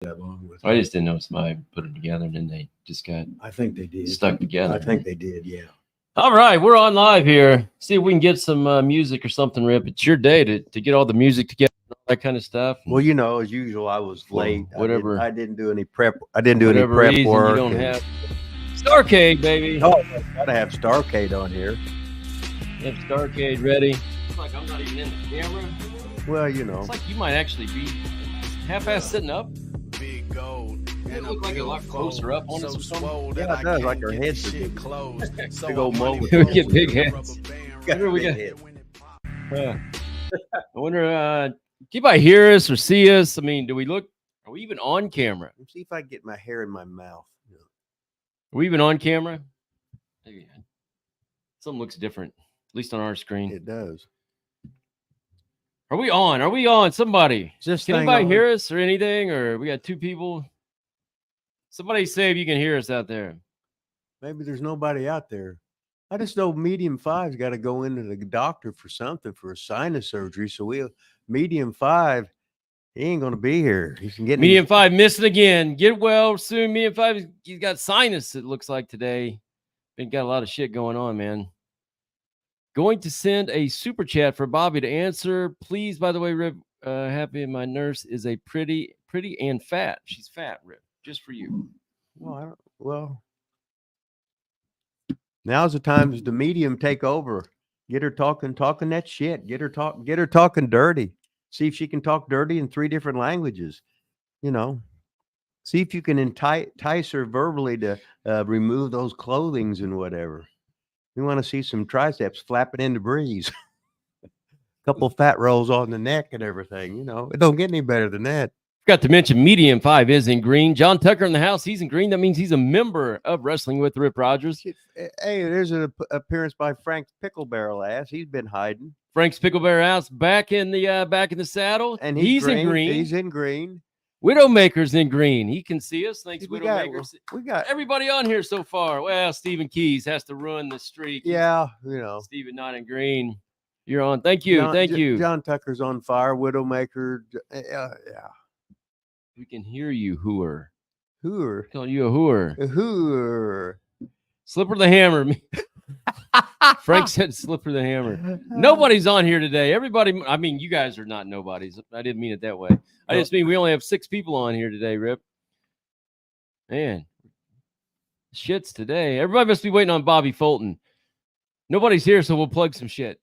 that long with. I just didn't know somebody put them together and then they just got I think they did. stuck together. I think they did. Yeah. All right, we're on live here. See if we can get some music or something, Rip. It's your day to get all the music together, and all that kind of stuff. Well, as usual, I was late. Whatever. I didn't do any prep. I didn't do any whatever prep reason work. you don't have Starcade, baby. Oh, gotta have Starcade on here. You have Starcade ready. It's like I'm not even in the camera. Well, It's like you might actually be half-ass sitting up. Big gold. It look like a lot closer up on us or something. Yeah, it does. Like our heads are big. Big old mold. We get big heads. Got we big got? head. I wonder, can anybody hear us or see us? I mean, are we even on camera? Let's see if I get my hair in my mouth. Are we even on camera? Maybe. Something looks different, at least on our screen. It does. Are we on? Are we on? Somebody. Just Can anybody hear us or anything? Or we got two people? Somebody say if you can hear us out there. Maybe there's nobody out there. I just know Medium 5's got to go into the doctor for something, for a sinus surgery. So Medium 5, he ain't going to be here. He's getting Medium 5 missing again. Get well soon. Medium 5, he's got sinus, it looks like today. Been got a lot of shit going on, man. Going to send a super chat for Bobby to answer. Please, by the way, Rip, happy my nurse is a pretty and fat. She's fat, Rip. Just for you. Well, now's the time as the medium take over. Get her talking that shit. Get her talking dirty. See if she can talk dirty in 3 different languages. See if you can entice her verbally to remove those clothings and whatever. We want to see some triceps flapping in the breeze. A couple fat rolls on the neck and everything. It don't get any better than that. Forgot to mention Medium 5 is in green. John Tucker in the house. He's in green. That means he's a member of Wrestling with Rip Rogers. Hey, there's an appearance by Frank's Pickle Barrel ass. He's been hiding. Frank's Pickle Barrel ass back in the saddle. And he's in green. He's in green. Widowmaker's in green. He can see us. Thanks, Widowmaker. We got everybody on here so far. Well, Stephen Keys has to ruin the streak. Yeah, Stephen not in green. You're on. Thank you. Thank you. John Tucker's on fire. Widowmaker. Yeah. We can hear you, hooer. Hooer. Calling you a hooer. A hooer. Slipper the Hammer. Frank said Slipper the Hammer. Nobody's on here today. Everybody, I mean, you guys are not nobodies. I didn't mean it that way. I just mean we only have 6 people on here today, Rip. Man, shit's today. Everybody must be waiting on Bobby Fulton. Nobody's here, so we'll plug some shit.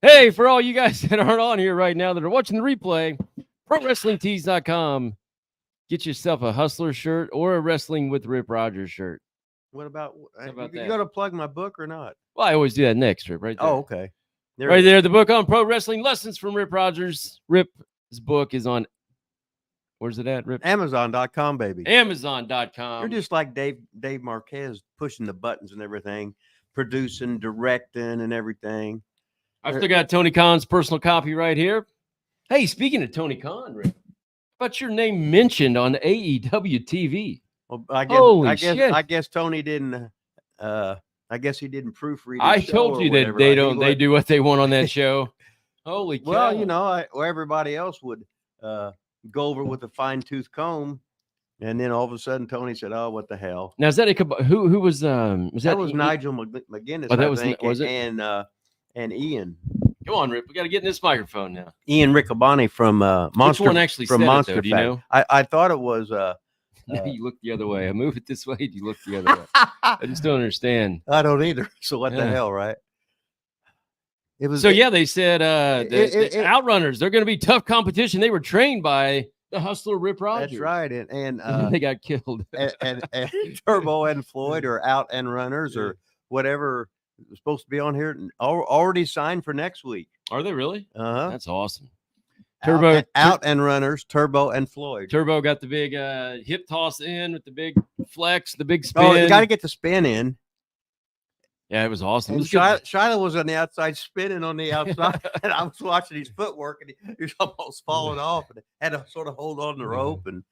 Hey, for all you guys that aren't on here right now that are watching the replay, ProWrestlingTees.com. Get yourself a Hustler shirt or a Wrestling with Rip Rogers shirt. What about you going to plug my book or not? Well, I always do that next, Rip, right there. Oh, okay. Right there, the book on pro wrestling lessons from Rip Rogers. Rip's book is on, where's it at, Rip? Amazon.com, baby. Amazon.com. You're just like Dave Marquez, pushing the buttons and everything, producing, directing, and everything. I've still got Tony Khan's personal copy right here. Hey, speaking of Tony Khan, Rip, how about your name mentioned on AEW TV? Well, I guess Tony didn't. I guess he didn't proofread. I told you that they don't. They do what they want on that show. Holy cow! Well, everybody else would go over with a fine tooth comb, and then all of a sudden Tony said, "Oh, what the hell?" Now is that who was that was Nigel McGuinness? Oh, that was it? And Ian. Come on, Rip. We got to get in this microphone now. Ian Riccaboni from Monster. Which one actually from said Monster it, though? Do you know? I thought it was. No, you look the other way. I move it this way. You look the other way. I just don't understand. I don't either. So what the hell, right? It was. So yeah, they said the Outrunners. They're going to be tough competition. They were trained by the Hustler Rip Rogers. That's right, and they got killed. and Turbo and Floyd are out and runners or whatever was supposed to be on here already signed for next week. Are they really? That's awesome. Turbo out and runners, Turbo and Floyd. Turbo got the big hip toss in with the big flex, the big spin. Oh, you got to get the spin in. Yeah, it was awesome. It was Shiloh was on the outside spinning on the outside, and I was watching his footwork, and he was almost falling off, and had to sort of hold on the rope. And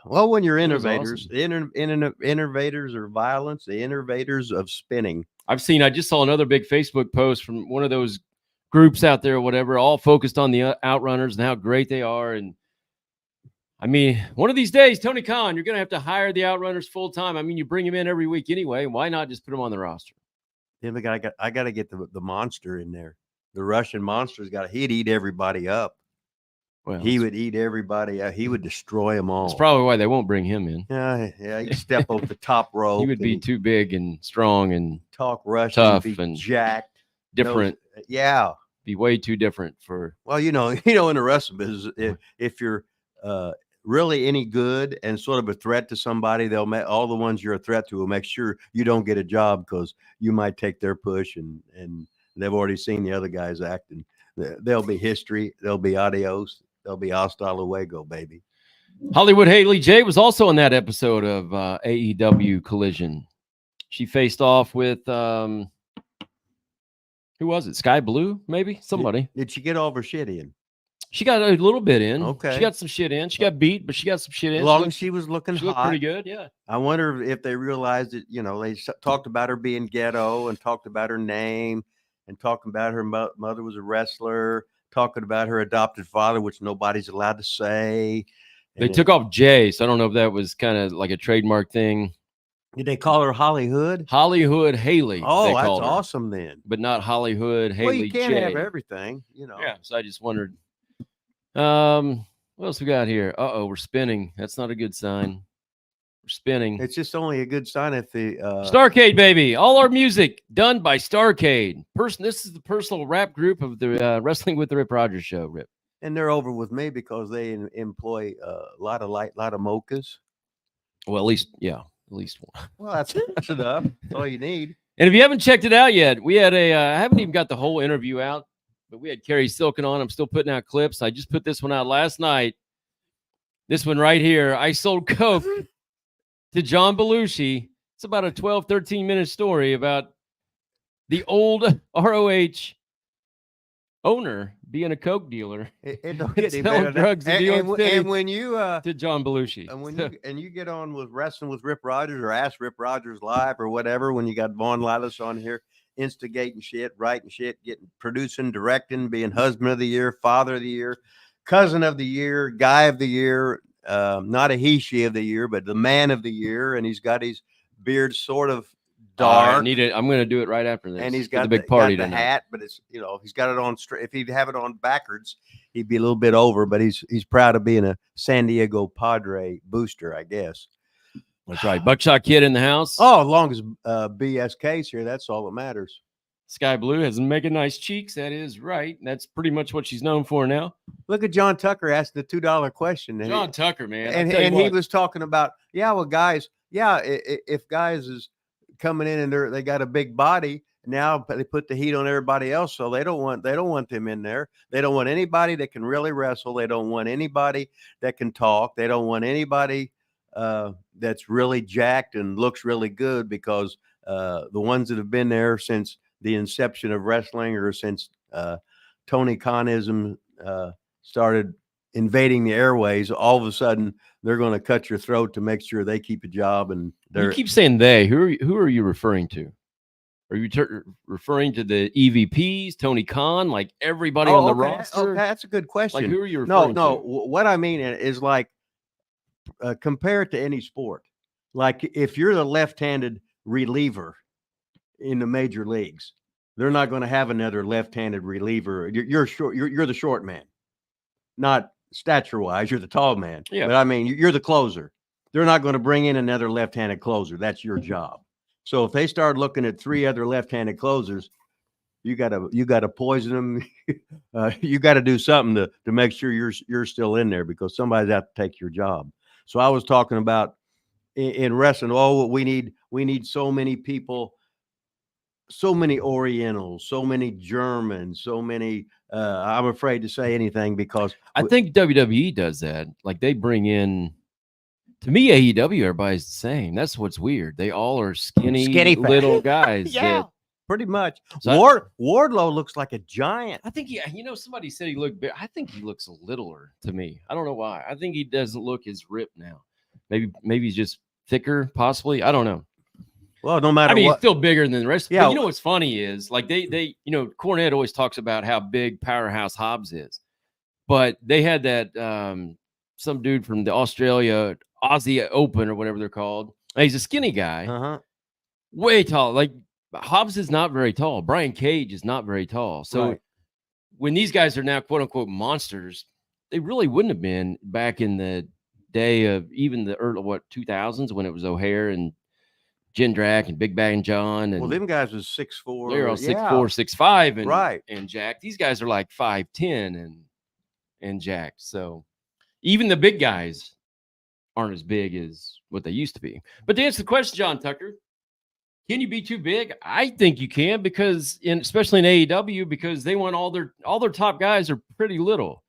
when you're innovators, awesome. The innovators are violence, the innovators of spinning. I just saw another big Facebook post from one of those groups out there or whatever, all focused on the Outrunners and how great they are. And I mean, one of these days, Tony Khan, you're going to have to hire the Outrunners full time. I mean, you bring him in every week anyway. Why not just put him on the roster? Yeah, I got to get the monster in there. The Russian monster's he'd eat everybody up. Well, He would eat everybody. He would destroy them all. That's probably why they won't bring him in. Yeah. He'd step over the top rope. He would be too big and strong and talk Russian, tough be and jacked, different. Yeah, be way too different for. Well, in the wrestling business, if you're really any good and sort of a threat to somebody, they'll make all the ones you're a threat to will make sure you don't get a job because you might take their push and they've already seen the other guys acting. There'll be history. There'll be adios. There'll be hasta luego, baby. Hollywood Haley J was also in that episode of AEW Collision. She faced off with who was it? Sky Blue, maybe somebody. Did she get all of her shit in? She got a little bit in. Okay, she got some shit in. She got beat, but she got some shit in. As long as she was looking she looked hot. pretty good. Yeah. I wonder if they realized that they talked about her being ghetto and talked about her name and talking about her mother was a wrestler, talking about her adopted father, which nobody's allowed to say. They took off J, so I don't know if that was kind of like a trademark thing. Did they call her Hollywood? Hollywood Haley. Oh, that's awesome then. But not Hollywood Haley. Well, you can't J. have everything, Yeah, so I just wondered. What else we got here? We're spinning. That's not a good sign. We're spinning. It's just only a good sign if the Starcade, baby. All our music done by Starcade. This is the personal rap group of the Wrestling with the Rip Rogers show, Rip. And they're over with me because they employ a lot of mochas. Well, at least one. Well, that's enough. That's all you need. And if you haven't checked it out yet, we had I haven't even got the whole interview out, but we had Carrie Silken on. I'm still putting out clips. I just put this one out last night. This one right here. I sold coke to John Belushi. It's about a 12, 13-minute story about the old ROH owner being a coke dealer, selling drugs and when you to John Belushi, and when you get on with Wrestling with Rip Rogers or Ask Rip Rogers Live or whatever, when you got Vaughn Lilas on here instigating shit, writing shit, producing, directing, being husband of the year, father of the year, cousin of the year, guy of the year, not a he/she of the year, but the man of the year, and he's got his beard sort of dark. I'm going to do it right after this. And he's got the big party got the tonight. hat, but it's he's got it on straight. If he'd have it on backwards, he'd be a little bit over. But he's proud of being a San Diego Padre booster, I guess. That's right. Buckshot Kid in the house. Oh, as long as BSK's here, that's all that matters. Sky Blue has mega nice cheeks. That is right. That's pretty much what she's known for now. Look at John Tucker asking the $2 question. John Tucker, man. And he was talking about, guys, if guys is coming in and they got a big body, now they put the heat on everybody else, so they don't want them in there. They don't want anybody that can really wrestle. They don't want anybody that can talk. They don't want anybody that's really jacked and looks really good, because the ones that have been there since the inception of wrestling, or since Tony Khanism started invading the airways, all of a sudden they're going to cut your throat to make sure they keep a job. And you keep saying they. Who are you referring to? Are you referring to the EVPs, Tony Khan, like everybody on the roster? Okay, that's a good question. Like, who are you referring to? No. What I mean is, like, compare it to any sport. Like, if you're the left-handed reliever in the major leagues, they're not going to have another left-handed reliever. You're short. You're the short man, not stature-wise. You're the tall man. Yeah. But I mean, you're the closer. They're not going to bring in another left-handed closer. That's your job. So if they start looking at 3 other left-handed closers, you gotta poison them. You got to do something to make sure you're still in there, because somebody's out to take your job. So I was talking about in wrestling. Oh, we need so many people, so many Orientals, so many Germans, so many. I'm afraid to say anything because I think WWE does that. Like, they bring in. To me, AEW, everybody's the same. That's what's weird. They all are skinny little guys. Yeah, pretty much. So Wardlow looks like a giant. I think somebody said he looked big. I think he looks littler to me. I don't know why. I think he doesn't look as ripped now. Maybe he's just thicker, possibly. I don't know. Well, no matter what. He's still bigger than the rest. Yeah. But you know what's funny is, like, they Cornette always talks about how big Powerhouse Hobbs is. But they had that some dude from the Australia Aussie Open or whatever they're called. And he's a skinny guy, Uh-huh. way tall. Like Hobbs is not very tall. Brian Cage is not very tall. So Right. when these guys are now quote unquote monsters, they really wouldn't have been back in the day of even the early 2000s when it was O'Hare and Jindrak and Big Bang John. And Well, them guys was 6'4". they're all Yeah. 6'4", 6'5", and Right. and Jack. These guys are like 5'10" and Jack. So even the big guys aren't as big as what they used to be. But to answer the question, John Tucker, can you be too big? I think you can, because especially in AEW, because they want all their top guys are pretty little.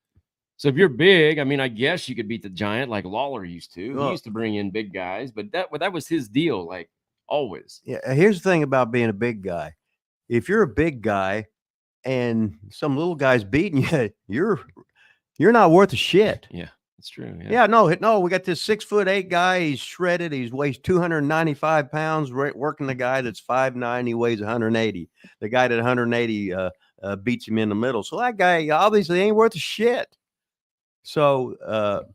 So if you're big, I mean, I guess you could beat the Giant like Lawler used to. Well, He used to bring in big guys, but that was his deal, like always. Yeah. Here's the thing about being a big guy. If you're a big guy and some little guy's beating you, you're not worth a shit. Yeah, that's true. Yeah, no, we got this 6'8" guy. He's shredded. He weighs 295 pounds, working the guy that's 5'9". He weighs 180. The guy at 180 beats him in the middle. So that guy obviously ain't worth a shit. So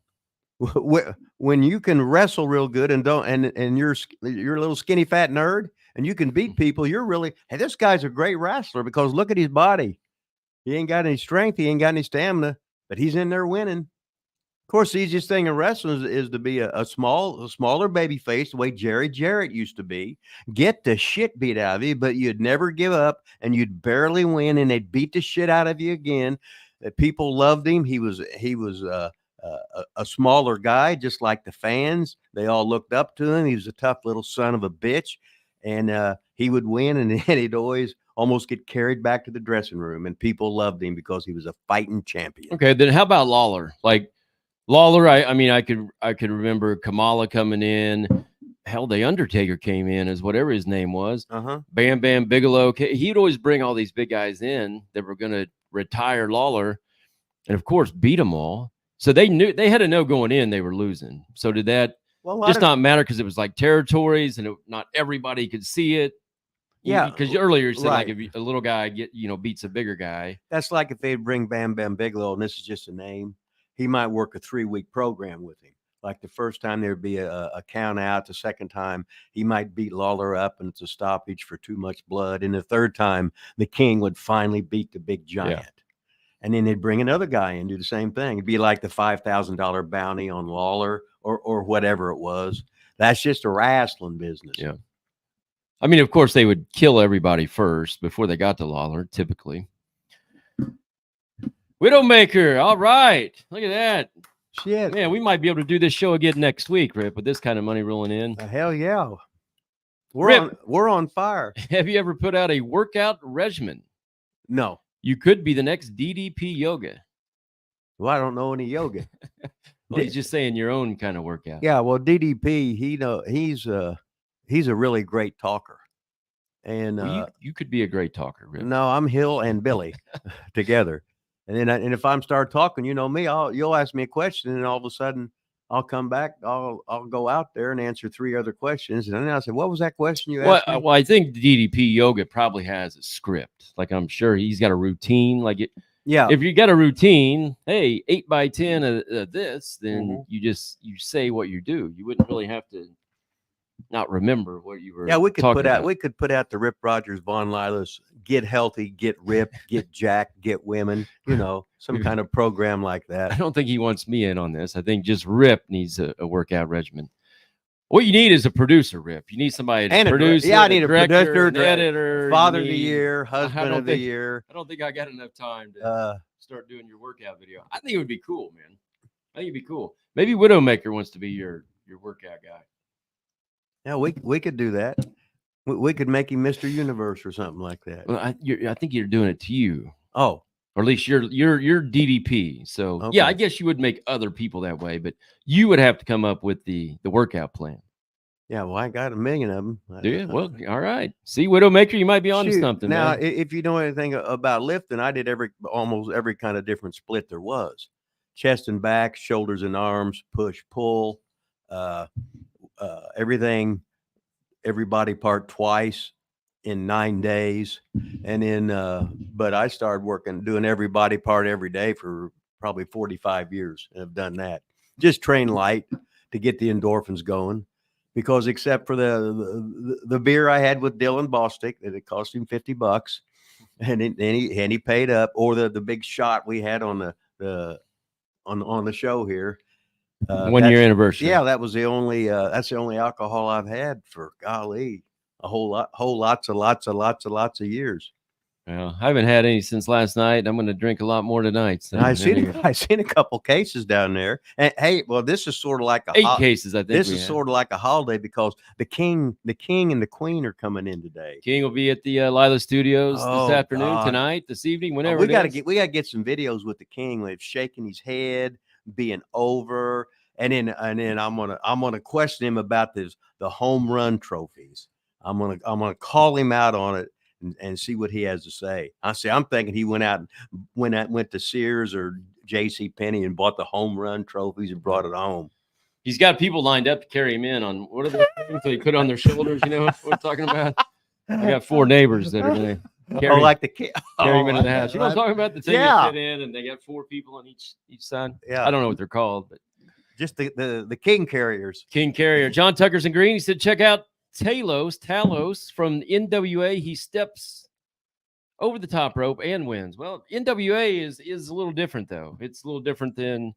when you can wrestle real good and you're a little skinny fat nerd and you can beat people, you're really, hey, this guy's a great wrestler, because look at his body. He ain't got any strength. He ain't got any stamina, but he's in there winning. Of course, the easiest thing in wrestling is to be a smaller baby face, the way Jerry Jarrett used to be. Get the shit beat out of you, but you'd never give up, and you'd barely win, and they'd beat the shit out of you again. People loved him. He was a smaller guy, just like the fans. They all looked up to him. He was a tough little son of a bitch, and he would win, and then he'd almost get carried back to the dressing room, and people loved him because he was a fighting champion. Okay, then how about Lawler? Like Lawler, I mean, I could remember Kamala coming in. Hell, the Undertaker came in as whatever his name was. Bam Bam Bigelow. He'd always bring all these big guys in that were going to retire Lawler, and of course beat them all. So they had to know going in they were losing. So did that just not matter because it was like territories and not everybody could see it? Yeah, because earlier you said right. like if a little guy beats a bigger guy. That's like if they'd bring Bam Bam Bigelow, and this is just a name, he might work a 3-week program with him. Like the first time there'd be a count out. The second time he might beat Lawler up and it's a stoppage for too much blood. And the third time the King would finally beat the big Giant. Yeah. And then they'd bring another guy and do the same thing. It'd be like the $5,000 bounty on Lawler or whatever it was. That's just a wrestling business. Yeah. I mean, of course, they would kill everybody first before they got to Lawler, typically. Widowmaker. All right. Look at that. Shit. Man, we might be able to do this show again next week, Rip, with this kind of money rolling in. Hell yeah. We're on fire. Have you ever put out a workout regimen? No. You could be the next DDP Yoga. Well, I don't know any yoga. Well, he's just saying your own kind of workout. Yeah, well, DDP, he's a really great talker. And well, you could be a great talker, Rip. No, I'm Hill and Billy together. And then and if I'm start talking, you know me, you'll ask me a question, and all of a sudden I'll come back. I'll go out there and answer 3 other questions, and then I said, "What was that question you asked me?" Well, I think DDP Yoga probably has a script. Like I'm sure he's got a routine. Like it. Yeah. If you got a routine, hey, 8 by 10 of this, then you say what you do. You wouldn't really have to not remember what you were. Yeah, we could put out the Rip Rogers, Von Lilas, get healthy, get ripped, get jacked, get women. You know, some kind of program like that. I don't think he wants me in on this. I think just Rip needs a workout regimen. What you need is a producer, Rip. You need somebody to produce. Yeah, I need a producer, an editor, father of the year, husband of the year. I don't think I got enough time to start doing your workout video. I think it would be cool, man. I think it'd be cool. Maybe Widowmaker wants to be your workout guy. Yeah, we could do that. We could make him Mr. Universe or something like that. Well, I think you're doing it to you. Oh, or at least you're DDP. So okay. Yeah, I guess you would make other people that way, but you would have to come up with the workout plan. Yeah, well, I got a million of them. Do you? Well, all right. See, Widowmaker, you might be on to something. Now, man. If you know anything about lifting, I did almost every kind of different split there was: chest and back, shoulders and arms, push, pull, everything, every body part twice in 9 days. And then, but I started doing every body part every day for probably 45 years and have done that. just train light to get the endorphins going. Because except for the beer I had with Dylan Bostic, that it cost him $50, and he paid up, or the big shot we had on the show here. 1 year anniversary. Yeah, that was the only that's the only alcohol I've had for golly a whole lots of years. Well, I haven't had any since last night. I'm going to drink a lot more tonight. So I seen a couple cases down there. And hey, well, this is sort of like 8 cases. I think this is sort of like a holiday because the king and the queen are coming in today. King will be at the Lila Studios Oh, this afternoon, God. tonight, this evening, whenever. we gotta get some videos with the king, like shaking his head, being over, and then I'm gonna question him about the home run trophies. I'm gonna call him out on it and see what he has to say. I'm thinking he went to Sears or J.C. Penney and bought the home run trophies and brought it home. He's got people lined up to carry him in on what are those things they put on their shoulders? You know what I'm talking about? I got 4 neighbors that are going to carry, like the kid, carry him into the house. You know what I'm talking about? The thing Yeah. you fit in, and they got 4 people on each side. Yeah, I don't know what they're called, but just the king carriers. King Carrier. John Tucker's in green. He said, check out Talos from NWA. He steps over the top rope and wins. Well, NWA is a little different, though. It's a little different than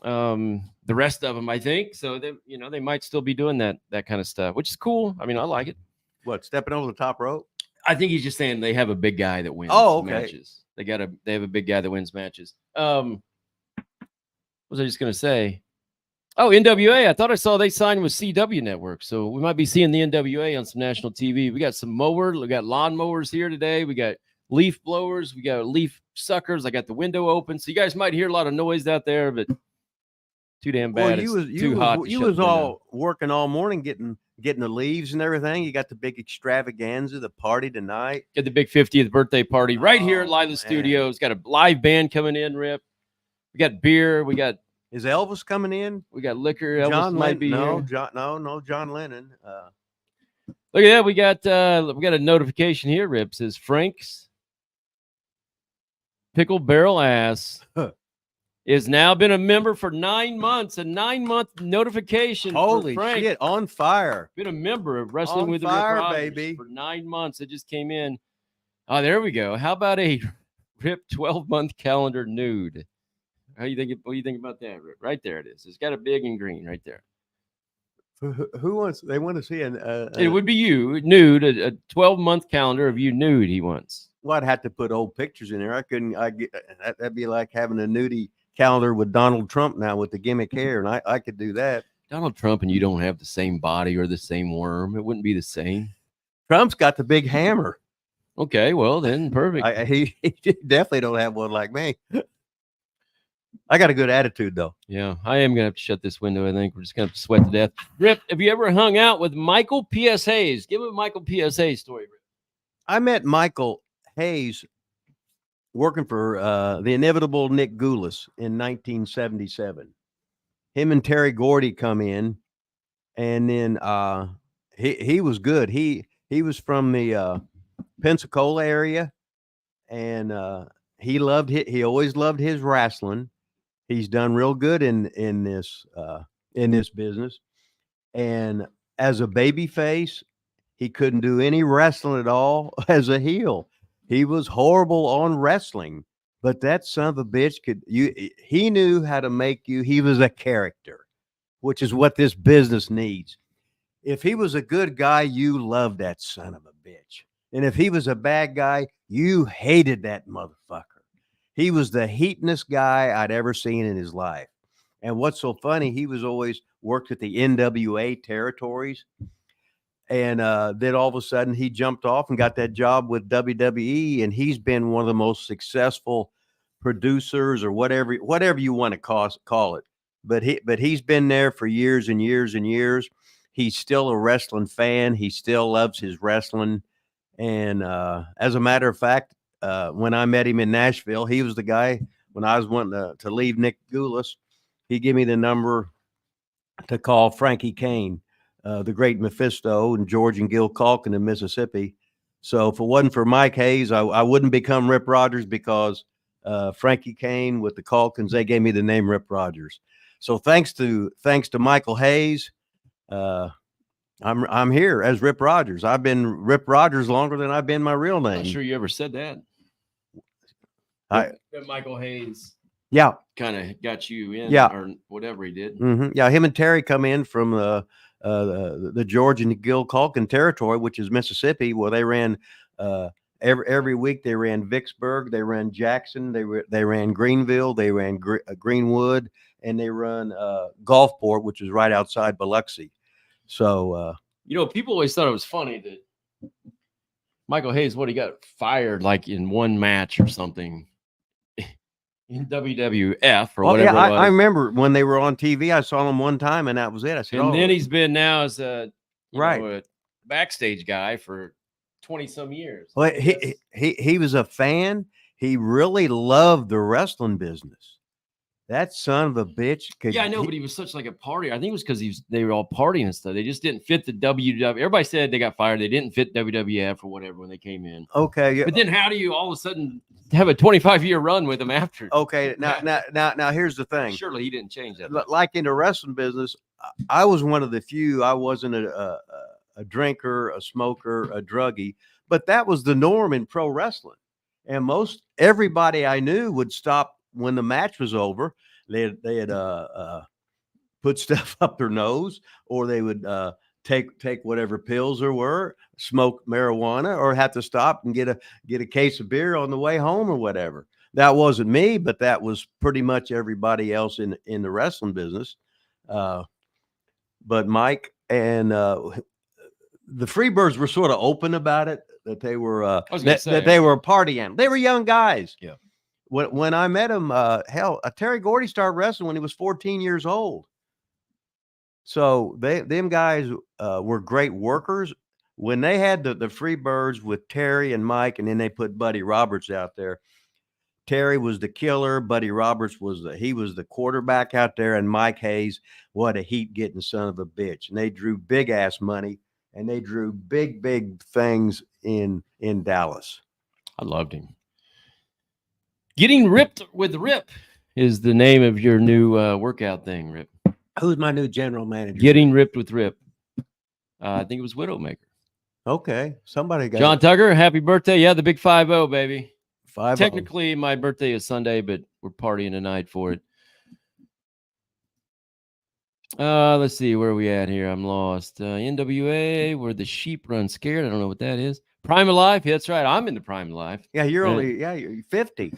the rest of them, I think. So they might still be doing that kind of stuff, which is cool. I mean, I like it. What, stepping over the top rope? I think he's just saying they have a big guy that wins matches. They have a big guy that wins matches. What was I just gonna say? Oh, NWA. I thought I saw they signed with CW Network. So we might be seeing the NWA on some national TV. We got some mowers. We got lawn mowers here today. We got leaf blowers. We got leaf suckers. I got the window open. So you guys might hear a lot of noise out there, but too damn bad. Well, too hot. You was all working all morning getting the leaves and everything. You got the big extravaganza, the party tonight. Get the big 50th birthday party right here at Lila man. Studios. Got a live band coming in, Rip. We got beer. We got Is Elvis coming in? We got liquor. Elvis might be here. John Lennon. Look at that. We got a notification here, Rip. Says Frank's Pickle Barrel Ass is now been a member for 9 months. A 9-month notification. Holy for Frank. shit, on fire. Been a member of Wrestling On with fire, the Rip Rogers baby. for 9 months. It just came in. Oh, there we go. How about a Rip 12-month calendar nude? What do you think about that, Rip? Right there it is. It's got a big and green right there. Who wants? They want to see it would be you nude, a 12-month calendar of you nude. He wants. Well, I'd have to put old pictures in there. That'd be like having a nudie calendar with Donald Trump now with the gimmick hair, and I could do that. Donald Trump and you don't have the same body or the same worm. It wouldn't be the same. Trump's got the big hammer. Okay, well then, perfect. He definitely don't have one like me. I got a good attitude, though. Yeah, I am going to have to shut this window. I think we're just going to sweat to death. Rip, have you ever hung out with Michael P.S. Hayes? Give him a Michael P.S. Hayes story, Rip. I met Michael Hayes working for the inimitable Nick Goulas in 1977. Him and Terry Gordy come in, and then he was good. He was from the Pensacola area, and he always loved his wrestling. He's done real good in this business, and as a baby face, he couldn't do any wrestling at all. As a heel, he was horrible on wrestling, but that son of a bitch he knew how to make you. He was a character, which is what this business needs. If he was a good guy, you loved that son of a bitch, and if he was a bad guy, you hated that motherfucker. He was the heatinest guy I'd ever seen in his life. And what's so funny, he was always worked at the NWA territories. And then all of a sudden he jumped off and got that job with WWE. And he's been one of the most successful producers or whatever you want to call it. But he's been there for years and years and years. He's still a wrestling fan. He still loves his wrestling. And as a matter of fact, when I met him in Nashville, he was the guy when I was wanting to leave Nick Goulas. He gave me the number to call Frankie Kane, the great Mephisto, and George and Gil Calkin in Mississippi. So if it wasn't for Mike Hayes, I wouldn't become Rip Rogers, because Frankie Kane with the Calkins, they gave me the name Rip Rogers. So thanks to Michael Hayes, I'm here as Rip Rogers. I've been Rip Rogers longer than I've been my real I'm name. not sure you ever said that. I That Michael Hayes yeah. kind of got you in, Yeah. or whatever he did. Yeah, him and Terry come in from the George and Gil Culkin territory, which is Mississippi, where they ran every week. They ran Vicksburg, they ran Jackson, they ran Greenville, they ran Greenwood, and they run Gulfport, which is right outside Biloxi. So people always thought it was funny that Michael Hayes, he got fired like in one match or something in WWF or whatever. Yeah, it was. I remember when they were on TV. I saw them one time, and that was it. I said, and then he's been now as a right backstage guy for 20 some years. Well, he was a fan. He really loved the wrestling business. That son of a bitch. Yeah, I know, but he was such like a party. I think it was because they were all partying and stuff. They just didn't fit the WWF. Everybody said they got fired. They didn't fit WWF or whatever when they came in. Okay, yeah. But then how do you all of a sudden have a 25-year run with him after? Okay, now here's the thing. Surely he didn't change that. Like in the wrestling business, I was one of the few. I wasn't a drinker, a smoker, a druggie, but that was the norm in pro wrestling. And everybody I knew would stop when the match was over. They had put stuff up their nose, or they would take whatever pills there were, smoke marijuana, or have to stop and get a case of beer on the way home or whatever. That wasn't me, but that was pretty much everybody else in the wrestling business. But Mike and the Freebirds were sort of open about it, that they were that they were a party animal. They were young guys. Yeah. When I met him, Terry Gordy started wrestling when he was 14 years old. So them guys were great workers. When they had the Freebirds with Terry and Mike, and then they put Buddy Roberts out there. Terry was the killer. Buddy Roberts was the quarterback out there, and Mike Hayes, what a heat getting son of a bitch. And they drew big ass money, and they drew big things in Dallas. I loved him. Getting Ripped with Rip is the name of your new workout thing, Rip. Who's my new general manager? Getting Ripped with Rip. I think it was Widowmaker. Okay. Somebody got John Tucker, happy birthday. Yeah, the big 5-0, baby. 5-0. Technically, my birthday is Sunday, but we're partying tonight for it. Let's see, where are we at here? I'm lost. NWA, where the sheep run scared. I don't know what that is. Prime of Life. Yeah, that's right. I'm in the Prime of Life. Yeah, you're 50.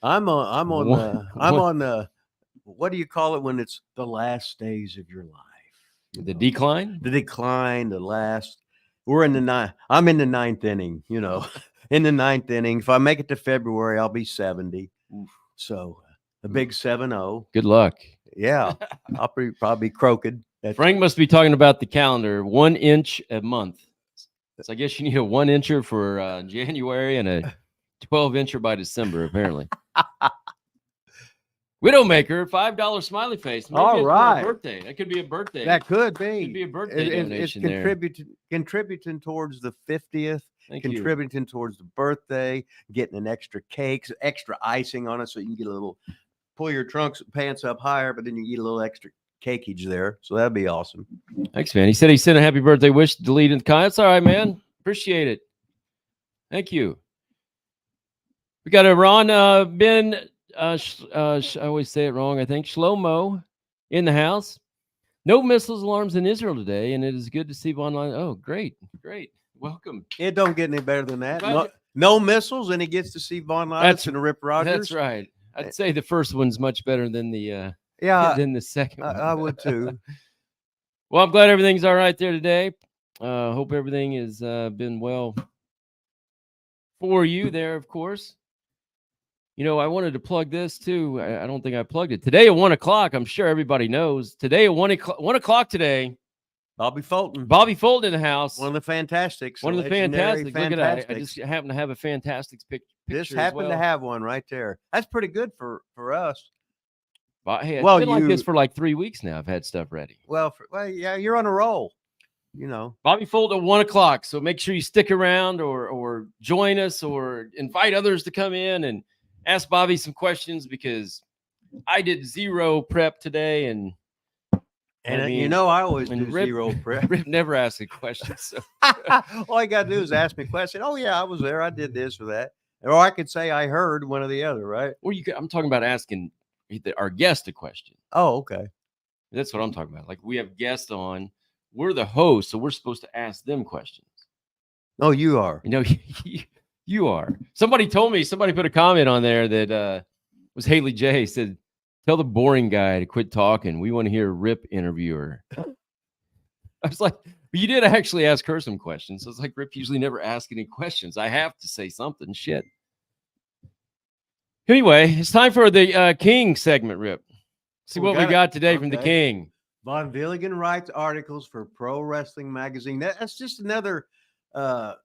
I'm on the what do you call it when it's the last days of your life? The decline? The decline, the last. We're in the ninth. I'm in the ninth inning, in the ninth inning. If I make it to February, I'll be 70. Oof. So a big 7-0. Good luck. Yeah. I'll probably croaked. Frank must be talking about the calendar, 1 inch a month. So I guess you need a 1 incher for January and a 12 incher by December, apparently. Widowmaker, $5 smiley face. Maybe all right. Birthday. That could be a birthday. That could be. Could be a birthday donation. It's contributing towards the 50th. Contributing towards the birthday, getting an extra cake, extra icing on it, so you can get a little. Pull your pants up higher, but then you get a little extra cakeage there. So that'd be awesome. Thanks, man. He said he sent a happy birthday wish, deleted the comments. All right, man. Appreciate it. Thank you. We got a Ron Ben. I always say it wrong. I think Shlomo in the house. No missiles alarms in Israel today, and it is good to see Von Line. Oh, great. Welcome. It don't get any better than that. No missiles, and he gets to see Von Linus and Rip Rogers. That's right. I'd say the first one's much better than the than the second one. I would too. Well, I'm glad everything's all right there today. Hope everything has been well for you there, of course. I wanted to plug this too. I don't think I plugged it. Today at 1 o'clock, I'm sure everybody knows. Today at 1 o'clock today, Bobby Fulton. Bobby Fulton in the house. One of the Fantastics. One of the Fantastics. Look at that. I just happen to have a Fantastics picture. Just happened to have one right there. That's pretty good for us. Hey, it's been like this for like 3 weeks now. I've had stuff ready. Well, yeah, you're on a roll. Bobby Fulton at 1 o'clock. So make sure you stick around or join us or invite others to come in and ask Bobby some questions, because I did zero prep today, and And I you mean, know, I always and do Rip- zero prep. Rip never asks a question. So All I got to do is ask me a question. Oh, yeah, I was there. I did this or that. Or I could say I heard one or the other, right? or I'm talking about asking our guest a question. Oh, okay. That's what I'm talking about. Like we have guests on, we're the host, so we're supposed to ask them questions. Oh, you are. You know, you are. Somebody put a comment on there that was Haley J said, "Tell the boring guy to quit talking. We want to hear a Rip interviewer." I was like, you did actually ask her some questions. So it's like Rip usually never asks any questions. I have to say something. Shit. Anyway, it's time for the King segment, Rip. See what we got today from the King. Von Villigan writes articles for Pro Wrestling Magazine. That's just another hat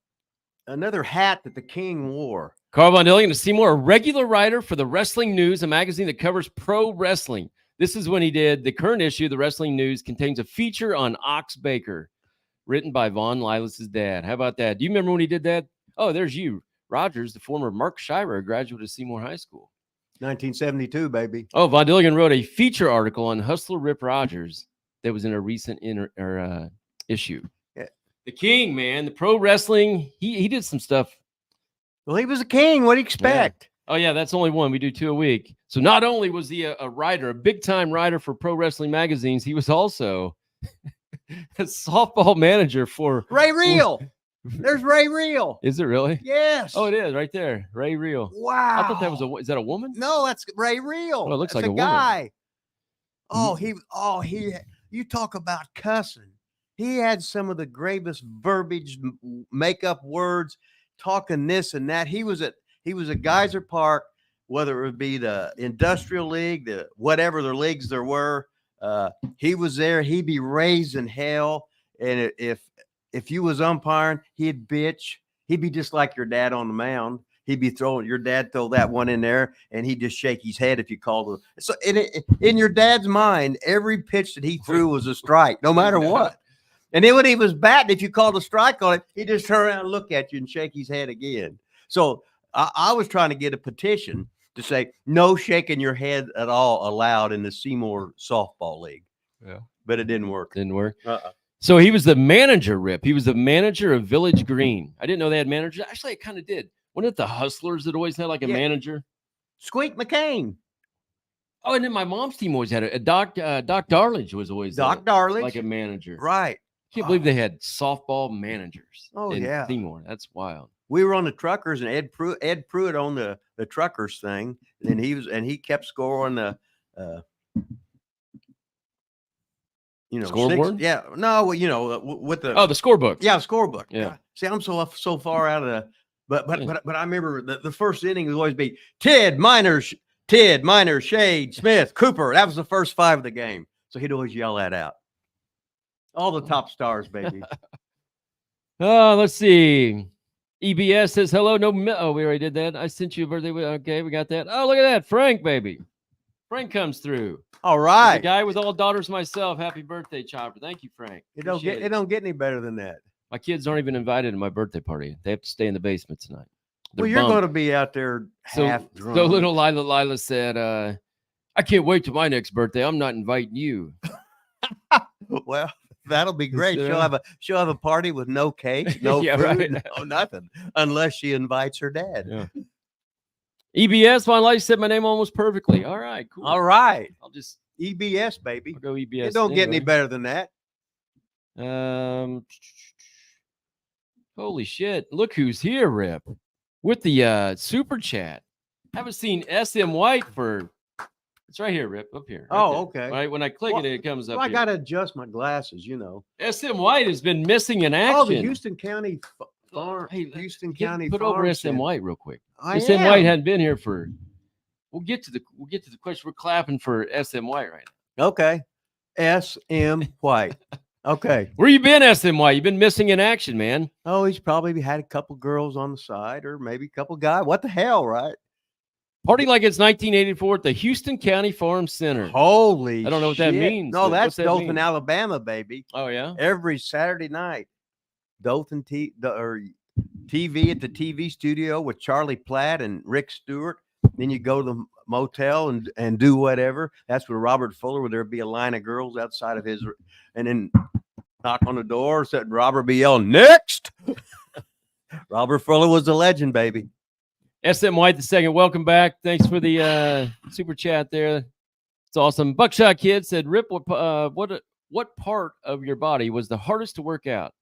that the King wore. Carl Von Dilligan to Seymour, a regular writer for the Wrestling News, a magazine that covers pro wrestling. This is when he did the current issue. The Wrestling News contains a feature on Ox Baker, written by Von Lilas's dad. How about that? Do you remember when he did that? Oh, there's you, Rogers, the former Mark Shirer, graduate of Seymour High School. 1972, baby. Oh, Von Dilligan wrote a feature article on Hustler Rip Rogers that was in a recent issue. Yeah. The King, man, the pro wrestling. He did some stuff. Well, he was a king. What do you expect? Yeah. Oh, yeah, that's only one. We do 2 a week. So not only was he a writer, a big-time writer for pro wrestling magazines, he was also a softball manager for Ray Real. There's Ray Real. Is it really? Yes. Oh, it is right there. Ray Real. Wow. I thought that was is that a woman? No, that's Ray Real. Oh, it looks That's like a guy. You talk about cussing. He had some of the gravest verbiage, make up words, talking this and that. He was at Geyser Park, whether it would be the Industrial League, the whatever the leagues there were. He was there. He'd be raising hell, and if you was umpiring, he'd bitch. He'd be just like your dad on the mound. He'd be throwing your dad throw that one in there, and he'd just shake his head if you called it. So in your dad's mind, every pitch that he threw was a strike, no matter what. And then when he was batting, if you called a strike on it, he'd just turn around and look at you and shake his head again. So I was trying to get a petition to say no shaking your head at all allowed in the Seymour softball league. Yeah, but it didn't work. Didn't work. So he was the manager, Rip. He was the manager of Village Green. I didn't know they had managers. Actually, I kind of did. Wasn't it the Hustlers that always had like a manager? Squeak McCain. Oh, and then my mom's team always had a Doc Darlidge was always Darlidge, like a manager. Right. Can't believe they had softball managers. Oh, in yeah. Seymour. That's wild. We were on the Truckers, and Ed Pruitt on the Truckers thing, and he kept scoring the scoreboard. With the the scorebook. Yeah, scorebook. Yeah. See, I'm so far out of the. But I remember the first inning would always be Ted Minor, Shade, Smith, Cooper. That was the first 5 of the game. So he'd always yell that out. All the top stars, baby. Let's see. EBS says hello. No, we already did that. I sent you a birthday. Okay, we got that. Oh, look at that, Frank, baby. Frank comes through. All right, the guy with all daughters myself. Happy birthday, Chopper. Thank you, Frank. It don't get any better than that. My kids aren't even invited to my birthday party. They have to stay in the basement tonight. Well, you're going to be out there half drunk. So little Lila said, I can't wait till my next birthday. I'm not inviting you. Well, that'll be great. She'll have a party with no cake, no food, right. No nothing, unless she invites her dad. Yeah. EBS, my life said my name almost perfectly. All right, cool. All right. I'll just EBS, baby. I'll go EBS. It don't get any better than that. Holy shit. Look who's here, Rip. With the super chat. Haven't seen SM White for it's right here, Rip. Up here. Right there. Okay. Right. When I click it comes up. I here. gotta adjust my glasses, SM White has been missing in action. Oh, the Houston County farm. Hey, Houston County. Put farm over SM White real quick. SM White hadn't been here for. We'll get to the question. We're clapping for SM White right now. Okay. SM White. Okay. Where you been, SM White? You've been missing in action, man. Oh, he's probably had a couple girls on the side, or maybe a couple guys. What the hell, right? Party like it's 1984 at the Houston County Farm Center. Holy! I don't know what that means. No, that's Dothan, Alabama, baby. Oh yeah. Every Saturday night, Dothan TV at the TV studio with Charlie Platt and Rick Stewart. Then you go to the motel and do whatever. That's where Robert Fuller, where there'd be a line of girls outside of his, and then knock on the door, said Robert be yelling, next. Robert Fuller was a legend, baby. SM White II, welcome back. Thanks for the super chat there. It's awesome. Buckshot Kid said, Rip, what part of your body was the hardest to work out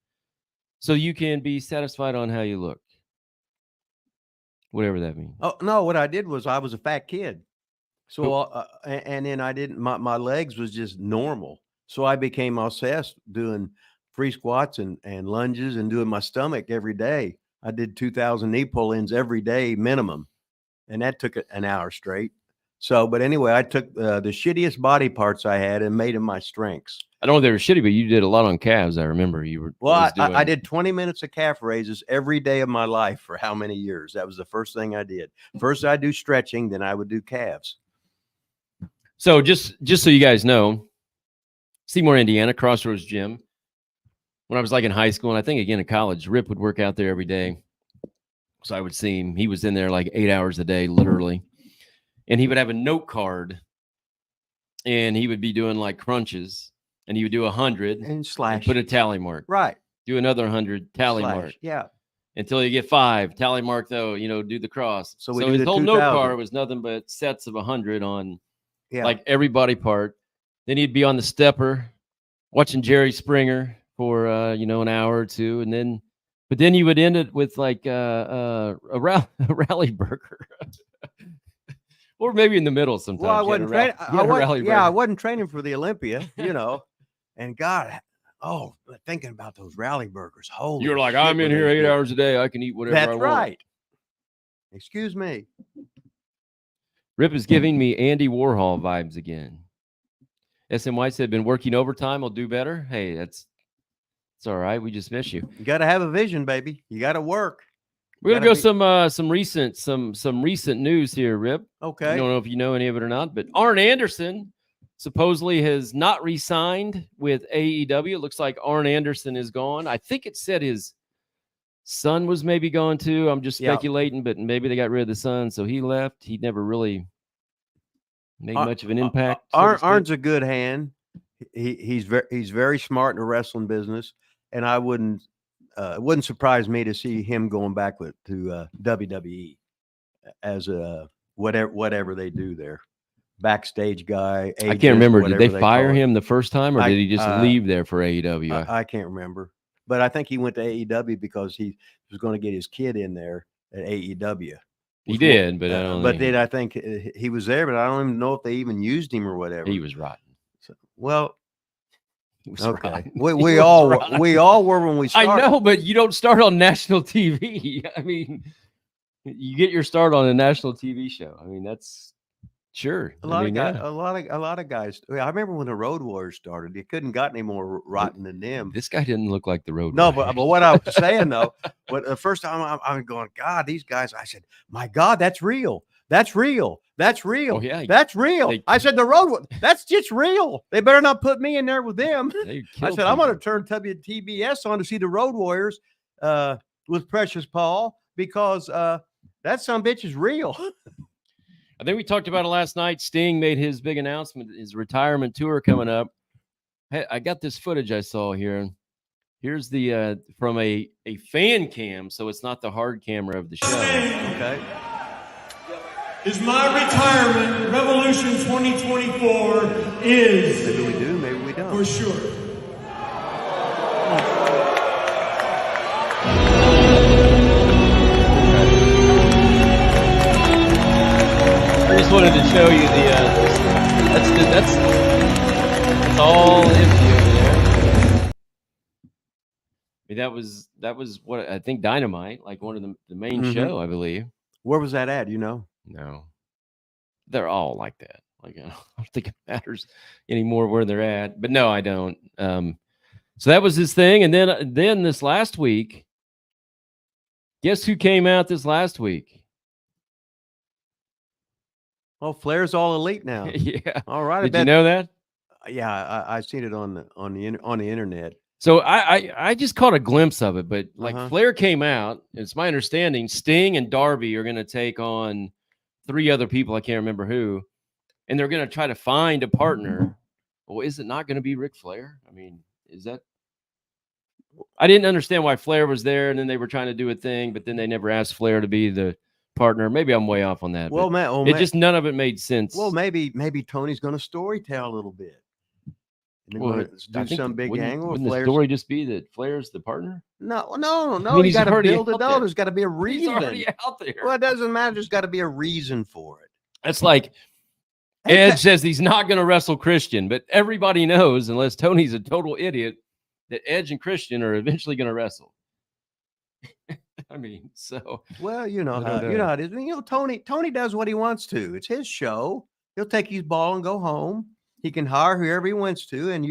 so you can be satisfied on how you look? Whatever that means. Oh, no, what I did was I was a fat kid. So, and then I didn't, my legs was just normal. So I became obsessed doing free squats and lunges and doing my stomach every day. I did 2,000 knee pull-ins every day minimum. And that took an hour straight. So, but anyway, I took the shittiest body parts I had and made them my strengths. I don't know if they were shitty, but you did a lot on calves. I remember you were. Well, I did 20 minutes of calf raises every day of my life for how many years? That was the first thing I did. First, I do stretching, then I would do calves. So just so you guys know, Seymour, Indiana, Crossroads Gym. When I was like in high school, and I think again in college, Rip would work out there every day. So I would see him. He was in there like 8 hours a day, literally. And he would have a note card, and he would be doing like crunches, and he would do 100 and slash, and put a tally mark. Right. Do another 100 tally slash. mark. Yeah. Until you get 5 tally mark, though, do the cross. So his whole note card was nothing but sets of 100 on like every body part. Then he'd be on the stepper watching Jerry Springer for an hour or two, but then you would end it with like a rally burger. Or maybe in the middle sometimes. Well, I wasn't training. I wasn't training for the Olympia, and God, thinking about those rally burgers. Holy, you're like, I'm in here 8 hours a day. I can eat whatever I want. That's right. Excuse me. Rip is giving me Andy Warhol vibes again. SM White said, been working overtime. I'll do better. Hey, it's all right. We just miss you. You got to have a vision, baby. You got to work. We're gonna go some recent news here, Rip. Okay. I don't know if you know any of it or not, but Arn Anderson supposedly has not re-signed with AEW. It looks like Arn Anderson is gone. I think it said his son was maybe gone too. I'm just speculating, but maybe they got rid of the son, so he left. He never really made much of an impact. Arn's a good hand. He's very smart in the wrestling business, and I wouldn't. It wouldn't surprise me to see him going back to WWE as a whatever they do there, backstage guy. I can't remember. Did they fire him the first time, or did he just leave there for AEW? I can't remember, but I think he went to AEW because he was going to get his kid in there at AEW. He did, but I don't. But then I think he was there, but I don't even know if they even used him or whatever. He was rotten. So, well. Okay, rotten. we all were when we started. I know, but you don't start on national TV. I mean, you get your start on a national TV show. I mean, that's sure. A lot of guys. I remember when the Road Warriors started. You couldn't got any more rotten than them. This guy didn't look like the Road No, Warriors. but what I was saying though, but the first time I'm going, God, these guys. I said, my God, that's real. That's real. That's real. Oh, yeah. That's real. I said, the road, that's just real. They better not put me in there with them. I said, I'm going to turn WTBS on to see the Road Warriors with Precious Paul because that son of a bitch is real. I think we talked about it last night. Sting made his big announcement, his retirement tour coming up. Hey, I got this footage I saw here. Here's the from a fan cam, so it's not the hard camera of the show. Okay. Is my retirement. Revolution 2024 is. Maybe we do, maybe we don't. For sure. I just wanted to show you that's all empty over there. I mean, that was what I think Dynamite, like one of the main show, I believe. Where was that at? No, they're all like that. Like, I don't think it matters anymore where they're at, but no, I don't. So that was his thing. And then this last week, guess who came out this last week? Oh, Flair's all elite now. Yeah. All right. Did you know that? Yeah, I seen it on the internet. So I just caught a glimpse of it, but like Flair came out. It's my understanding Sting and Darby are going to take on 3 other people. I can't remember who. And they're going to try to find a partner. Well, is it not going to be Ric Flair? I mean, is that? I didn't understand why Flair was there, and then they were trying to do a thing, but then they never asked Flair to be the partner. Maybe I'm way off on that. Well, but just none of it made sense. Well, maybe Tony's going to story tell a little bit. And Well, do some big angle. Wouldn't the story just be that Flair's the partner? No. I mean, You got to build it. there. No, there's got to be a reason. He's already out there. Well, it doesn't matter. There's got to be a reason for it. That's like Edge says he's not going to wrestle Christian, but everybody knows, unless Tony's a total idiot, that Edge and Christian are eventually going to wrestle. I mean, so well, you know how it is. You know, Tony does what he wants to. It's his show. He'll take his ball and go home. He can hire whoever he wants to, and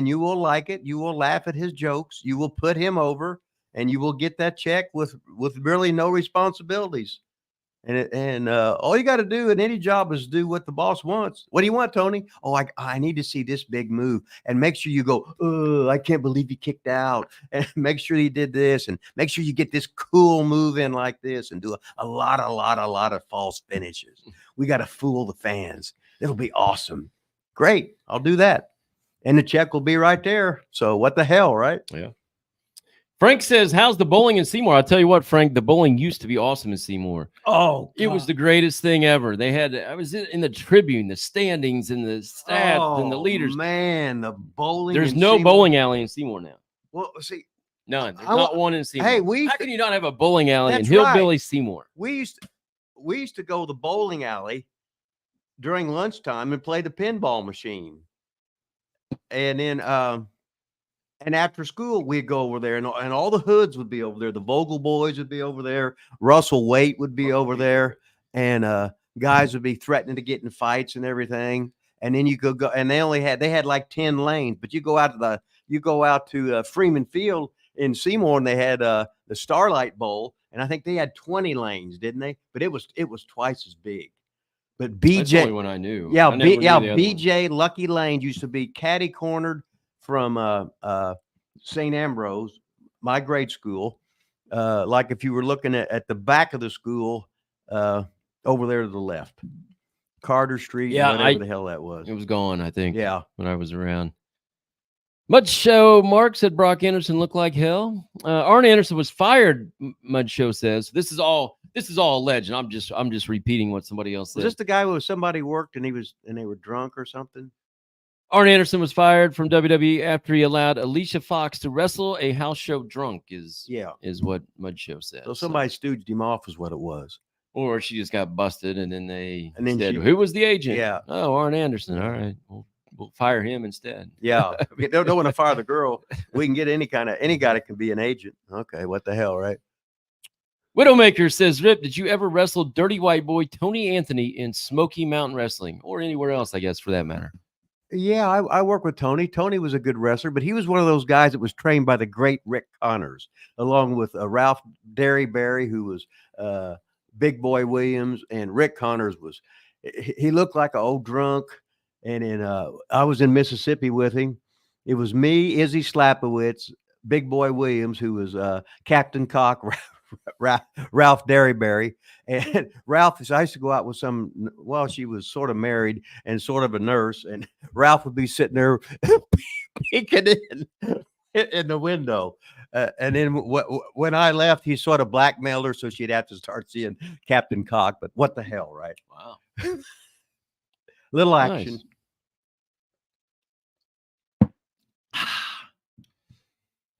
you will like it. You will laugh at his jokes. You will put him over, and you will get that check with really no responsibilities. And all you got to do in any job is do what the boss wants. What do you want, Tony? Oh, I need to see this big move, and make sure you go, oh, I can't believe he kicked out, and make sure he did this, and make sure you get this cool move in like this, and do a lot of false finishes. We got to fool the fans. It'll be awesome. Great. I'll do that. And the check will be right there. So what the hell, right? Yeah. Frank says, how's the bowling in Seymour? I'll tell you what, Frank, the bowling used to be awesome in Seymour. Oh, it was the greatest thing ever. I was in the Tribune, the standings and the stats and the leaders. Man, the bowling. There's no bowling alley in Seymour now. Well, see, none. There's not one in Seymour. Hey, how can you not have a bowling alley in That's Hillbilly right. Seymour? We used to go to the bowling alley during lunchtime and play the pinball machine. And then and after school, we'd go over there, and all the hoods would be over there. The Vogel boys would be over there. Russell Waite would be over there, and guys would be threatening to get in fights and everything. And then you could go, and they had like 10 lanes. But you go out to Freeman Field in Seymour, and they had the Starlight Bowl, and I think they had 20 lanes, didn't they? But it was twice as big. But BJ, that's the only one I knew. Yeah, I BJ Lucky Lane used to be catty cornered from St. Ambrose, my grade school. Like if you were looking at the back of the school, over there to the left, Carter Street. Yeah, whatever the hell that was. It was gone, I think. Yeah, when I was around. Mud Show Mark said Brock Anderson looked like hell. Arn Anderson was fired. Mud Show says this is all alleged. I'm just repeating what somebody else said. Was this the guy who somebody worked and they were drunk or something? Arn Anderson was fired from WWE after he allowed Alicia Fox to wrestle a house show drunk. Is what Mud Show said. So somebody stooged him off, is what it was. Or she just got busted, and then they said, who was the agent? Yeah. Oh, Arn Anderson. All right, we'll fire him instead. Yeah, they don't want to fire the girl. We can get any guy that can be an agent. Okay, what the hell, right? Widowmaker says, Rip, did you ever wrestle Dirty White Boy Tony Anthony in Smoky Mountain Wrestling, or anywhere else, I guess, for that matter? Yeah, I worked with Tony. Tony was a good wrestler, but he was one of those guys that was trained by the great Rick Connors, along with Ralph Derryberry, who was Big Boy Williams, and Rick Connors he looked like an old drunk. And then I was in Mississippi with him. It was me, Izzy Slapowitz, Big Boy Williams, who was Captain Cock, Ralph Derryberry. And Ralph, I used to go out with she was sort of married and sort of a nurse. And Ralph would be sitting there peeking in the window. And then when I left, he sort of blackmailed her, so she'd have to start seeing Captain Cock. But what the hell, right? Wow. Little action. Nice.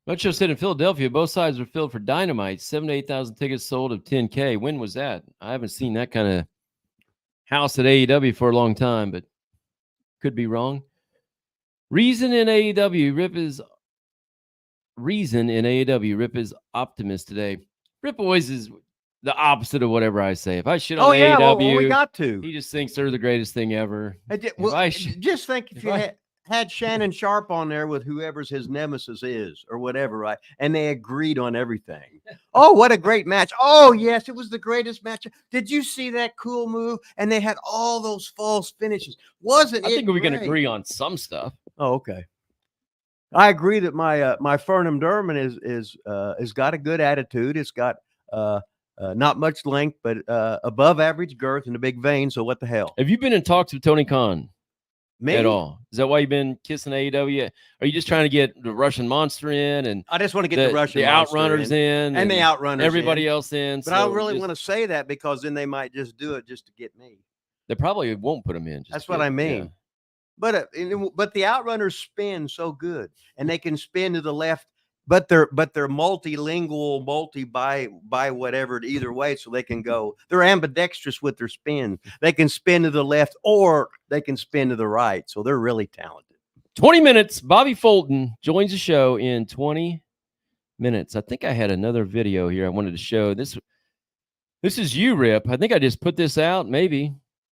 Metro said in Philadelphia, both sides were filled for Dynamite. 7,000 to 8,000 tickets sold of 10K. When was that? I haven't seen that kind of house at AEW for a long time, but could be wrong. Reason in AEW, Rip is optimist today. Rip always is the opposite of whatever I say. If I shit on AEW, well, we got to. He just thinks they're the greatest thing ever. Just think if you had Shannon Sharp on there with whoever's his nemesis is or whatever, right? And they agreed on everything. Oh, what a great match. Oh, yes, it was the greatest match. Did you see that cool move? And they had all those false finishes. I think we can agree on some stuff. Oh, okay. I agree that my Fernum Durman is got a good attitude. It's got Not much length, but above average girth and a big vein. So what the hell? Have you been in talks with Tony Khan Me? at all? Is that why you've been kissing AEW? Are you just trying to get the Russian Monster in and I just want to get the Russian the Monster Outrunners in and the Outrunners everybody in. else in? But I don't really want to say that because then they might just do it just to get me. They probably won't put them in. That's what I mean. But the Outrunners spin so good, and they can spin to the left. But they're multilingual, by whatever either way, so they can go. They're ambidextrous with their spin. They can spin to the left or they can spin to the right. So they're really talented. 20 minutes. Bobby Fulton joins the show in 20 minutes. I think I had another video here I wanted to show. This is you, Rip. I think I just put this out, maybe,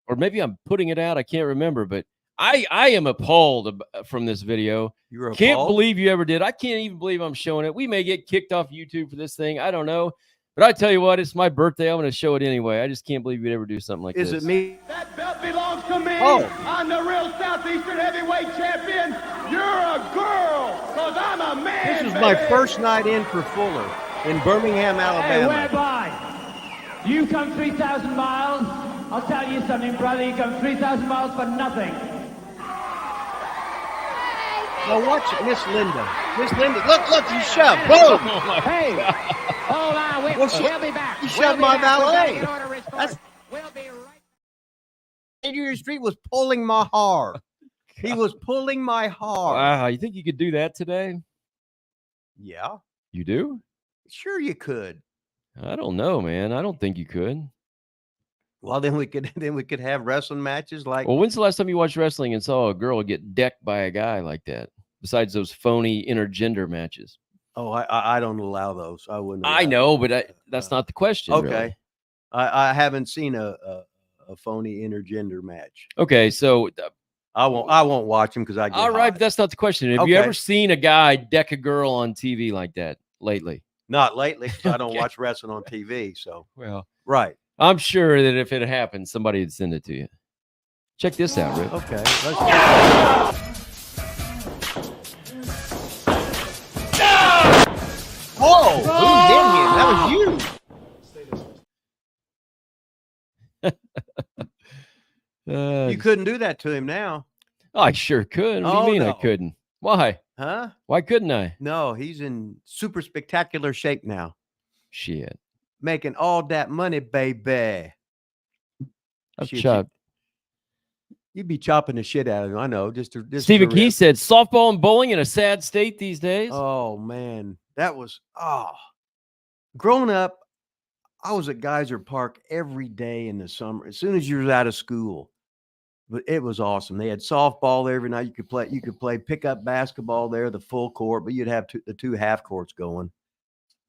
or maybe I'm putting it out. I can't remember, but I am appalled from this video. You're appalled? Can't believe you ever did. I can't even believe I'm showing it. We may get kicked off YouTube for this thing. I don't know. But I tell you what, it's my birthday. I'm going to show it anyway. I just can't believe you'd ever do something like this. Is it me? That belt belongs to me. Oh. I'm the real Southeastern heavyweight champion. You're a girl, because I'm a man. This is my baby. first night in for Fuller in Birmingham, Hey, Alabama. whereby? You come 3,000 miles. I'll tell you something, brother. You come 3,000 miles for nothing. Now watch Miss Linda. Miss Linda, look, you shoved. Boom. Hey, hold on. We'll be back. You shoved my valet. That's. We'll be right. Adrian Street was pulling my hair. He was pulling my hair. Wow. You think you could do that today? Yeah, You do? sure you could. I don't know, man. I don't think you could. Well, then we could have wrestling matches like. Well, when's the last time you watched wrestling and saw a girl get decked by a guy like that? Besides those phony intergender matches. Oh, I don't allow those. I wouldn't. I allow know, but that's not the question. Okay, really. I haven't seen a phony intergender match. Okay, so I won't watch them because I get all right, hot. but that's not the question. Have you Okay. ever seen a guy deck a girl on TV like that lately? Not lately. 'Cause I don't Okay. watch wrestling on TV. So Well, right. I'm sure that if it happened, somebody would send it to you. Check this out, Rick. Okay. Let's Whoa! Who hit him? That was you. You couldn't do that to him now, I sure could. What do Oh, you mean I no. couldn't? Why? huh? Why couldn't I? No, he's in super spectacular shape now, Shit. making all that money, baby. I've Shit, chopped. You'd be chopping the shit out of him. I know. Just Stephen Key said softball and bowling in a sad state these days. Oh man, that was growing up. I was at Geyser Park every day in the summer. As soon as you was out of school, but it was awesome. They had softball there every night. You could play pickup basketball there, the full court, but you'd have the two half courts going.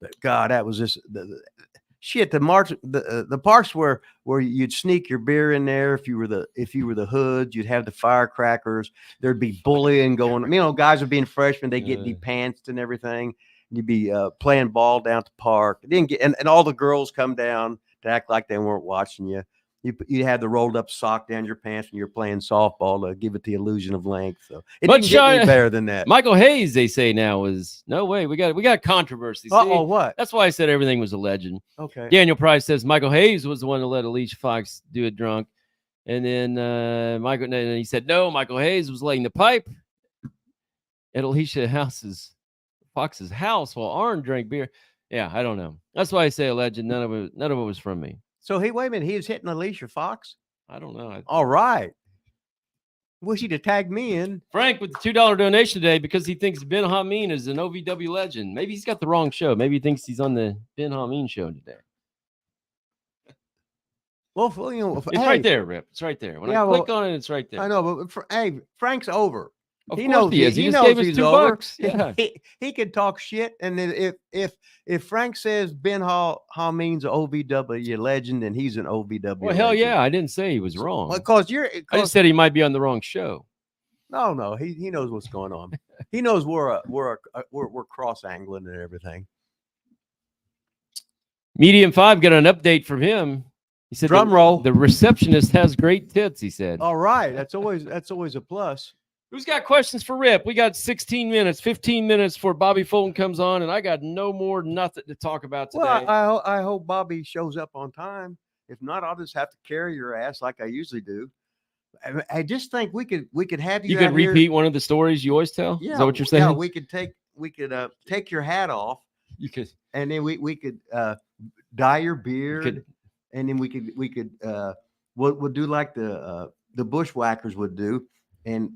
But God, that was just shit. The parks where you'd sneak your beer in there if you were the hoods. You'd have the firecrackers. There'd be bullying going. You know, guys are being freshmen. They get depantsed and everything. You'd be playing ball down at the park. And all the girls come down to act like they weren't watching you. You had the rolled up sock down your pants when you're playing softball to give it the illusion of length. So it But didn't get any better than that. Michael Hayes, they say now, is no way. We got controversy. See? Oh, what? That's why I said everything was a legend. Okay. Daniel Price says Michael Hayes was the one to let Alicia Fox do it drunk. And then and he said, no, Michael Hayes was laying the pipe at Alicia Fox's house while Arn drank beer. Yeah, I don't know. That's why I say a legend. None of it was from me. So wait a minute. He was hitting Alicia Fox. I don't know. All right. Wish he'd have tagged me in. Frank with the $2 donation today because he thinks Ben Hameen is an OVW legend. Maybe he's got the wrong show. Maybe he thinks he's on the Ben Hameen show today. Well, you know, It's right there, Rip. It's right there. When I click on it, it's right there. I know, but hey, Frank's over. Of He course knows he is. He just knows gave us he's $2. over. Yeah. He could talk shit, and then if Frank says Ben Hameen's an OVW legend, and he's an OVW. Well, hell legend. yeah. I didn't say he was wrong. Because I just said he might be on the wrong show. no, he knows what's going on. He knows we're cross angling and everything. Medium 5 got an update from him. He said, Drum roll. The receptionist has great tits, he said. All right, that's always a plus. Who's got questions for Rip? We got 16 minutes, 15 minutes before Bobby Fulton comes on, and I got nothing to talk about today. Well, I hope Bobby shows up on time. If not, I'll just have to carry your ass like I usually do. I just think we could have you. You could out here. repeat one of the stories you always tell. Yeah, Is that what you're saying? Yeah, we could take your hat off. You could, and then we could dye your beard, and then we could we'll do like the bushwhackers would do, and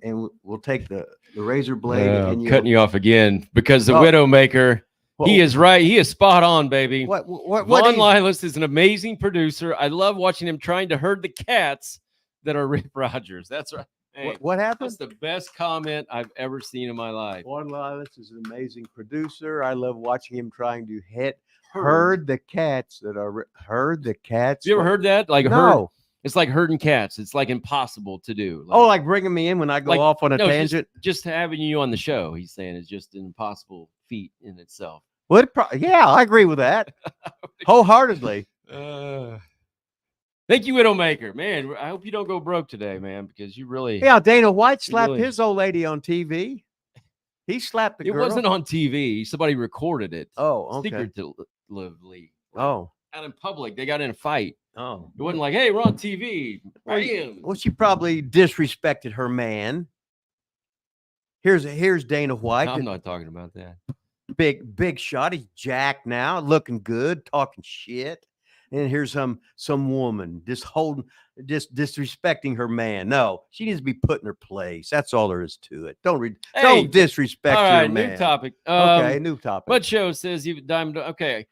we'll take the razor blade and cutting you off again because the Widowmaker. He is right. He is spot on, baby. What Von Lilas is an amazing producer. I love watching him trying to herd the cats that are Rip Rogers. That's right. Hey, what happened? That's the best comment I've ever seen in my life. Von Lilas is an amazing producer. I love watching him trying to herd the cats that are herd the cats. You ever heard that? Like no. It's like herding cats. It's like impossible to do. Like bringing me in when I go off on a tangent. Just having you on the show, he's saying, is just an impossible feat in itself. Well, yeah, I agree with that wholeheartedly. Thank you, Widowmaker. Man, I hope you don't go broke today, man, because you really. Yeah, Dana White slapped his old lady on TV. He slapped the girl. It wasn't on TV. Somebody recorded it. Oh, okay. Secretively. Oh. Out in public. They got in a fight. Oh. It wasn't like, hey, we're on TV. Well, she probably disrespected her man. Here's Dana White. No, I'm not talking about that. Big shot. He's jacked now, looking good, talking shit. And here's some woman just disrespecting her man. No, she needs to be put in her place. That's all there is to it. Don't disrespect your man. New topic. Okay, new topic. What show says you diamond? Okay.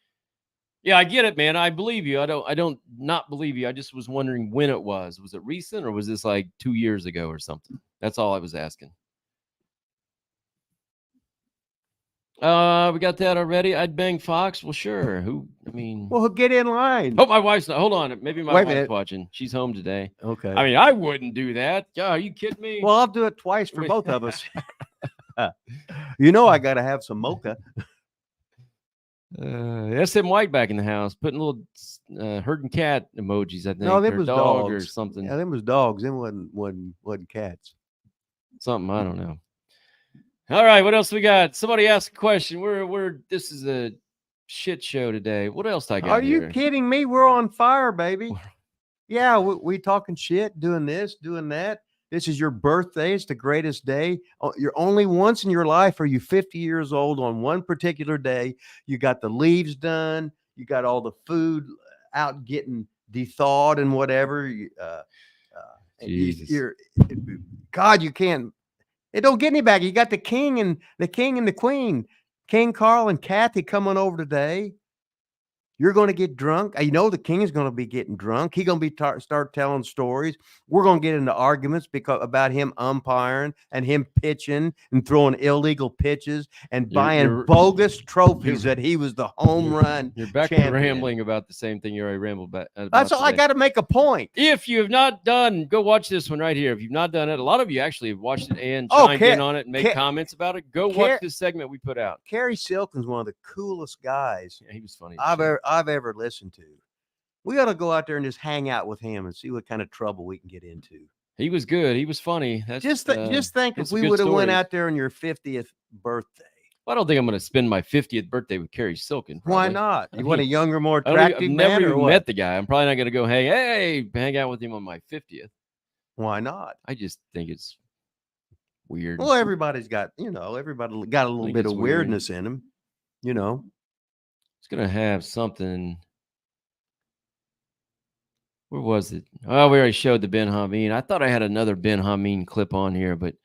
Yeah, I get it, man. I believe you. I don't not believe you. I just was wondering when it was. Was it recent or was this like 2 years ago or something? That's all I was asking. We got that already. I'd bang Fox. Well, sure. Well, get in line. Oh, my wife's not. Hold on. Maybe my wife's watching. She's home today. Okay. I mean, I wouldn't do that. Yeah, are you kidding me? Well, I'll do it twice for both of us. I got to have some mocha. SM White back in the house, putting little herding cat emojis. I think. No, them or was dog dogs or something. Yeah, them was dogs. Them wasn't cats. Something I don't know. All right, what else we got? Somebody asked a question. This is a shit show today. What else I got? Are you kidding me? We're on fire, baby. Yeah, we talking shit, doing this, doing that. This is your birthday. It's the greatest day. You're only once in your life are you 50 years old on one particular day. You got the leaves done. You got all the food out getting thawed and whatever. God, you can't. It don't get any better. You got the king and the queen, King Carl and Kathy coming over today. You're going to get drunk. You know the king is going to be getting drunk. He's going to be start telling stories. We're going to get into arguments about him umpiring and him pitching and throwing illegal pitches and buying bogus trophies that he was the home run. You're back to rambling about the same thing you already rambled about. That's all. I got to make a point. If you have not done, go watch this one right here. If you've not done it, a lot of you actually have watched it and chimed in on it and made comments about it. Go watch this segment we put out. Kerry Silkin's one of the coolest guys. Yeah, he was funny. I've ever listened to. We got to go out there and just hang out with him and see what kind of trouble we can get into. He was good. He was funny. That's, just think if we would have went out there on your 50th birthday. Well, I don't think I'm going to spend my 50th birthday with Kerry Silkin. Probably. Why not? You want a younger, more attractive man? I've never even met the guy. I'm probably not going to go, hang out with him on my 50th. Why not? I just think it's weird. Well, everybody's got, everybody got a little bit of weirdness in them, It's going to have something. Where was it? Oh, we already showed the Ben Hameen. I thought I had another Ben Hameen clip on here, but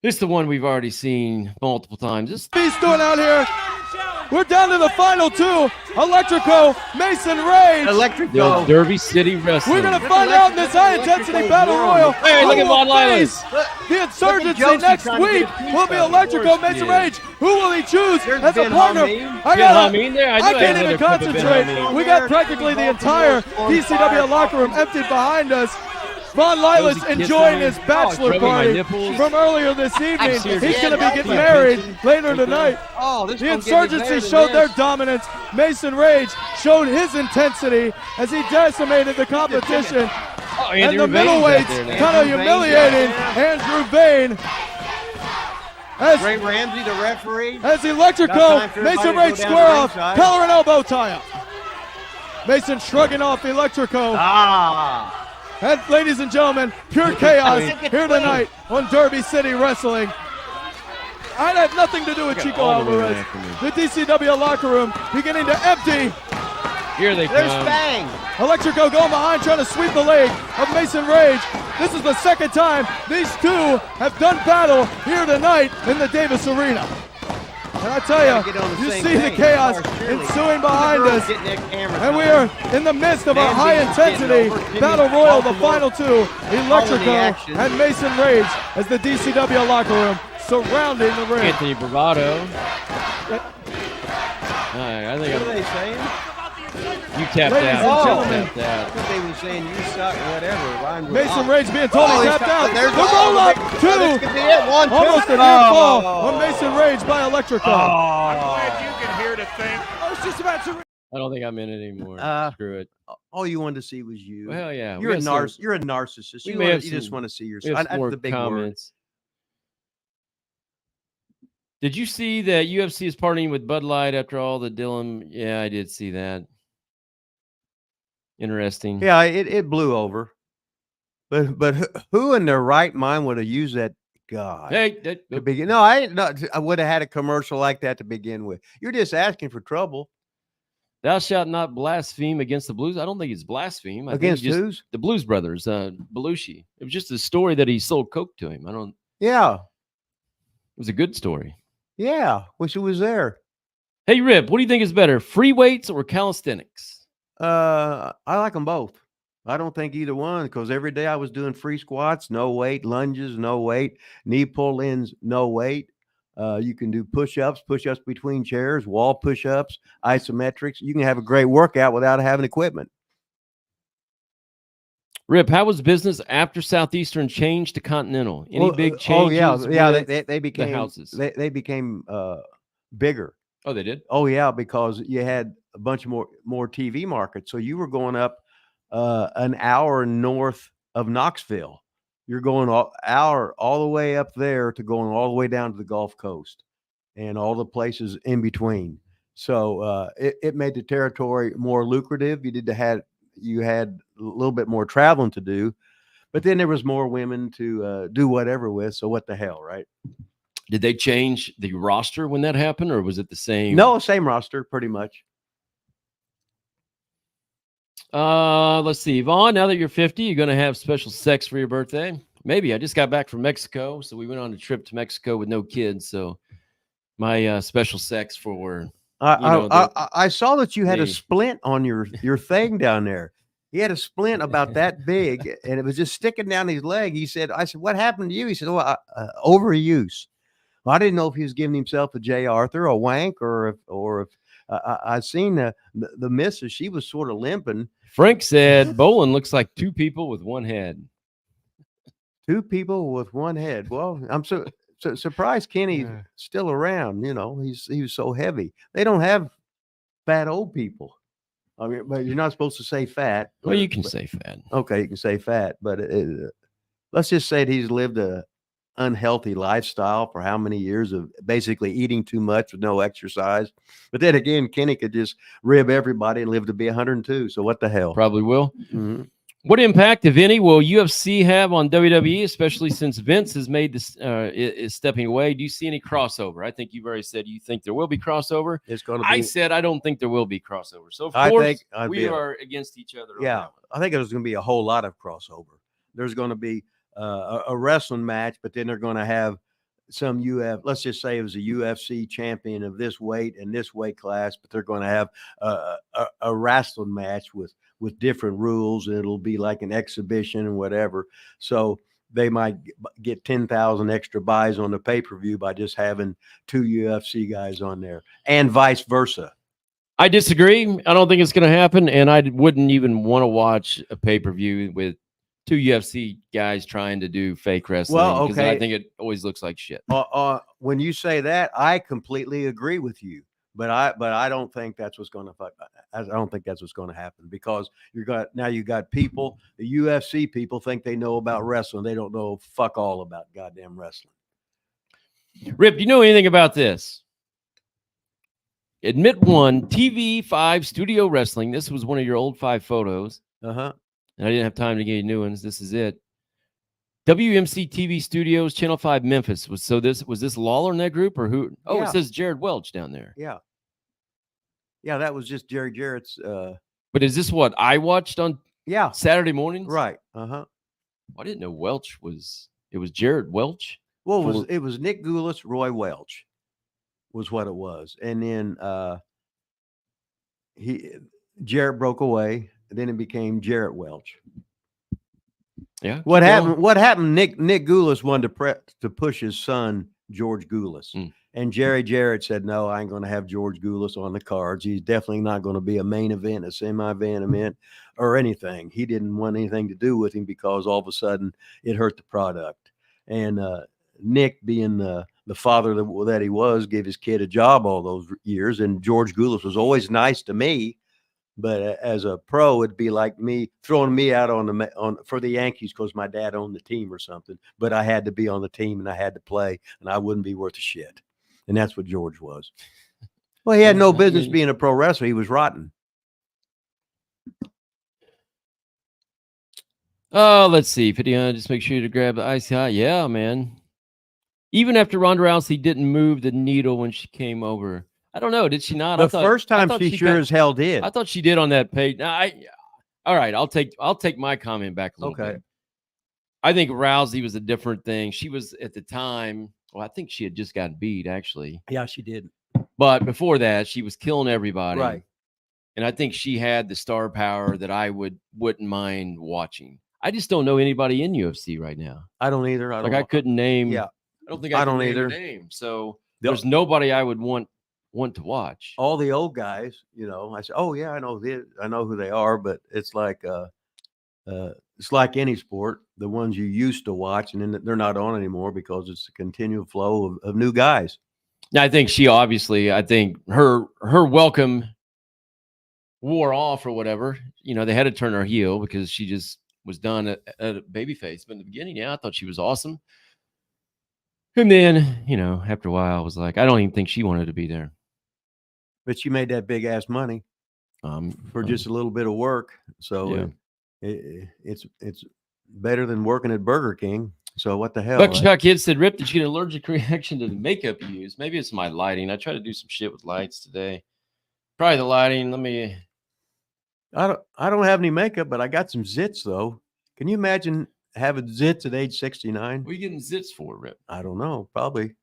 it's the one we've already seen multiple times. He's doing out here. We're down to the final two. Electrico, Mason Rage. Electrico. Derby City Wrestling. We're going to find out in this high-intensity battle royal. Hey, look at Von Lilas. The insurgency next week will be Electrico, Mason Rage. Who will he choose as a partner? I can't even concentrate. We got practically the entire DCW locker room emptied behind us. Von Lilas enjoying his bachelor party from earlier this evening. He's going to be getting married later tonight. The insurgency showed their dominance. Mason Rage showed his intensity as he decimated the competition. Andy and the Vane's out middleweights there now. kind of Andrew Vane's humiliating out Andrew Vane. As, Ray Ramsey, the referee. as Electrico, Got time for Mason everybody to Rage go down square to off, ringside. collar and elbow tie up. Mason shrugging off Electrico. And ladies and gentlemen, pure chaos here tonight on Derby City Wrestling. I had nothing to do with Chico all the women Alvarez. after me. The DCW locker room beginning to empty. Here they There's come. Bang. Electrico going behind, trying to sweep the leg of Mason Rage. This is the second time these two have done battle here tonight in the Davis Arena. And I tell Gotta you, get on the you same see the page. chaos Surely. ensuing behind Girls us. getting that camera And we time. are in the midst of a Man, high Davis getting intensity over. Jimmy battle royal, the Baltimore final two, calling the Electrico action. and Mason Rage as the DCW locker room surrounding the ring. Anthony Bravado. All right, I think What are they saying? you tapped Ladies out. and You gentlemen. tapped I out. think they were saying you suck, whatever. Rhymed with Mason up. Rage being totally he's tapped out. There's The roll up, This two. could be it. 1, 2. Almost a near fall on Mason Rage by Electrico. I don't think I'm in it anymore. Screw it. All you wanted to see was you. Well, yeah. we You're a got some- You're a narcissist. we You, may wanna, have you just some- want to see we yourself. have some That's more the big word. comments. Did you see that UFC is partying with Bud Light after all the Dylan? Yeah, I did see that. Interesting. Yeah, it blew over. But who in their right mind would have used that? God. Hey, To begin, no, I ain't not. I would have had a commercial like that to begin with. You're just asking for trouble thou shalt not blaspheme against the Blues. I don't think it's blaspheme. I think against just who's? the Blues Brothers, Belushi. It was just a story that he sold coke to him. It Yeah, was a good story. yeah. Wish it was there. Hey, Rip, what do you think is better, free weights or calisthenics? I like them both. I don't think either one because every day I was doing free squats, no weight, lunges, no weight, knee pull-ins, no weight. You can do push-ups between chairs, wall push-ups, isometrics. You can have a great workout without having equipment. Rip, how was business after Southeastern changed to Continental? Any big changes? Oh yeah, with they became houses? They became bigger. Oh, they did? Oh yeah, because you had a bunch more TV markets. So you were going up an hour north of Knoxville. You're going hour all the way up there to going all the way down to the Gulf Coast and all the places in between. So it made the territory more lucrative. You had a little bit more traveling to do, but then there was more women to do whatever with. So what the hell, right? Did they change the roster when that happened, or was it the same? No, same roster, pretty much. Let's see, Yvonne. Now that you're 50, you're going to have special sex for your birthday. Maybe. I just got back from Mexico, so we went on a trip to Mexico with no kids. So my special sex for I saw that you had a the- splint on your thing down there. He had a splint about that big, and it was just sticking down his leg. I said, "What happened to you?" He said, "Oh, overuse." Well, I didn't know if he was giving himself a J. Arthur, a wank, or if I seen the missus. She was sort of limping. Frank said Bolin looks like two people with one head. Two people with one head. Well, I'm so surprised Kenny's still around. You know, he was so heavy. They don't have fat old people. I mean, but you're not supposed to say fat. Well, you can say fat. Okay, you can say fat, but let's just say that he's lived a unhealthy lifestyle for how many years of basically eating too much with no exercise. But then again, Kenny could just rib everybody and live to be 102. So what the hell? Probably will. Mhm. What impact, if any, will UFC have on WWE, especially since Vince has made this is stepping away? Do you see any crossover? I think you've already said you think there will be crossover. It's going to be. I said I don't think there will be crossover. So of I course think I'd we be are against each other. on Yeah, that one. I think there's going to be a whole lot of crossover. There's going to be a wrestling match, but then they're going to have some let's just say it was a UFC champion of this weight and this weight class, but they're going to have a wrestling match with different rules. And it'll be like an exhibition and whatever. So they might get 10,000 extra buys on the pay-per-view by just having two UFC guys on there, and vice versa. I disagree. I don't think it's going to happen, and I wouldn't even want to watch a pay-per-view with two UFC guys trying to do fake wrestling. Well, 'cause okay. I think it always looks like shit. When you say that, I completely agree with you. But I don't think that's what's going to fuck. I don't think that's what's going to happen because you got people, the UFC people think they know about wrestling. They don't know fuck all about goddamn wrestling. Rip, do you know anything about this? Admit one, TV5 Studio Wrestling. This was one of your old 5 photos. Uh-huh. And I didn't have time to get you new ones. This is it. WMC TV Studios, Channel 5 Memphis. Was this Lawler in that group or who? Oh, Yeah. It says Jared Welch down there. Yeah. Yeah, that was just Jerry Jarrett's But is this what I watched on Saturday mornings? Right. Uh-huh. I didn't know Welch was Jared Welch. Well, it was Nick Goulas, Roy Welch was what it was. And then Jarrett broke away, and then it became Jarrett Welch. Yeah. What happened? Nick Goulas wanted to push his son, George Goulas. And Jerry Jarrett said, no, I ain't going to have George Goulas on the cards. He's definitely not going to be a main event, a semi-main event, or anything. He didn't want anything to do with him because all of a sudden it hurt the product. And Nick, being the father that he was, gave his kid a job all those years. And George Goulas was always nice to me. But as a pro, it'd be like me throwing me out for the Yankees because my dad owned the team or something. But I had to be on the team and I had to play, and I wouldn't be worth a shit. And that's what George was. Well, he had no business being a pro wrestler. He was rotten. Oh, let's see. Just make sure to grab the ice hot. Yeah, man. Even after Ronda Rousey didn't move the needle when she came over. I don't know. Did she not? The first time she sure as hell did. I thought she did on that page. Now, all right. I'll take my comment back a little bit. I think Rousey was a different thing. She was at the time. Well, I think she had just got beat actually. Yeah, she did. But before that, she was killing everybody. Right. And I think she had the star power that I wouldn't mind watching. I just don't know anybody in UFC right now. I don't either. I couldn't name. Yeah. I don't think I don't either. Name. So there's nobody I would want to watch. All the old guys, I said, oh yeah, I know who they are, but it's like any sport, the ones you used to watch, and then they're not on anymore because it's a continual flow of new guys. Now, I think her welcome wore off or whatever. They had to turn her heel because she just was done at a babyface. But in the beginning, yeah, I thought she was awesome. And then, after a while, I was like, I don't even think she wanted to be there. But she made that big ass money for just a little bit of work. So it's better than working at Burger King. So what the hell? Buckshot Kid said, Rip, did you get an allergic reaction to the makeup you use? Maybe it's my lighting. I try to do some shit with lights today. Probably the lighting. I don't have any makeup, but I got some zits though. Can you imagine having zits at age 69? What are you getting zits for, Rip? I don't know. Probably.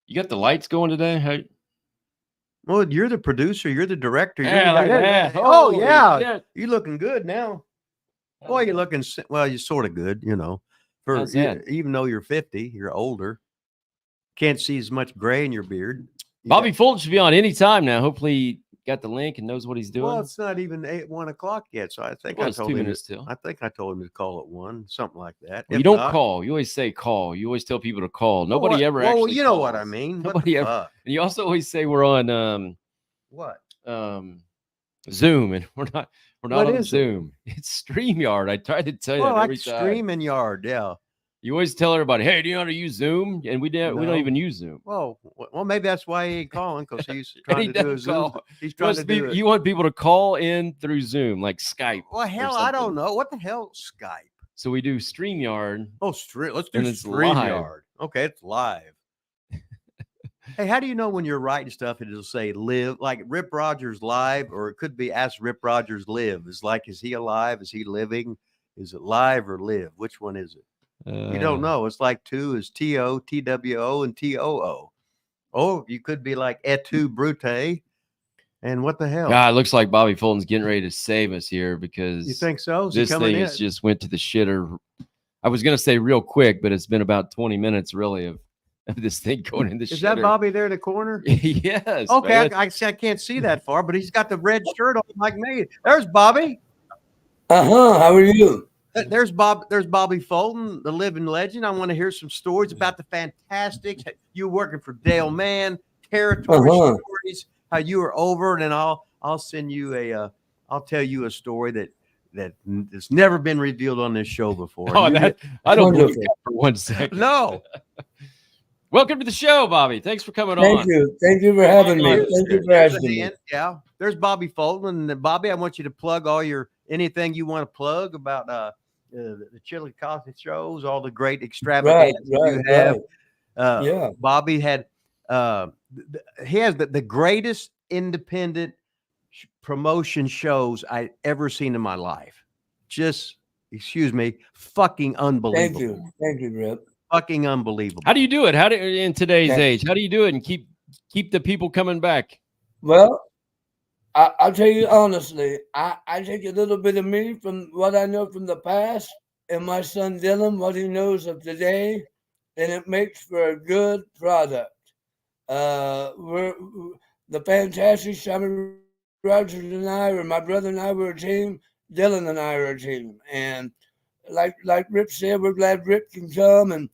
You got the lights going today? Well, you're the producer. You're the director. Yeah, oh, yeah. Shit. You're looking good now. Boy, you're looking, well, you're sort of good, even though you're 50, you're older. Can't see as much gray in your beard. Bobby Fulton should be on any time now. Hopefully he got the link and knows what he's doing. Well, it's not even 1 o'clock yet, so I think I told 2 him. minutes still. I think I told him to call at 1, something like that. Well, you don't call. You always say call. You always tell people to call. Nobody ever actually. Well, you know calls. what I mean. Nobody ever. And you also always say we're on what? Zoom, and we're not on Zoom. It? It's StreamYard. I tried to tell you that every time. Streaming Yard, yeah. You always tell everybody, "Hey, do you know how to use Zoom?" And we don't even use Zoom. Well, maybe that's why he ain't calling, because he's trying to do a Zoom. He's trying to do it. You want people to call in through Zoom, like Skype. Well, hell, I don't know. What the hell, Skype? So we do StreamYard. Oh, let's do StreamYard. Okay, it's live. Hey, how do you know when you're writing stuff it'll say live, like Rip Rogers live, or it could be Ask Rip Rogers live? It's like, is he alive? Is he living? Is it live or live? Which one is it? You don't know. It's like 2 is T-O, T-W-O, and T-O-O. Oh, you could be like et tu brute. And what the hell? God, it looks like Bobby Fulton's getting ready to save us here, because you think so? This thing has just went to the shitter. I was going to say real quick, but it's been about 20 minutes really of this thing going in the shitter. Is that Bobby there in the corner? Yes. Okay, I can't see that far, but he's got the red shirt on like me. There's Bobby. How are you? There's Bobby Fulton, the living legend. I want to hear some stories about the Fantastics. You working for Dale Mann, territory Uh-huh. stories, how you were over, and then I'll send you I'll tell you a story that has never been revealed on this show before. Oh, You that I don't believe Wonderful. that for 1 second. no, Welcome to the show, Bobby. Thanks for coming Thank on. you. Thank you for having me. Here's- Thank you for there's a asking me. hand. Yeah, there's Bobby Fulton, and Bobby, I want you to plug all your anything you want to plug about the Chili Coffee shows, all the great extravagances you have. Yeah. Bobby had he has the greatest independent promotion shows I ever seen in my life. Just excuse me, fucking unbelievable. Thank you, Rip. Fucking unbelievable. How do you do it? How do in today's Thanks. age? How do you do it and keep the people coming back? Well, I'll tell you honestly, I take a little bit of me from what I know from the past and my son Dylan, what he knows of today, and it makes for a good product. We're the fantastic Simon Rogers and I, or my brother and I, were a team. Dylan and I are a team, and like Rip said, we're glad Rip can come and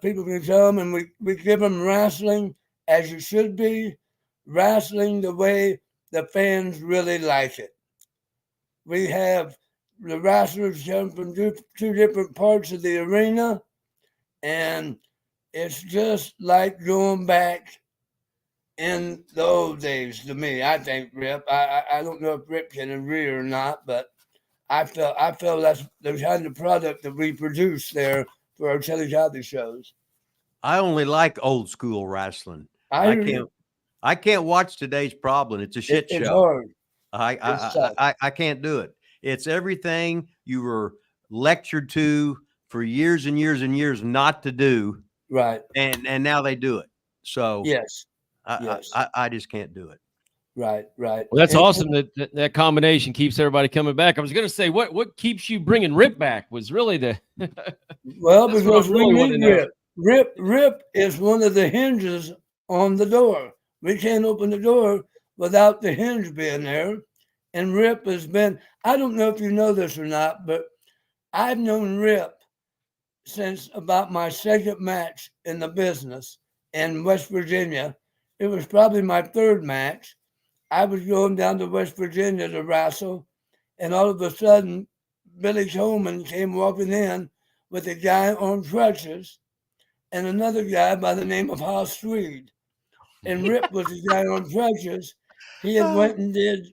people can come, and we give them wrestling as it should be, wrestling the way the fans really like it. We have the wrestlers come from two different parts of the arena, and it's just like going back in the old days to me. I think, Rip. I don't know if Rip can agree or not, but I feel that's the kind of product that we produce there for our Chili Coffee shows. I only like old school wrestling. I can't watch today's problem. It's a shit It's show. hard. I can't do it. It's everything you were lectured to for years and years and years not to do. Right. And now they do it. So yes. I just can't do it. Right. Well, that's awesome that combination keeps everybody coming back. I was going to say, what keeps you bringing Rip back was really the well, because really we need Rip. Rip is one of the hinges on the door. We can't open the door without the hinge being there. And Rip has been, I don't know if you know this or not, but I've known Rip since about my second match in the business in West Virginia. It was probably my third match. I was going down to West Virginia to wrestle, and all of a sudden, Billy Coleman came walking in with a guy on crutches and another guy by the name of Hoss Swede. And Rip was the guy on crutches. He had went and did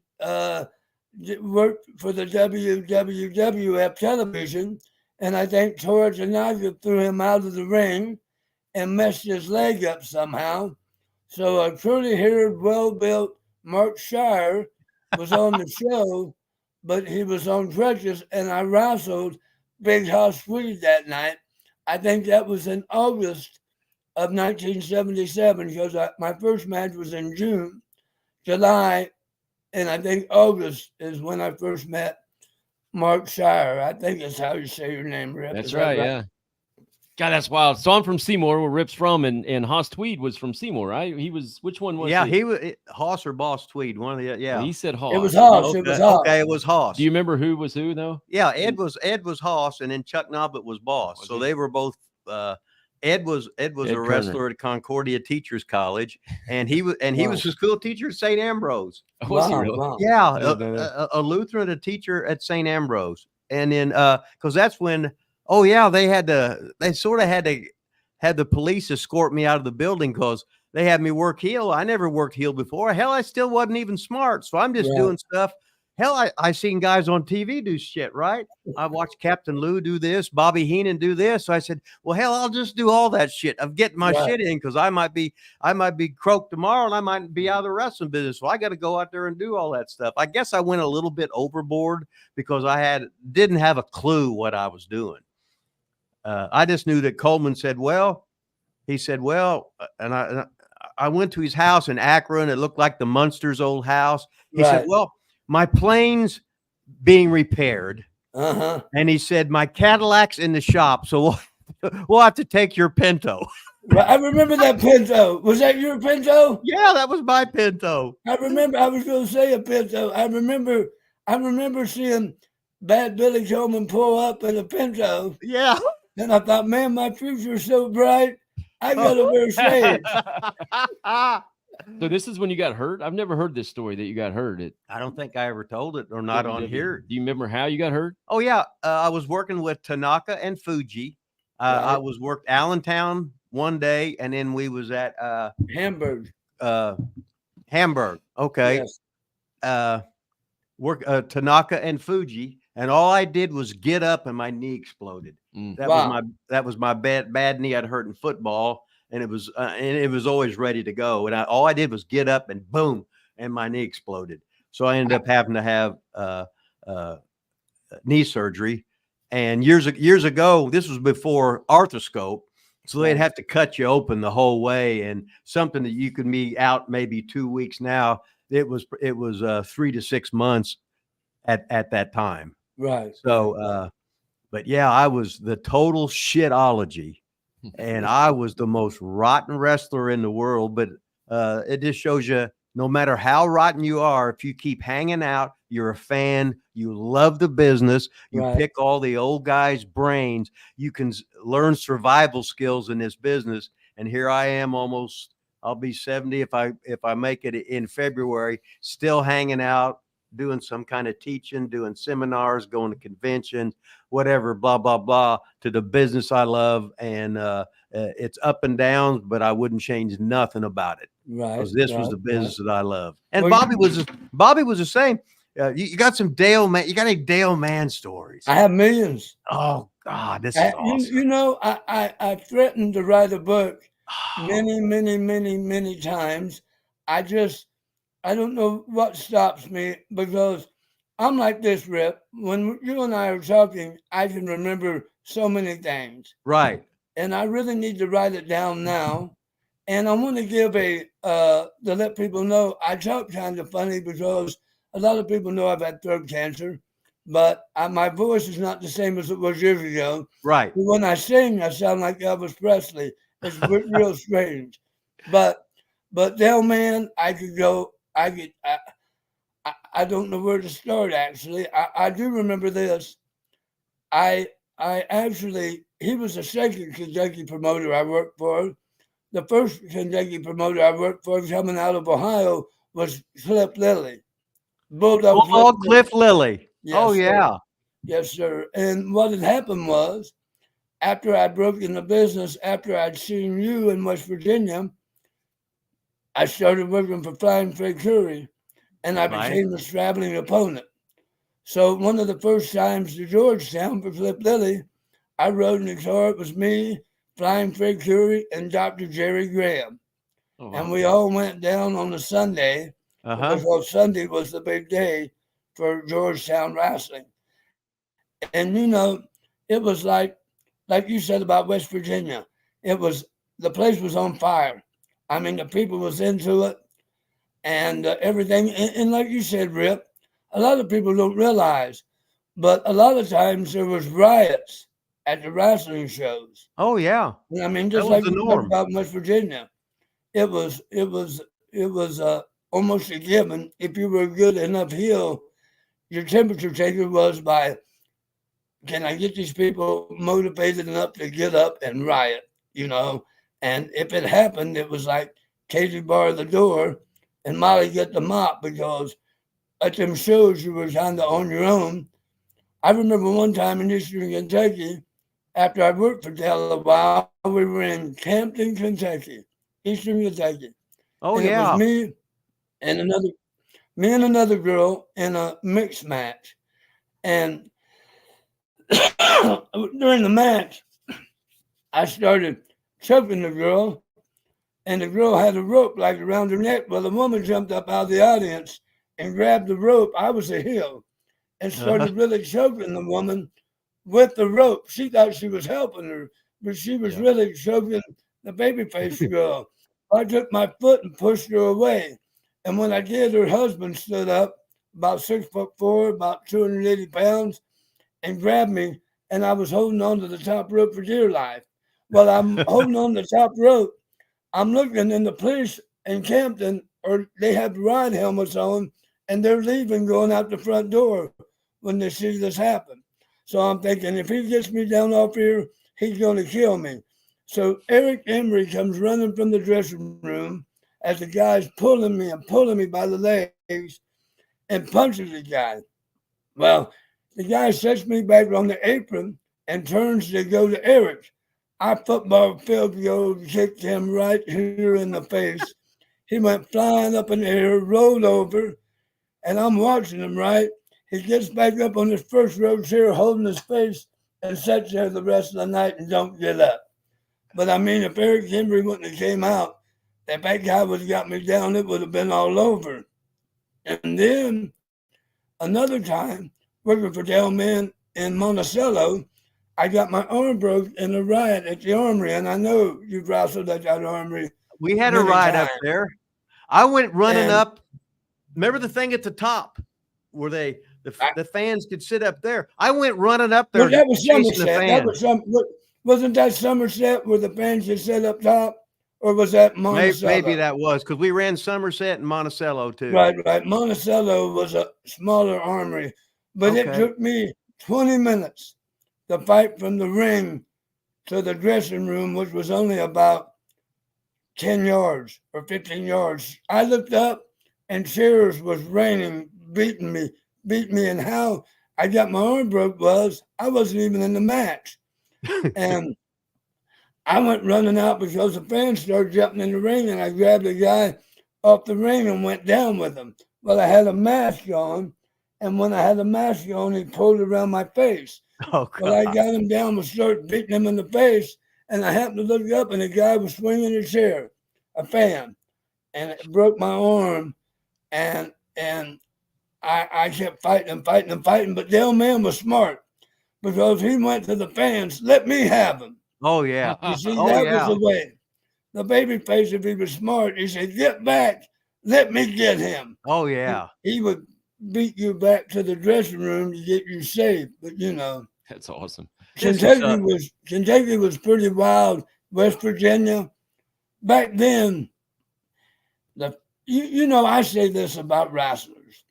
work for the WWF television, and I think Torres and Naga threw him out of the ring and messed his leg up somehow. So a curly-haired, well-built Mark Shire was on the show, but he was on crutches, and I wrestled Big Hoss Swede that night. I think that was in August of 1977, because my first match was in June. July, and I think August is when I first met Mark Shire. I think that's how you say your name, Rip. That's right, yeah. God, that's wild. So I'm from Seymour, where Rip's from, and Hoss Tweed was from Seymour, right? He was, which one was he was Hoss or Boss Tweed, one of the, yeah. Well, he said Hoss. It was Hoss. Okay. It was Hoss. Okay, it was Hoss. Do you remember who was who, though? Yeah, Ed was Hoss, and then Chuck Nobbett was Boss. So they were both. Ed was a wrestler at Concordia Teachers College, and he was a school teacher at St. Ambrose. Was he really? Wow. Yeah, a Lutheran, a teacher at St. Ambrose, and then because that's when they sort of had the police escort me out of the building because they had me work heel. I never worked heel before. Hell, I still wasn't even smart, so I'm just doing stuff. Hell, I seen guys on TV do shit, right? I watched Captain Lou do this, Bobby Heenan do this. So I said, well, hell, I'll just do all that shit of getting my shit in, because I might be croaked tomorrow and I might be out of the wrestling business. So I got to go out there and do all that stuff. I guess I went a little bit overboard because I didn't have a clue what I was doing. I just knew that Coleman said, and I went to his house in Akron. It looked like the Munsters' old house. He said, well, my plane's being repaired. And he said, my Cadillac's in the shop, so we'll have to take your Pinto. I remember that Pinto. Was that your Pinto? Yeah, that was my Pinto. I remember. I was going to say a Pinto. I remember seeing Bad Billy Coleman pull up in a Pinto. Yeah. And I thought, man, my future's so bright. I got to wear shades. So this is when you got hurt? I've never heard this story that you got hurt. I don't think I ever told it or not on WWE. here. Do you remember how you got hurt? Oh yeah, I was working with Tanaka and Fuji. I was worked Allentown one day, and then we was at Hamburg. Hamburg. Okay. Yes. Tanaka and Fuji, and all I did was get up, and my knee exploded. That was my bad knee I'd hurt in football, and it was always ready to go. And all I did was get up, and boom, and my knee exploded. So I ended up having to have knee surgery. And years ago, this was before arthroscope, so they'd have to cut you open the whole way, and something that you could be out maybe 2 weeks now. It was 3 to 6 months at that time. Right. So, but yeah, I was the total shitology, and I was the most rotten wrestler in the world. But it just shows you, no matter how rotten you are, if you keep hanging out, you're a fan, you love the business, you pick all the old guys' brains, you can learn survival skills in this business. And here I am, I'll be 70 if I make it in February, still hanging out, doing some kind of teaching, doing seminars, going to conventions, whatever, blah, blah, blah, to the business I love. And it's up and downs, but I wouldn't change nothing about it. Right. Because this was the business that I love. And Bobby was the same. You got some Dale Mann. You got any Dale Mann stories? I have millions. Oh God, this is awesome. You know, I threatened to write a book many times. I don't know what stops me, because I'm like this, Rip. When you and I are talking, I can remember so many things. Right. And I really need to write it down now. And I want to give to let people know, I talk kind of funny because a lot of people know I've had throat cancer, but my voice is not the same as it was years ago. Right. When I sing, I sound like Elvis Presley. It's real strange. But Dale Mann, I don't know where to start, actually. I do remember this. He was the second Kentucky promoter I worked for. The first Kentucky promoter I worked for coming out of Ohio was Cliff Lilly. Bulldog Cliff Lilly. Yes, oh, yeah. Sir. Yes, sir. And what had happened was, after I'd broken the business, after I'd seen you in West Virginia, I started working for Flying Fred Curry, and I became the traveling opponent. So one of the first times to Georgetown for Cliff Lilly, I rode in the car. It was me, Flying Fred Curry, and Dr. Jerry Graham. Oh, wow. And we all went down on a Sunday, because Sunday was the big day for Georgetown wrestling. And, you know, it was like you said about West Virginia, the place was on fire. I mean, the people was into it and everything. And like you said, Rip, a lot of people don't realize, but a lot of times there was riots at the wrestling shows. Oh, yeah. I mean, just like you talked about in West Virginia, it was almost a given. If you were a good enough heel, your temperature taker was by, can I get these people motivated enough to get up and riot, you know? And if it happened, it was like Katie bar the door and Molly get the mop, because at them shows you were kind of on your own. I remember one time in Eastern Kentucky, after I worked for Dale a while, we were in Campton, Kentucky, Eastern Kentucky. Oh, and yeah. It was me and another girl in a mixed match. And during the match, I started choking the girl, and the girl had a rope like around her neck. Well, the woman jumped up out of the audience and grabbed the rope. I was a heel, and started really choking the woman with the rope. She thought she was helping her, but she was really choking the babyface girl. I took my foot and pushed her away. And when I did, her husband stood up, about 6'4", about 280 pounds, and grabbed me, and I was holding on to the top rope for dear life. Well, I'm holding on to the top rope. I'm looking, and the police in Campton, they have ride helmets on, and they're leaving, going out the front door when they see this happen. So I'm thinking, if he gets me down off here, he's going to kill me. So Eric Emery comes running from the dressing room as the guy's pulling me by the legs and punches the guy. Well, the guy sets me back on the apron and turns to go to Eric. I football field goal kicked him right here in the face. He went flying up in the air, rolled over, and I'm watching him, right? He gets back up on his first row chair holding his face and sits there the rest of the night and don't get up. But I mean, if Eric Henry wouldn't have came out, if that guy would have got me down, it would have been all over. And then another time, working for Del Man in Monticello, I got my arm broke in a riot at the Armory, and I know you've wrestled at that Armory. We had a ride up there. I went running up. Remember the thing at the top where the fans could sit up there? I went running up there. Well, that was Somerset. Wasn't that Somerset where the fans could sit up top? Or was that Monticello? Maybe that was, because we ran Somerset and Monticello too. Right. Monticello was a smaller Armory, but it took me 20 minutes to fight from the ring to the dressing room, which was only about 10 yards or 15 yards. I looked up and cheers was raining, beating me. And how I got my arm broke was I wasn't even in the match. And I went running out because the fans started jumping in the ring, and I grabbed a guy off the ring and went down with him. Well, I had a mask on, and when I had a mask on, he pulled around my face. Oh, God. Well, I got him down and started beating him in the face, and I happened to look up, and the guy was swinging a chair, a fan, and it broke my arm, and I kept fighting, but Del Man was smart because he went to the fans, let me have him. Oh, yeah. You see, that was the way. The babyface, if he was smart, he said, get back, let me get him. Oh, yeah. He would beat you back to the dressing room to get you safe, but you know. That's awesome. Kentucky was pretty wild. West Virginia, back then, I say this about wrestlers.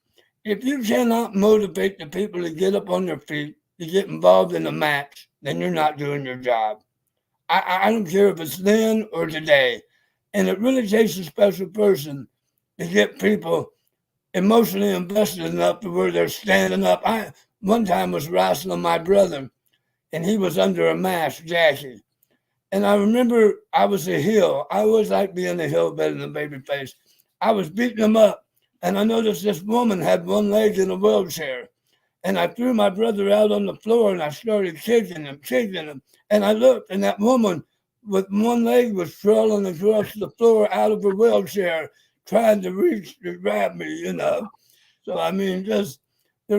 If you cannot motivate the people to get up on their feet, to get involved in a match, then you're not doing your job. I don't care if it's then or today. And it really takes a special person to get people emotionally invested enough to where they're standing up. I one time was wrestling my brother, and he was under a mask, Jackie. And I remember I was a heel. I always like being a heel better than a babyface. I was beating him up, and I noticed this woman had one leg in a wheelchair. And I threw my brother out on the floor, and I started kicking him. And I looked, and that woman with one leg was crawling across the floor out of her wheelchair, trying to reach to grab me, you know. So, I mean, there's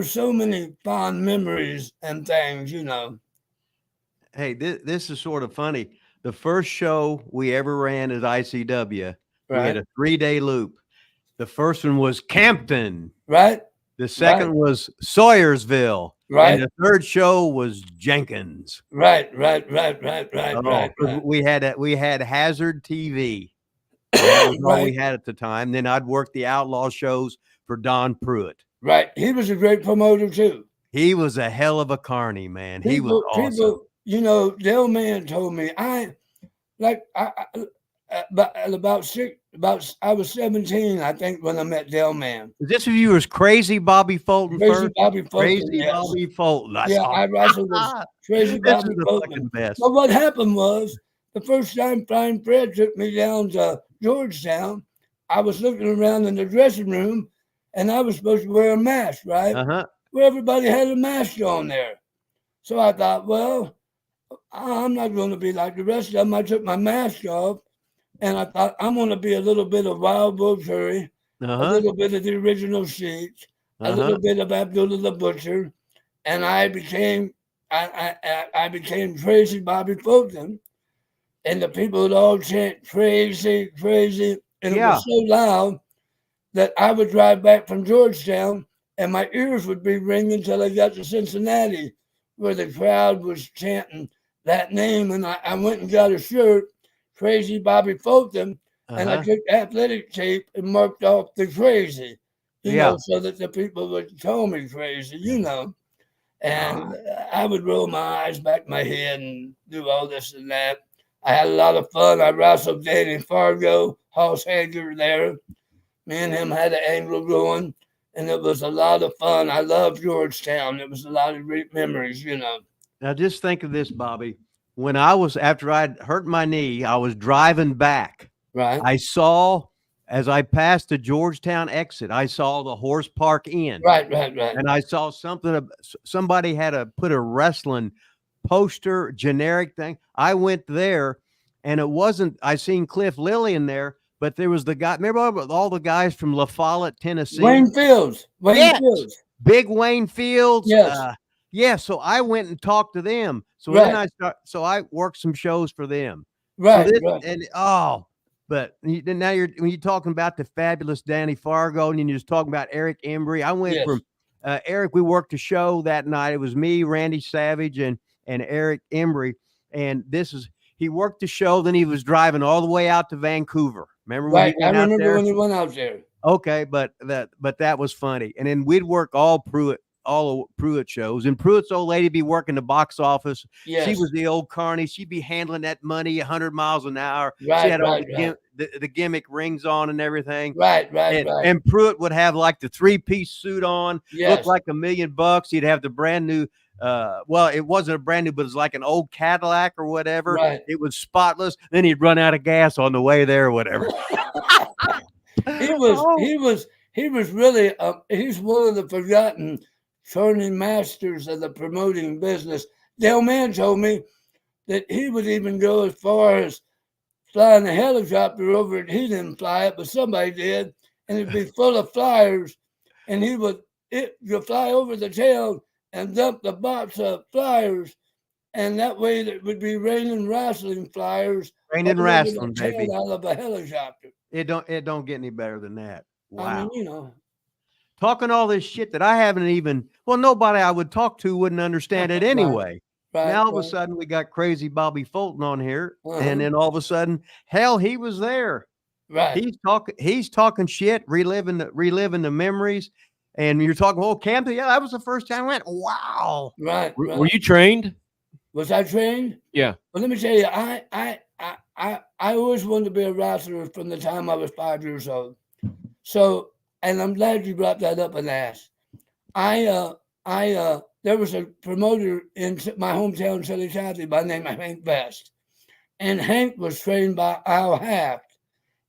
so many fond memories and things, you know. Hey, this is sort of funny. The first show we ever ran at ICW, we had a 3-day loop. The first one was Campton. Right. The second was Sawyersville. Right. And the third show was Jenkins. Right. We had Hazard TV. That was all we had at the time. Then I'd work the outlaw shows for Don Pruitt. Right. He was a great promoter too. He was a hell of a carny, man. He was awesome. Del Man told me I was 17, I think, when I met Del Man. Is this when you was Crazy Bobby Fulton first? Crazy yes. Bobby Fulton. That's yeah, awesome. I wrestled with Crazy Bobby Fulton. Best. But what happened was, the first time Flying Fred took me down to Georgetown, I was looking around in the dressing room, and I was supposed to wear a mask, right? Uh-huh. Well, everybody had a mask on there. So I thought, well, I'm not going to be like the rest of them. I took my mask off, and I thought, I'm going to be a little bit of Wild Bull Curry, a little bit of the original Sheets, a little bit of Abdullah the Butcher, and I became Crazy Bobby Fulton, and the people would all chant crazy, crazy, and it was so loud that I would drive back from Georgetown, and my ears would be ringing until I got to Cincinnati, where the crowd was chanting that name, and I went and got a shirt, Crazy Bobby Fulton, and I took athletic tape and marked off the crazy, you know, so that the people would call me crazy, you know. And I would roll my eyes back my head and do all this and that. I had a lot of fun. I wrestled Danny Fargo, Hoss Hager there. Me and him had an angle going, and it was a lot of fun. I love Georgetown. It was a lot of great memories, you know. Now just think of this, Bobby. When I was after I'd hurt my knee, I was driving back. Right. I saw as I passed the Georgetown exit, I saw the Horse Park Inn. Right. And I saw something. Somebody had put a wrestling poster, generic thing. I went there, and it wasn't. I seen Cliff Lillian there, but there was the guy. Remember all the guys from La Follette, Tennessee? Wayne Fields. Yes. Fields. Big Wayne Fields. Yes. Yeah. So I went and talked to them. So Right. then I worked some shows for them. Right. So Right. And but now when you're talking about the fabulous Danny Fargo, and you're just talking about Eric Embry. I went Yes. from Eric. We worked a show that night. It was me, Randy Savage, and Eric Embry. And he worked the show. Then he was driving all the way out to Vancouver. Remember when Right. he I went out remember there? when he went out there. Okay, but that was funny. And then we'd work all of Pruitt shows, and Pruitt's old lady be working the box office. Yes. She was the old carny. She'd be handling that money 100 miles an hour. Right, She had all right. the gimmick rings on and everything. Right. And Pruitt would have like the 3-piece suit on, Yes. looked like $1 million. He'd have the brand new, well, it wasn't a brand new, but it's like an old Cadillac or whatever. Right. It was spotless. Then he'd run out of gas on the way there or whatever. He was really he's one of the forgotten turning masters of the promoting business. Dale Mann told me that he would even go as far as flying a helicopter over it. He didn't fly it, but somebody did, and it'd be full of flyers, and you fly over the tail and dump the box of flyers, and that way it would be raining wrestling flyers. Raining wrestling, baby. Out of a helicopter. It don't get any better than that. Wow. I mean, talking all this shit that I haven't even, nobody I would talk to wouldn't understand it anyway. Right, now all of a sudden we got crazy Bobby Fulton on here, and then all of a sudden, hell, he was there. Right. He's talking shit, reliving the memories. And you're talking, Camden, yeah, that was the first time I went. Wow. Right. Were you trained? Was I trained? Yeah. Well, let me tell you, I always wanted to be a wrestler from the time I was 5 years old. So, and I'm glad you brought that up and asked. There was a promoter in my hometown, Chili County, by the name of Hank Best. And Hank was trained by Al Haft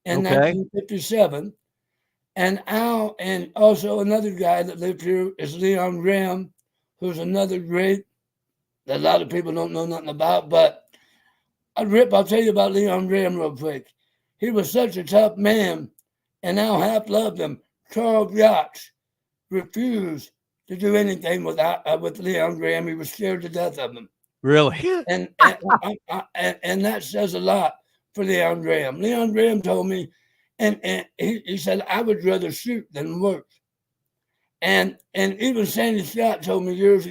in 1957. And Al, and also another guy that lived here is Leon Graham, who's another great that a lot of people don't know nothing about. But Rip, I'll tell you about Leon Graham real quick. He was such a tough man, and Al Haft loved him. Charles Yachts refused to do anything with Leon Graham. He was scared to death of him. Really? And that says a lot for Leon Graham. Leon Graham told me, and he said, I would rather shoot than work. And even Sandy Scott told me years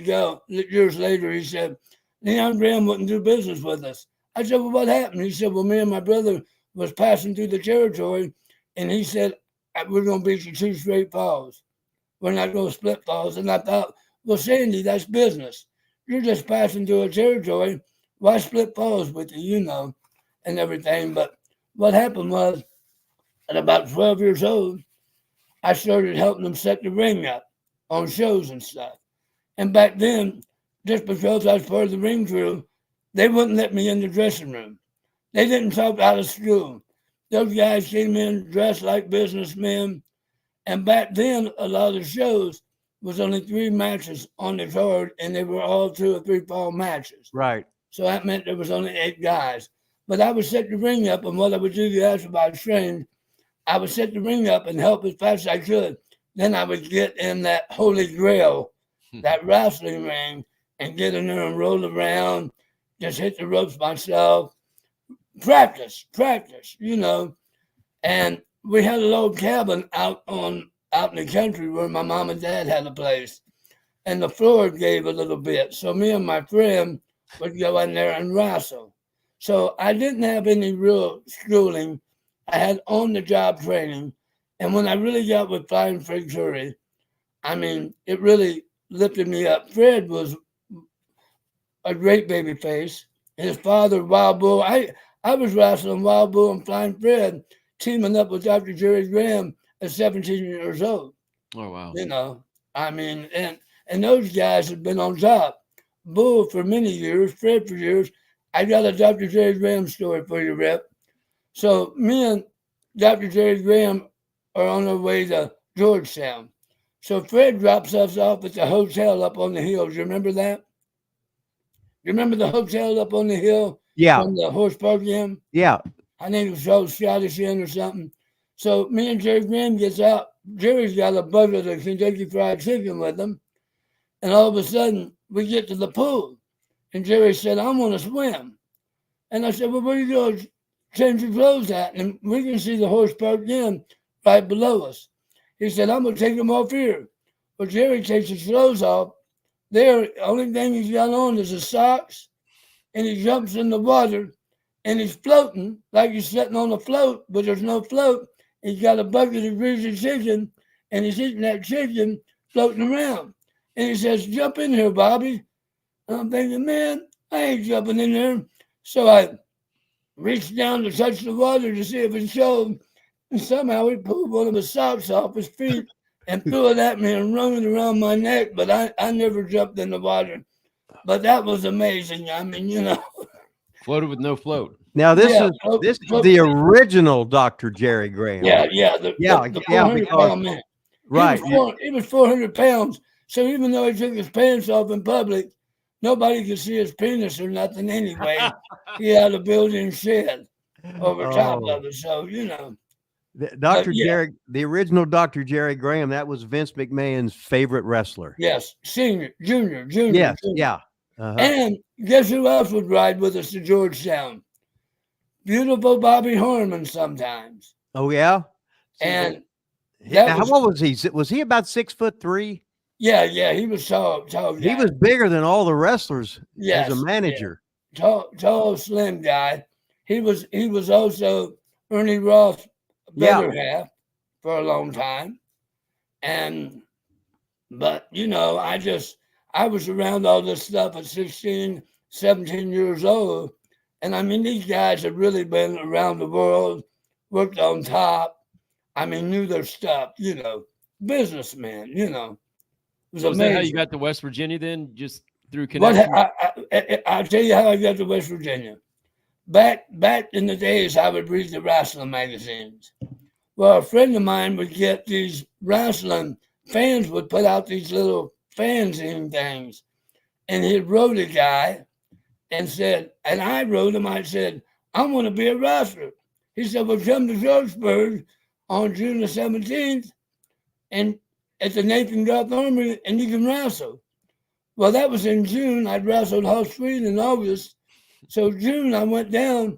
later, he said, Leon Graham wouldn't do business with us. I said, well, what happened? He said, well, me and my brother was passing through the territory, and he said, we're going to beat you 2 straight falls. We're not going to split falls. And I thought, well, Sandy, that's business. You're just passing through a territory. Why split falls with you, and everything. But what happened was, at about 12 years old, I started helping them set the ring up on shows and stuff. And back then, just because I was part of the ring crew, they wouldn't let me in the dressing room. They didn't talk out of school. Those guys came in dressed like businessmen. And back then, a lot of the shows was only 3 matches on the card, and they were all 2 or 3 fall matches. Right. So that meant there was only 8 guys. But I would set the ring up, and what I would do, you asked if I was trained, I would set the ring up and help as fast as I could. Then I would get in that holy grail, that wrestling ring, and get in there and roll around, just hit the ropes myself. Practice, And we had a little cabin out in the country where my mom and dad had a place. And the floor gave a little bit. So me and my friend would go in there and wrestle. So I didn't have any real schooling. I had on-the-job training. And when I really got with Flying Fred Curry, it really lifted me up. Fred was a great baby face. His father, Wild Bull, I I was wrestling Wild Bull and Flying Fred, teaming up with Dr. Jerry Graham at 17 years old. Oh wow. You know, I mean, and those guys have been on top. Bull for many years, Fred for years. I got a Dr. Jerry Graham story for you, Rip. So me and Dr. Jerry Graham are on our way to Georgetown. So Fred drops us off at the hotel up on the hill. Do you remember that? You remember the hotel up on the hill? Yeah. From the horse park game? Yeah. I think it was called Scottish Inn or something. So me and Jerry Graham gets out. Jerry's got a bucket of Kentucky Fried Chicken with him. And all of a sudden, we get to the pool. And Jerry said, I want to swim. And I said, well, where do you go change your clothes at? And we can see the horse park inn right below us. He said, I'm going to take them off here. Well, Jerry takes his clothes off. There, the only thing he's got on is his socks. And he jumps in the water. And he's floating like he's sitting on a float, but there's no float. He's got a bucket of greasy chicken, and he's eating that chicken floating around. And he says, jump in here, Bobby. And I'm thinking, man, I ain't jumping in there. So I reached down to touch the water to see if it showed. And somehow he pulled one of his socks off his feet and threw it at me and wrung it around my neck. But I never jumped in the water. But that was amazing. I mean, you know. Floated with no float. Now this is the original Dr. Jerry Graham. Yeah. The 400-pound man. Right. He was 400 pounds. So even though he took his pants off in public, nobody could see his penis or nothing anyway. He had a built-in shed over top of it. So, you know. Jerry, the original Dr. Jerry Graham, that was Vince McMahon's favorite wrestler. Yes. Junior. Yes. Junior. Yeah. Uh-huh. And guess who else would ride with us to Georgetown? Beautiful Bobby Harmon sometimes. Oh, yeah? And how old was he? Was he about 6'3"? Yeah, he was tall guy. He was bigger than all the wrestlers as a manager. Yeah. Tall, slim guy. He was also Ernie Roth's better half for a long time. But you know, I was around all this stuff at 16, 17 years old. And I mean, these guys have really been around the world, worked on top. I mean, knew their stuff, you know, businessmen, you know. It was amazing. That how you got to West Virginia then? Just through connection? I'll tell you how I got to West Virginia. Back in the days, I would read the wrestling magazines. Well, a friend of mine would get these wrestling fans would put out these little fanzine things. And he wrote a guy and said, and I wrote him, I said, I want to be a wrestler. He said, well, come to Georgesburg on June the 17th and at the Nathan Goth Armory and you can wrestle. Well, that was in June. I'd wrestled Hull Street in August. So June, I went down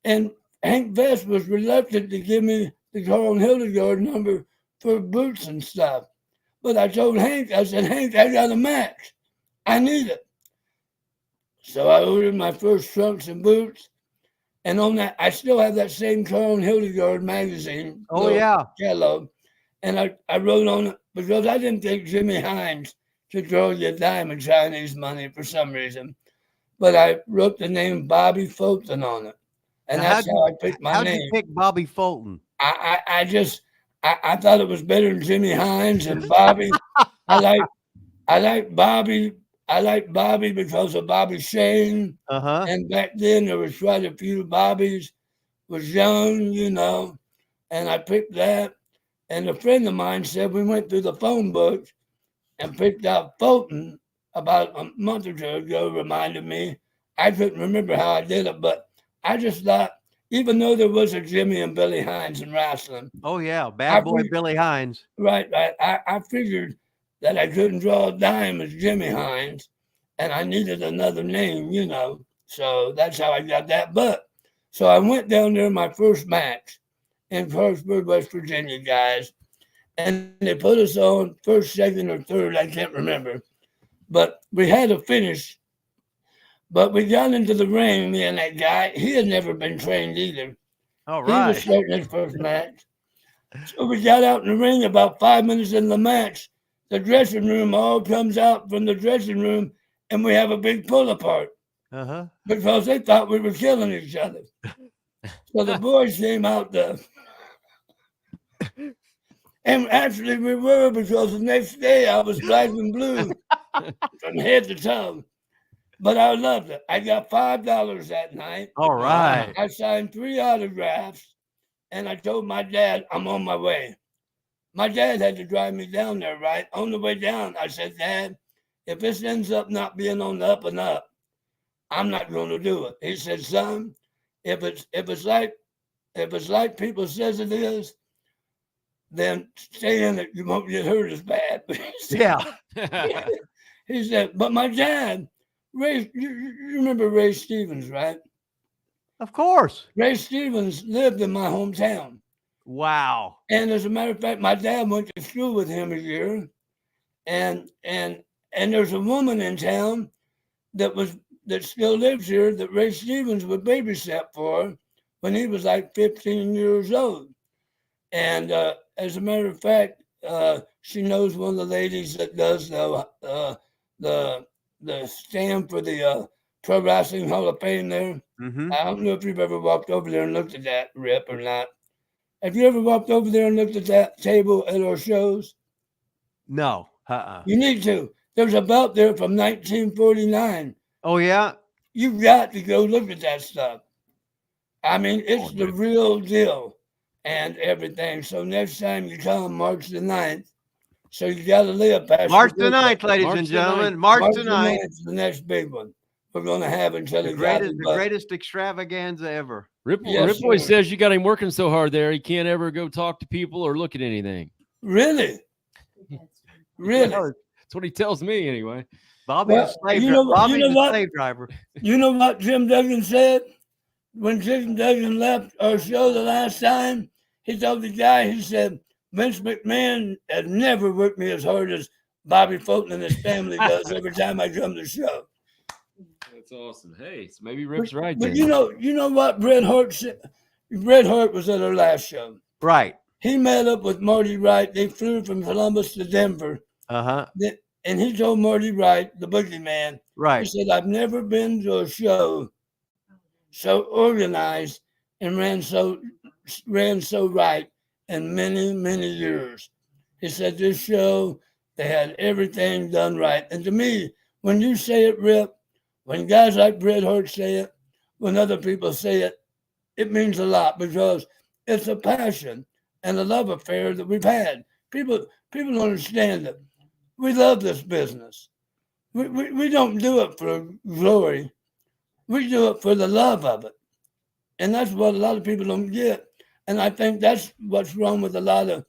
and Hank Vest was reluctant to give me the Carl Hildegard number for boots and stuff. But I told Hank, I said, Hank, I got a match. I need it. So I ordered my first trunks and boots. And on that, I still have that same Carl Hildegard magazine. Oh, yeah. Catalog. And I wrote on it because I didn't think Jimmy Hines could draw you a dime in Chinese money for some reason. But I wrote the name Bobby Fulton on it. And that's how I picked my name. How'd you pick Bobby Fulton? I thought it was better than Jimmy Hines and Bobby. I like Bobby. I like Bobby because of Bobby Shane. Uh-huh. And back then there was quite a few Bobbies. Was young, you know, and I picked that. And a friend of mine said we went through the phone book and picked out Fulton about a month or two ago, reminded me. I couldn't remember how I did it, but I just thought, even though there was a Jimmy and Billy Hines in wrestling. Oh, yeah. Bad boy Billy Hines. Right. I figured that I couldn't draw a dime as Jimmy Hines, and I needed another name, you know. So that's how I got that. But so I went down there my first match in Clarksburg, West Virginia, guys, and they put us on first, second, or third. I can't remember. But we had a finish. But we got into the ring, me and that guy. He had never been trained either. All right. He was starting his first match. So we got out in the ring about 5 minutes in the match. The dressing room all comes out from the dressing room, and we have a big pull apart. Uh-huh. because they thought we were killing each other. So the boys came out there. And actually we were, because the next day I was black and blue from head to toe. But I loved it. I got $5 that night. All right. I signed 3 autographs, and I told my dad I'm on my way. My dad had to drive me down there, right? On the way down, I said, Dad, if this ends up not being on the up and up, I'm not going to do it. He said, son, if it's like people says it is, then stay in it. You won't get hurt as bad. Yeah. He said, but my dad, Ray, you remember Ray Stevens, right? Of course. Ray Stevens lived in my hometown. Wow. And as a matter of fact, my dad went to school with him a year. And there's a woman in town that still lives here that Ray Stevens would babysit for when he was like 15 years old. And as a matter of fact, she knows one of the ladies that does the stand for the Pro Wrestling Hall of Fame there. Mm-hmm. I don't know if you've ever walked over there and looked at that, Rip, or not. Have you ever walked over there and looked at that table at our shows? No. You need to. There's a belt there from 1949. Oh, yeah? You've got to go look at that stuff. I mean, it's the real deal and everything. So next time you come, March the 9th, so you got to live past March the 9th, ladies March and the gentlemen. 9th. March the 9th. is the next big one we're going to have until The greatest extravaganza ever. Rip Yes, Boy sir. says you got him working so hard there, he can't ever go talk to people or look at anything. Really? Really? That's what he tells me anyway. Bobby's Well, a slave you know what- Bobby's you know a what? slave driver. You know what Jim Duggan said? When Jim Duggan left our show the last time, he told the guy, he said, Vince McMahon has never worked me as hard as Bobby Fulton and his family does every time I come to the show. That's awesome. Hey, so maybe Rip's right But then. you know what Bret Hart said? Bret Hart was at our last show. Right. He met up with Marty Wright. They flew from Columbus to Denver. Uh-huh. And he told Marty Wright, the boogeyman, he Right. said, I've never been to a show so organized and ran so right in many, many years. He said, this show, they had everything done right. And to me, when you say it, Rip, when guys like Bret Hart say it, when other people say it, it means a lot because it's a passion and a love affair that we've had. People don't understand it. We love this business. We don't do it for glory. We do it for the love of it. And that's what a lot of people don't get. And I think that's what's wrong with a lot of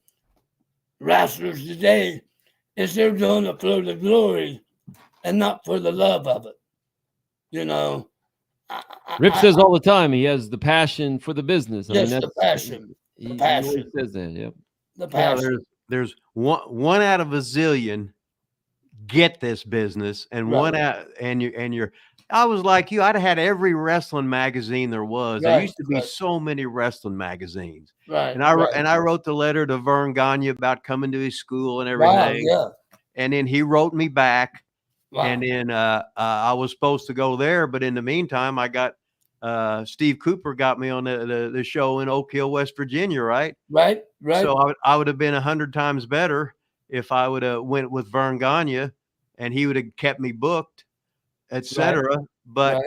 wrestlers today is they're doing it for the glory and not for the love of it. You know. Rip says all the time he has the passion for the business. Yes, the passion. He passion. always says that, yep. The Yeah, passion. there's one out of a zillion get this business, and Right. one out, and you're. I was like you. I'd had every wrestling magazine there was. There Right, used to be right. so many wrestling magazines, Right. and I right. wrote the letter to Vern Gagne about coming to his school and Wow, everything. yeah. And then he wrote me back, Wow. and then I was supposed to go there, but in the meantime, I got Steve Cooper got me on the show in Oak Hill, West Virginia, right? Right. So I would have been 100 times better if I would have went with Vern Gagne, and he would have kept me booked, etc. But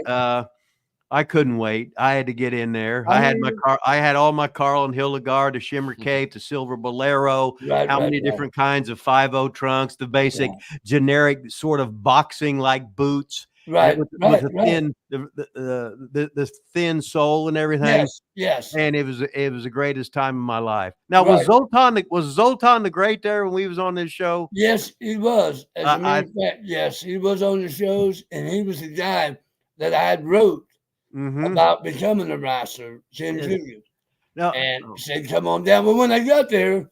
I couldn't wait. I had to get in there. I had my car. I had all my Carl and Hildegard, the Shimmer Cape, the Silver Bolero, how many different kinds of 5.0 trunks, the basic generic sort of boxing like boots. Right. With right. the right. thin, the thin sole and everything. Yes. Yes. And it was the greatest time of my life. Now, Right. was Zoltan the Great there when we was on this show? Yes, he was. As a matter of fact, yes, he was on the shows, and he was the guy that I had wrote about becoming a wrestler, Jim Jr. No, And said, come on down. But when I got there,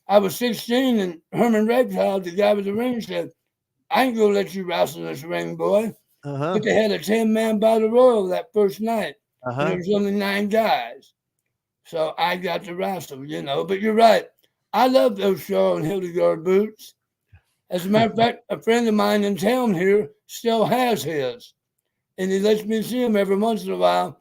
I was 16, and Herman Redchild, the guy with the ring, said, I ain't going to let you wrestle in this ring, boy. But they had a 10-man battle royal that first night. And there was only 9 guys. So I got to wrestle, you know. But you're right. I love those Shaw and Hildegard boots. As a matter of fact, a friend of mine in town here still has his. and he lets me see them every once in a while.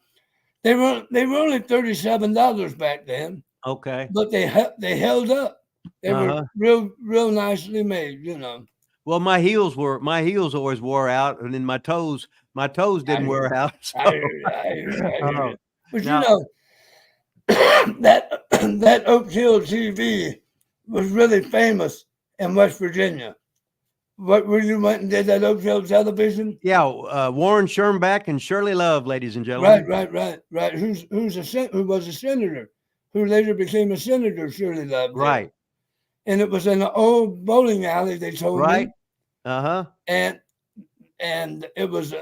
They were only $37 back then, Okay. but they held up. They were real nicely made, you know. Well, my heels always wore out, and then my toes didn't wear out. So. I hear you. But Now- you know, that Oak Hill TV was really famous in West Virginia. What were you went and did that Oak Hill television? Yeah, Warren Schirmback and Shirley Love, ladies and gentlemen. Right. Who was a senator, who later became a senator, Shirley Love. Right. And it was in an old bowling alley, they told me. Uh-huh. And it was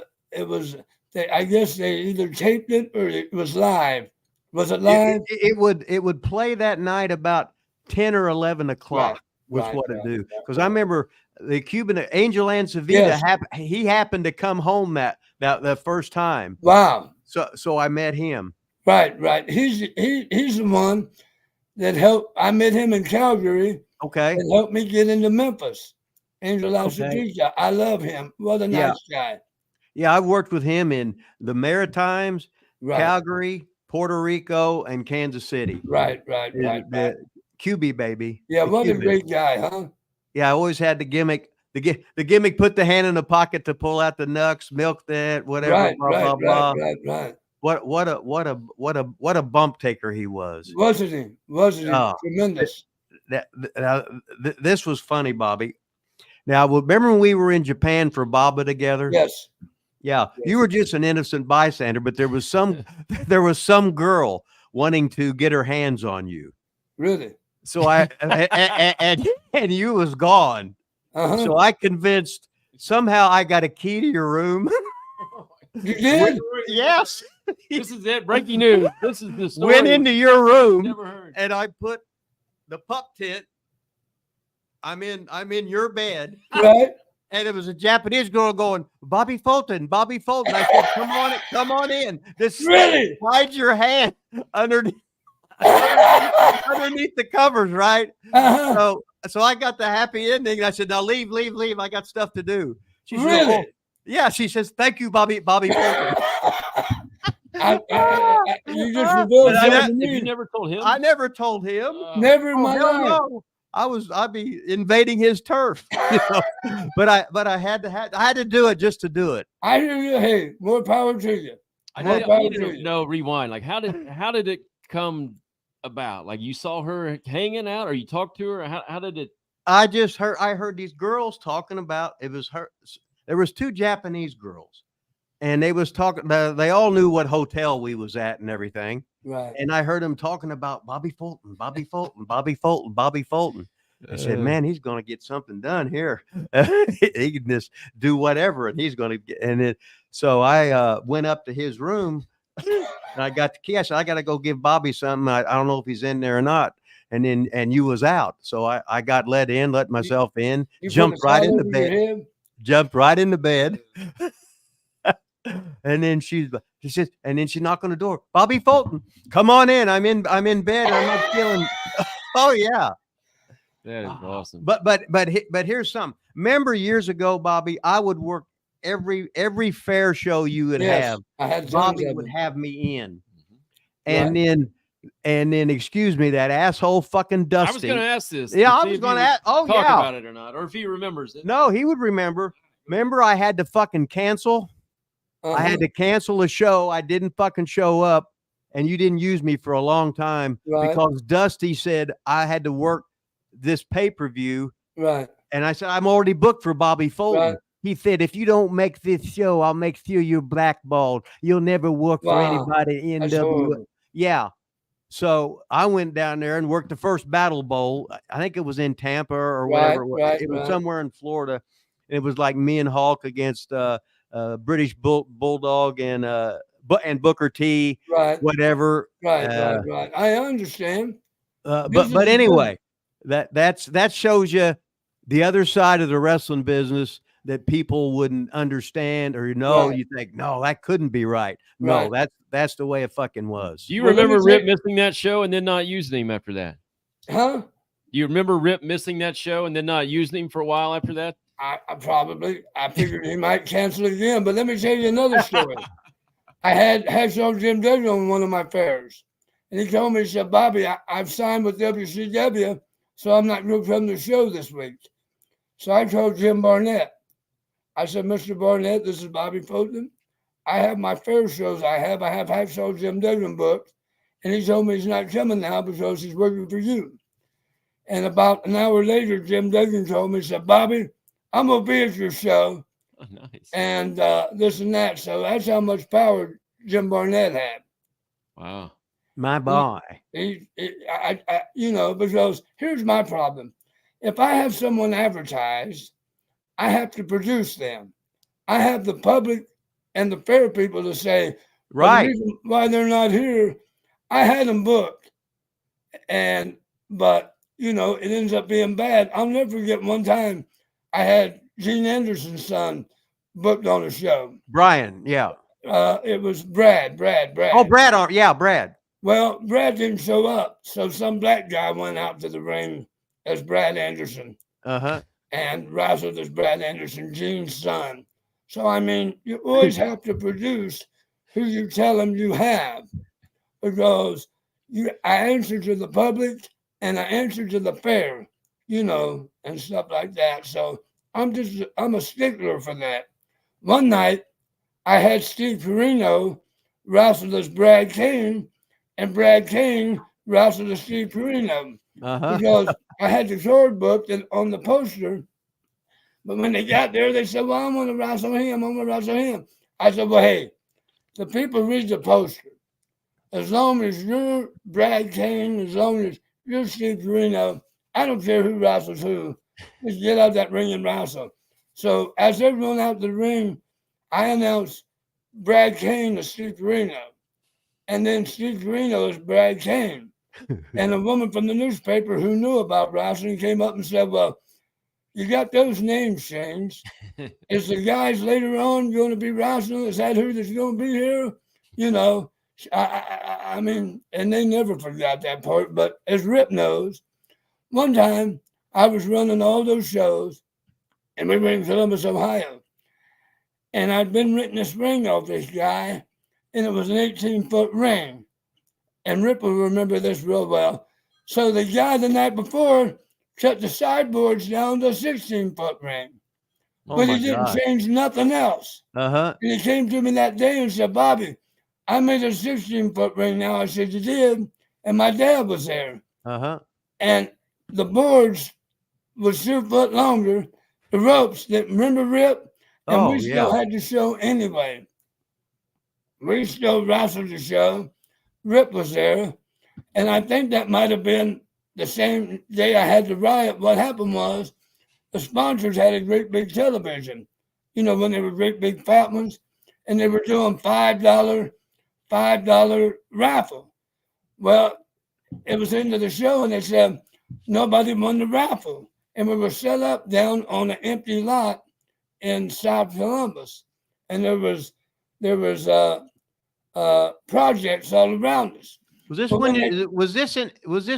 I guess they either taped it or it was live. Was it live? It would play that night about 10 or 11 o'clock was what it do. Because I remember the Cuban Angel Ancevita he happened to come home that first time. Wow. So I met him. Right. He's the one that helped. I met him in Calgary. Okay. And helped me get into Memphis. Angel Ancevita. I love him. What a nice guy. Yeah, I've worked with him in the Maritimes, Calgary, Puerto Rico, and Kansas City. Right. QB baby. Yeah, the what QB. a great guy, huh? Yeah, I always had the gimmick. The gimmick, put the hand in the pocket to pull out the nuts, milk that, whatever, blah, blah. Right. What a bump taker he was. Wasn't he? Tremendous. This was funny, Bobby. Now, remember when we were in Japan for Baba together? Yes. Yeah, you were just an innocent bystander, but there was some girl wanting to get her hands on you. Really? So and you was gone. So I convinced somehow I got a key to your room. You did? Yes. This is it. Breaking news. This is the story. Went into your room Never heard. and I put the pup tent. I'm in your bed. Right. And it was a Japanese girl going, Bobby Fulton. I said, come on in. This Really? hide your hand underneath the covers, right? So I got the happy ending. I said, now leave. I got stuff to do. She said, Really? oh. Yeah, she says, thank you, Bobby Fulton. You just revealed something to me. You never told him? I never told him. Never in my life. No. I'd be invading his turf, you know? but I had to do it just to do it. I hear you. Hey, more power to you. I need to know, rewind. Like, how did it come about? Like, you saw her hanging out, or you talked to her? How did it? I heard these girls talking about it was her. There was two Japanese girls, and they was talking. They all knew what hotel we was at and everything. Right. And I heard them talking about Bobby Fulton. I said, man, he's going to get something done here. He can just do whatever, and he's going to get. And so I went up to his room, and I got the key. I said, I got to go give Bobby something. I don't know if he's in there or not. And you was out, so I got let myself in, jumped right in the bed. Jumped right in the bed. And then she says, and then she knocked on the door. Bobby Fulton, come on in. I'm in bed. I'm not feeling. Oh yeah, that is awesome. But here's something. Remember years ago, Bobby, I would work every fair show you would have. Bobby would have me in, and then excuse me, that asshole fucking Dusty. I was going to ask this. Yeah, I was going to ask. Oh, talk yeah, about it or not, or if he remembers it. No, he would remember. Remember, I had to fucking cancel. I had to cancel a show. I didn't fucking show up, and you didn't use me for a long time because Dusty said I had to work this pay-per-view. Right. And I said, I'm already booked for Bobby Fulton. Right. He said, if you don't make this show, I'll make sure you're blackballed. You'll never work for anybody in NWA. Yeah. So I went down there and worked the first Battle Bowl. I think it was in Tampa or whatever. It was somewhere in Florida. It was like me and Hulk against British Bulldog and Booker T, whatever. Right. I understand. But anyway, that shows you the other side of the wrestling business that people wouldn't understand or you think, no, that couldn't be right. No, that's the way it fucking was. Do you remember Rip missing that show and then not using him after that? Huh? Do you remember Rip missing that show and then not using him for a while after that? I figured he might cancel again. But let me tell you another story. I had shown Jim Duggan on one of my fairs, and he told me, he said, Bobby, I've signed with WCW, so I'm not going to come to the show this week. So I told Jim Barnett, I said, Mr. Barnett, this is Bobby Fulton. I have my fair shows I have Hacksaw Jim Duggan booked, and he told me he's not coming now because he's working for you. And about an hour later, Jim Duggan told me, he said, Bobby, I'm going to be at your show. Oh, nice. And this and that. So that's how much power Jim Barnett had. Wow. My boy. Because here's my problem. If I have someone advertised, I have to produce them. I have the public and the fair people to say, Right. The reason why they're not here, I had them booked. But it ends up being bad. I'll never forget one time I had Gene Anderson's son booked on a show. Brian, yeah. It was Brad. Oh, Brad. Yeah, Brad. Well, Brad didn't show up, so some black guy went out to the ring as Brad Anderson. Uh-huh. And wrestled as Brad Anderson, Gene's son. So, I mean, you always have to produce who you tell them you have, because I answer to the public and I answer to the fair, and stuff like that. So I'm a stickler for that. One night, I had Steve Corino wrestle as Brad King, and Brad King wrestled as Steve Corino. Uh-huh. Because I had the card booked and on the poster, but when they got there, they said, well, I'm going to wrestle him. I said, well, hey, the people read the poster. As long as you're Brad King, as long as you're Steve Corino, I don't care who wrestles who. Just get out that ring and wrestle. So as they're going out the ring, I announced Brad King as Steve Corino, and then Steve Corino as Brad King. And a woman from the newspaper who knew about wrestling came up and said, well, you got those names changed. Is the guys later on going to be wrestling? Is that who that's going to be here? I mean, and they never forgot that part. But as Rip knows, one time I was running all those shows, and we were in Columbus, Ohio. And I'd been renting this ring off this guy, and it was an 18-foot ring. And Rip will remember this real well. So the guy the night before cut the sideboards down to a 16-foot ring. But he didn't change nothing else. Uh-huh. And he came to me that day and said, Bobby, I made a 16-foot ring now. I said, you did? And my dad was there. Uh-huh. And the boards was 2 foot longer. The ropes, remember Rip? And we still had the show anyway. We still wrestled the show. Rip was there, and I think that might have been the same day I had the riot. What happened was the sponsors had a great big television, when they were great big fat ones, and they were doing $5 raffle. Well, it was into the show, and they said nobody won the raffle, and we were set up down on an empty lot in South Columbus, and there was projects all around us. Was this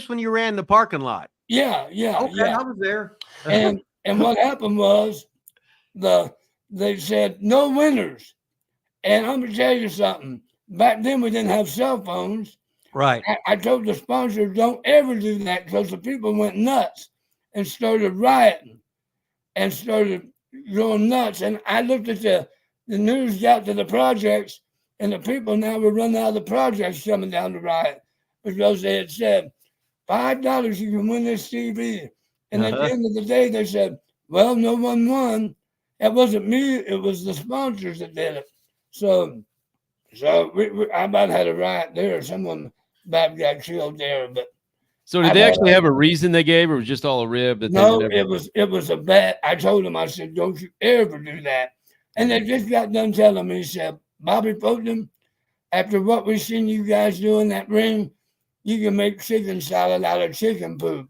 when you ran the parking lot? Yeah. Okay, I was there. And what happened was they said no winners. And I'm gonna tell you something. Back then we didn't have cell phones. Right. I told the sponsors don't ever do that, because the people went nuts and started rioting and started going nuts. And I looked at the news, got to the projects. And the people now were running out of the projects coming down the riot, because they had said, $5 you can win this TV. And at the end of the day, they said, well, no one won. It wasn't me. It was the sponsors that did it. So I about had a riot there. Someone about got killed there. But so did they actually have a reason they gave, or was it just all a rib? No, it was a bet. I told them, I said, don't you ever do that. And they just got done telling me, he said, Bobby Fulton, after what we've seen you guys do in that ring, you can make chicken salad out of chicken poop,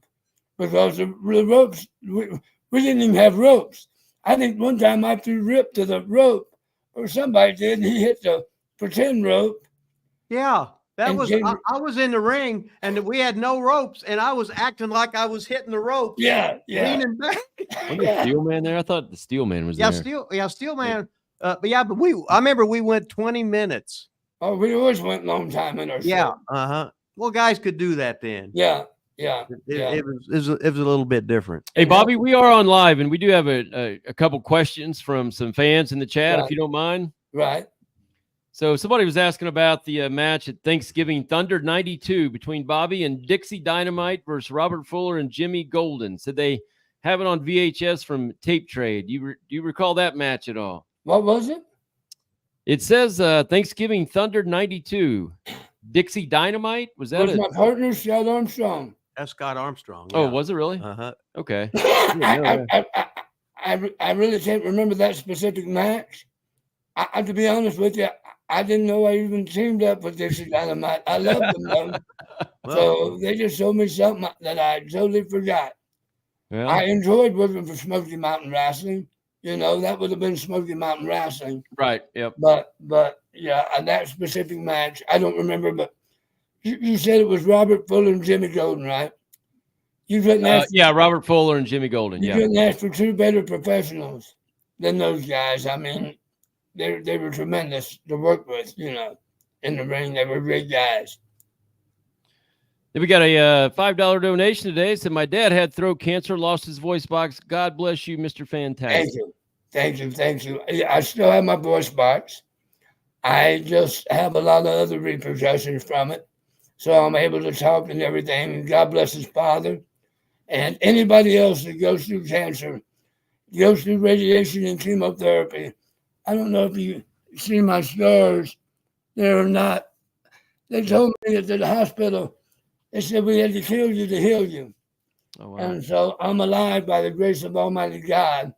because the ropes, we didn't even have ropes. I think one time I threw Rip to the rope, or somebody did, and he hit the pretend rope. Yeah. That And was Jamie- I was in the ring and we had no ropes and I was acting like I was hitting the ropes. Yeah, yeah. Leaning back. Wasn't the Steel Man there? I thought the Steel Man was Yeah, there. Steel Man. But I remember we went 20 minutes. Oh, we always went long time in our Yeah. show. Uh-huh. Well, guys could do that then. Yeah. It was a little bit different. Hey, Bobby, we are on live, and we do have a couple questions from some fans in the chat, if you don't mind. Right. So somebody was asking about the match at Thanksgiving Thunder 92 between Bobby and Dixie Dynamite versus Robert Fuller and Jimmy Golden. Said they have it on VHS from Tape Trade. Do you recall that match at all? What was it? It says Thanksgiving Thunder 92. Dixie Dynamite? Was that Was my partner Scott Armstrong? That's Scott Armstrong. Oh, yeah. was it really? Uh-huh. Okay. I really can't remember that specific match. To be honest with you, I didn't know I even teamed up with Dixie Dynamite. I love them though. Well, So they just showed me something that I totally forgot. Yeah. I enjoyed working for Smoky Mountain Wrestling. You know, that would have been Smoky Mountain Wrestling. Right. Yep. But yeah, that specific match, I don't remember. But you said it was Robert Fuller and Jimmy Golden, right? You couldn't ask. Yeah, Robert Fuller and Jimmy Golden. You Yeah. couldn't ask for two better professionals than those guys. I mean, they were tremendous to work with. You know, in the ring, they were great guys. Then we got a $5 donation today. Said my dad had throat cancer, lost his voice box. God bless you, Mr. Fantastic. Thank you. I still have my voice box. I just have a lot of other repercussions from it. So I'm able to talk and everything. And God bless his father. And anybody else that goes through cancer, goes through radiation and chemotherapy. I don't know if you see my scars. They're not. They told me at the hospital, they said we had to kill you to heal you. Oh, wow. And so I'm alive by the grace of Almighty God.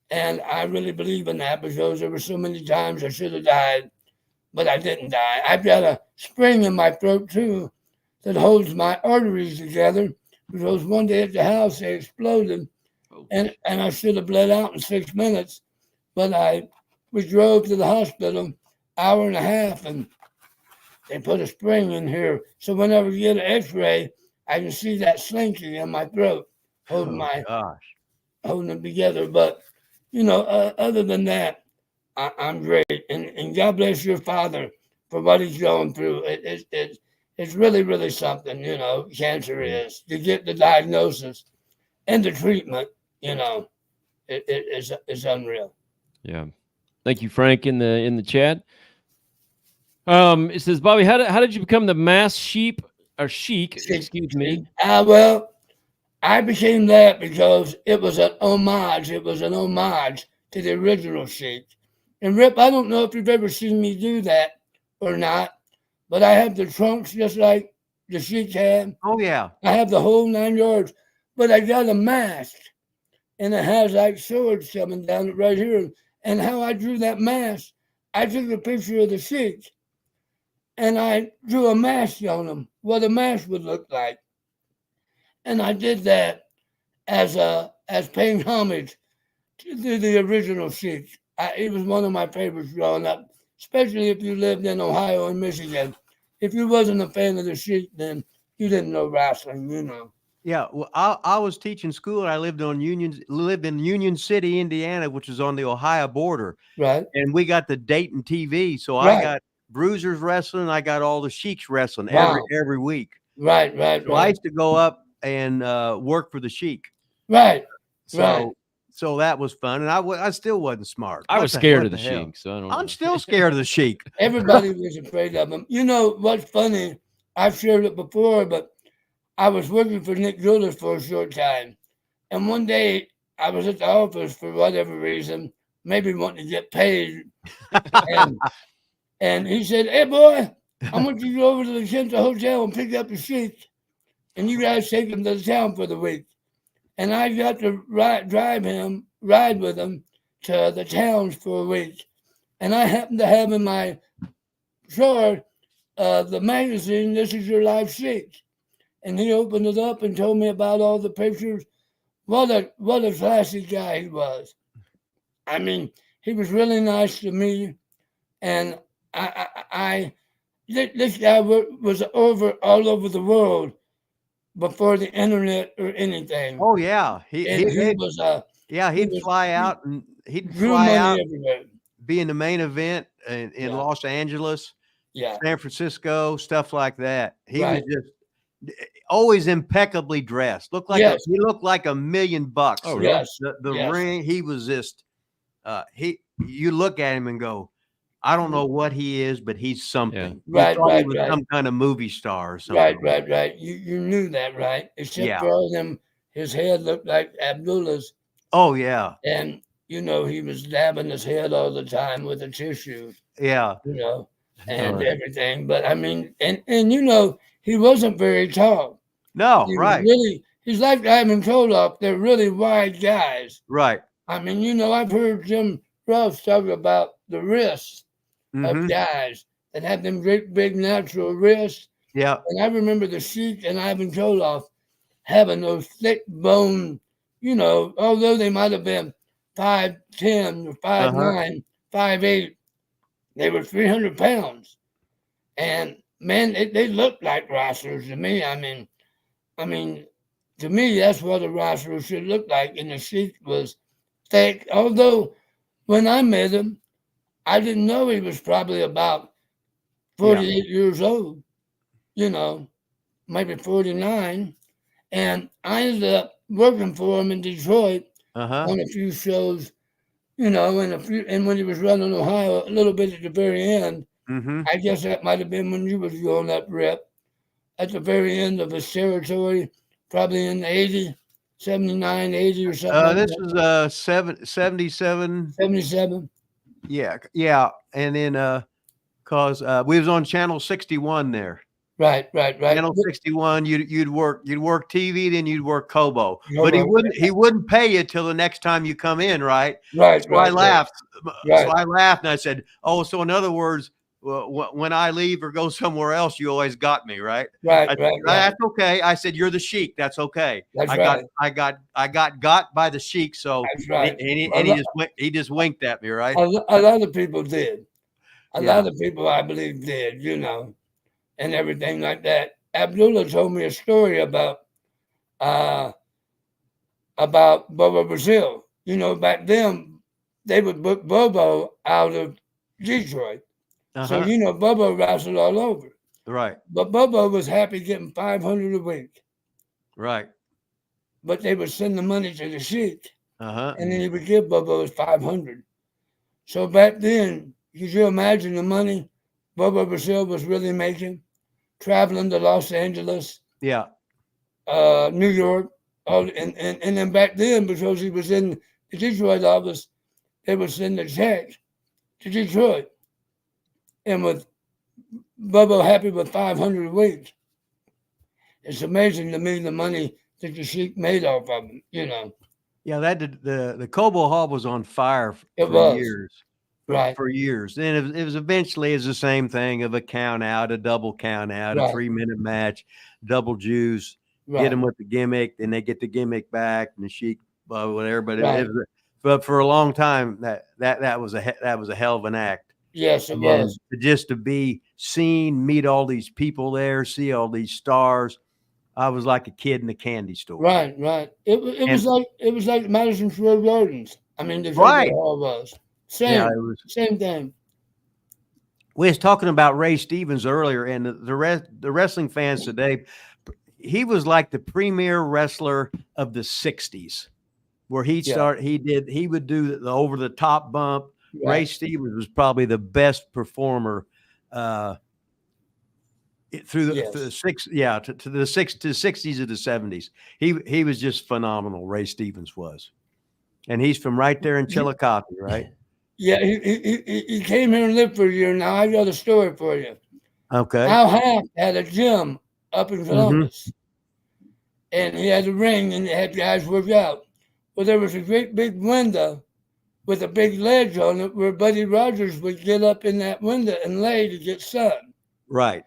And I really believe in that because there were so many times I should have died, but I didn't die. I've got a spring in my throat too that holds my arteries together because one day at the house they exploded and I should have bled out in 6 minutes. But we drove to the hospital, hour and a half, and they put a spring in here. So whenever you get an x-ray, I can see that slinky in my throat holding it together. But you know, other than that, I'm great. And God bless your father for what he's going through. It's really, really something, you know, cancer is. To get the diagnosis and the treatment, you know, it's unreal. Yeah. Thank you, Frank, in the chat. It says, Bobby, how did you become the mass sheik, excuse me? Well, I became that because it was an homage. It was an homage to the original Sheik. And Rip, I don't know if you've ever seen me do that or not, but I have the trunks just like the Sheik had. Oh, yeah. I have the whole 9 yards, but I got a mask, and it has like swords coming down it right here. And how I drew that mask, I took a picture of the Sheik, and I drew a mask on him, what a mask would look like. And I did that as paying homage to the original Sheik. It was one of my favorites growing up, especially if you lived in Ohio and Michigan. If you wasn't a fan of the Sheik, then you didn't know wrestling, you know. Yeah, well, I was teaching school. And I lived in Union City, Indiana, which is on the Ohio border. Right. And we got the Dayton TV, so Right. I got Bruisers wrestling. I got all the Sheiks wrestling Wow. every week. Right. So I used to go up and work for the Sheik. Right. So that was fun, and I still wasn't smart. I was scared of the Sheik, so I don't know. I'm still scared of the Sheik. Everybody was afraid of him. You know what's funny? I've shared it before, but I was working for Nick Judas for a short time, and one day I was at the office for whatever reason, maybe wanting to get paid, and he said, "Hey boy, I want you to go over to the Kenta Hotel and pick up the Sheik, and you guys take him to the town for the week." And I got to ride with him to the towns for a week. And I happened to have in my drawer the magazine, This Is Your Life Sheik. And he opened it up and told me about all the pictures. What a classy guy he was. I mean, he was really nice to me. And I this guy was all over the world before the internet or anything. Oh yeah, And he was he'd fly out and he'd drew fly money out, everywhere. be in the main event in Yeah. Los Angeles, Yeah, San Francisco, stuff like that. He right. was just always impeccably dressed. Yes. He looked like $1 million. Oh, really? Yes. The yes. ring, he was just you look at him and go, I don't know what he is, but he's something. You Right, thought he right, was right. some kind of movie star or something. Right. You knew that, right? Except Yeah. for all them, his head looked like Abdullah's, Oh yeah. and he was dabbing his head all the time with a tissue, Yeah. and Right. everything. But I mean, and he wasn't very tall. No, He was right. really, he's like Ivan Koloff. They're really wide guys. Right. I mean, I've heard Jim Ross talk about the wrists of Mhm. guys that have them great big natural wrists. Yeah. And I remember the Sheik and Ivan Koloff having those thick bone, although they might have been 5'10" or 5'9", 5'8", they were 300 pounds. And man, they looked like wrestlers to me. I mean, to me, that's what a wrestler should look like. And the Sheik was thick. Although when I met him, I didn't know he was probably about 48 years old, maybe 49. And I ended up working for him in Detroit on a few shows, and when he was running Ohio a little bit at the very end. Mhm. I guess that might have been when you was going up, Rip, at the very end of his territory, probably in 80, 79, 80 or something like This that. was 77. 77. Yeah. And then cause we was on channel 61 there. Right. Channel 61, you'd work TV, then you'd work Kobo. Kobo, But he wouldn't pay you till the next time you come in, right? Right. So I laughed. Right. So I laughed and I said, "Oh, so in other words, when I leave or go somewhere else, you always got me, right?" Right. I said, That's okay. I said, "You're the Sheik. That's okay." That's I right. got by the Sheik. So That's right. and he just winked at me, right? A lot of people did. A Yeah. lot of people, I believe, did, and everything like that. Abdullah told me a story about Bobo Brazil. Back then, they would book Bobo out of Detroit. So, Bobo wrestled all over. Right. But Bobo was happy getting $500 a week. Right. But they would send the money to the Sheik. Uh-huh. And then he would give Bobo his $500. So back then, could you imagine the money Bobo Brazil was really making? Traveling to Los Angeles, Yeah. New York, and then back then, because he was in the Detroit office, they would send a check to Detroit. And with Bobo happy with $500 a week. It's amazing to me the money that the Sheik made off of him, Yeah, the Kobo Hall was on fire It for was. years. Right. For years. And it was eventually the same thing of a count out, a double count out, a Right. 3-minute match, double juice, Right. get them with the gimmick, then they get the gimmick back and the Sheik, whatever. But Right. but for a long time, that was a hell of an act. Yes, it And was. just to be seen, meet all these people there, see all these stars. I was like a kid in a candy store. Right. It was like Madison Square Gardens. I mean, the Right. Hall was. Same. Yeah, it was. Same thing. We was talking about Ray Stevens earlier, and the wrestling fans today, he was like the premier wrestler of the 60s, where he would do the over the top bump. Right. Ray Stevens was probably the best performer through the Yes. to the 60s to the 70s. He was just phenomenal. Ray Stevens was, and he's from right there in Chillicothe, right? Yeah, he came here and lived for a year. Now I got a story for you. Okay. Al Hack had a gym up in Columbus, and he had a ring, and he had guys work out. Well, there was a great big window with a big ledge on it where Buddy Rogers would get up in that window and lay to get sun. Right.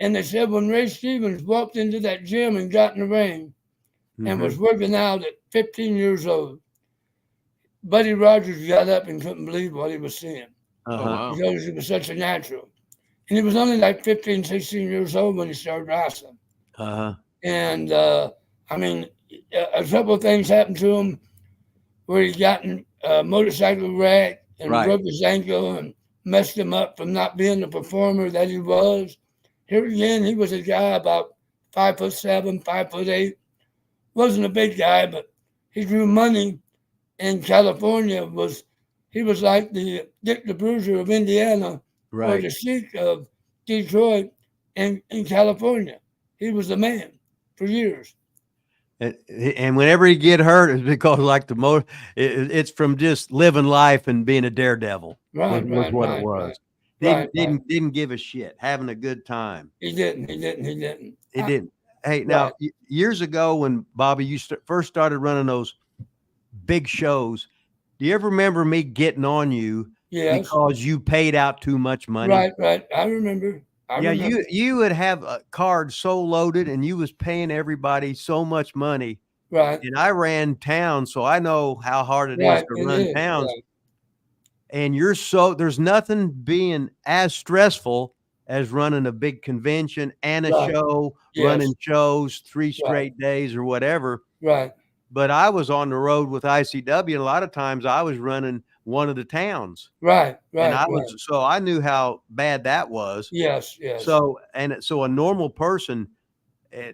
And they said when Ray Stevens walked into that gym and got in the ring and was working out at 15 years old, Buddy Rogers got up and couldn't believe what he was seeing Oh, wow. because he was such a natural. And he was only like 15, 16 years old when he started wrestling. Uh-huh. And I mean, a couple of things happened to him where he got in a motorcycle wreck and Right. broke his ankle and messed him up from not being the performer that he was. Here again, he was a guy about 5'7", 5'8". Wasn't a big guy, but he drew money in California. He was like the Dick the Bruiser of Indiana or Right. the Sheik of Detroit in California. He was the man for years. And whenever he get hurt, it's because like it's from just living life and being a daredevil. Right, was right, what right, it was. right. Didn't give a shit, having a good time. He didn't. It didn't. Hey, now years ago when Bobby, you first started running those big shows, do you ever remember me getting on you Yes. because you paid out too much money? Right. I remember. You would have a card so loaded and you was paying everybody so much money. Right. And I ran towns, so I know how hard it is to run towns. Right. And there's nothing being as stressful as running a big convention and a show, running shows 3 straight days or whatever. Right. But I was on the road with ICW, and a lot of times I was running one of the towns. Right. And so I knew how bad that was. Yes. So a normal person,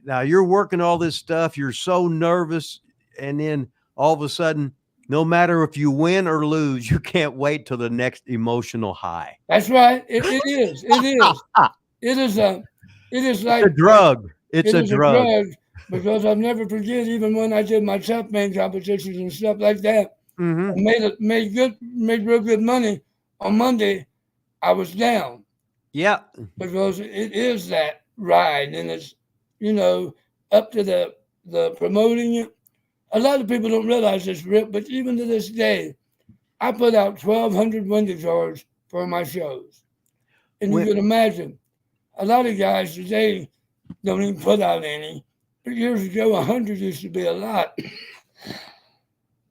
now you're working all this stuff, you're so nervous, and then all of a sudden, no matter if you win or lose, you can't wait till the next emotional high. That's right. It is. It is like a drug. It's a drug. Because I'll never forget, even when I did my tough man competitions and stuff like that, I made real good money. On Monday, I was down. Yeah. Because it is that ride, and it's, up to the promoting it. A lot of people don't realize this, Rip, but even to this day, I put out 1,200 window cards for my shows. And you can imagine, a lot of guys today don't even put out any. But years ago, 100 used to be a lot.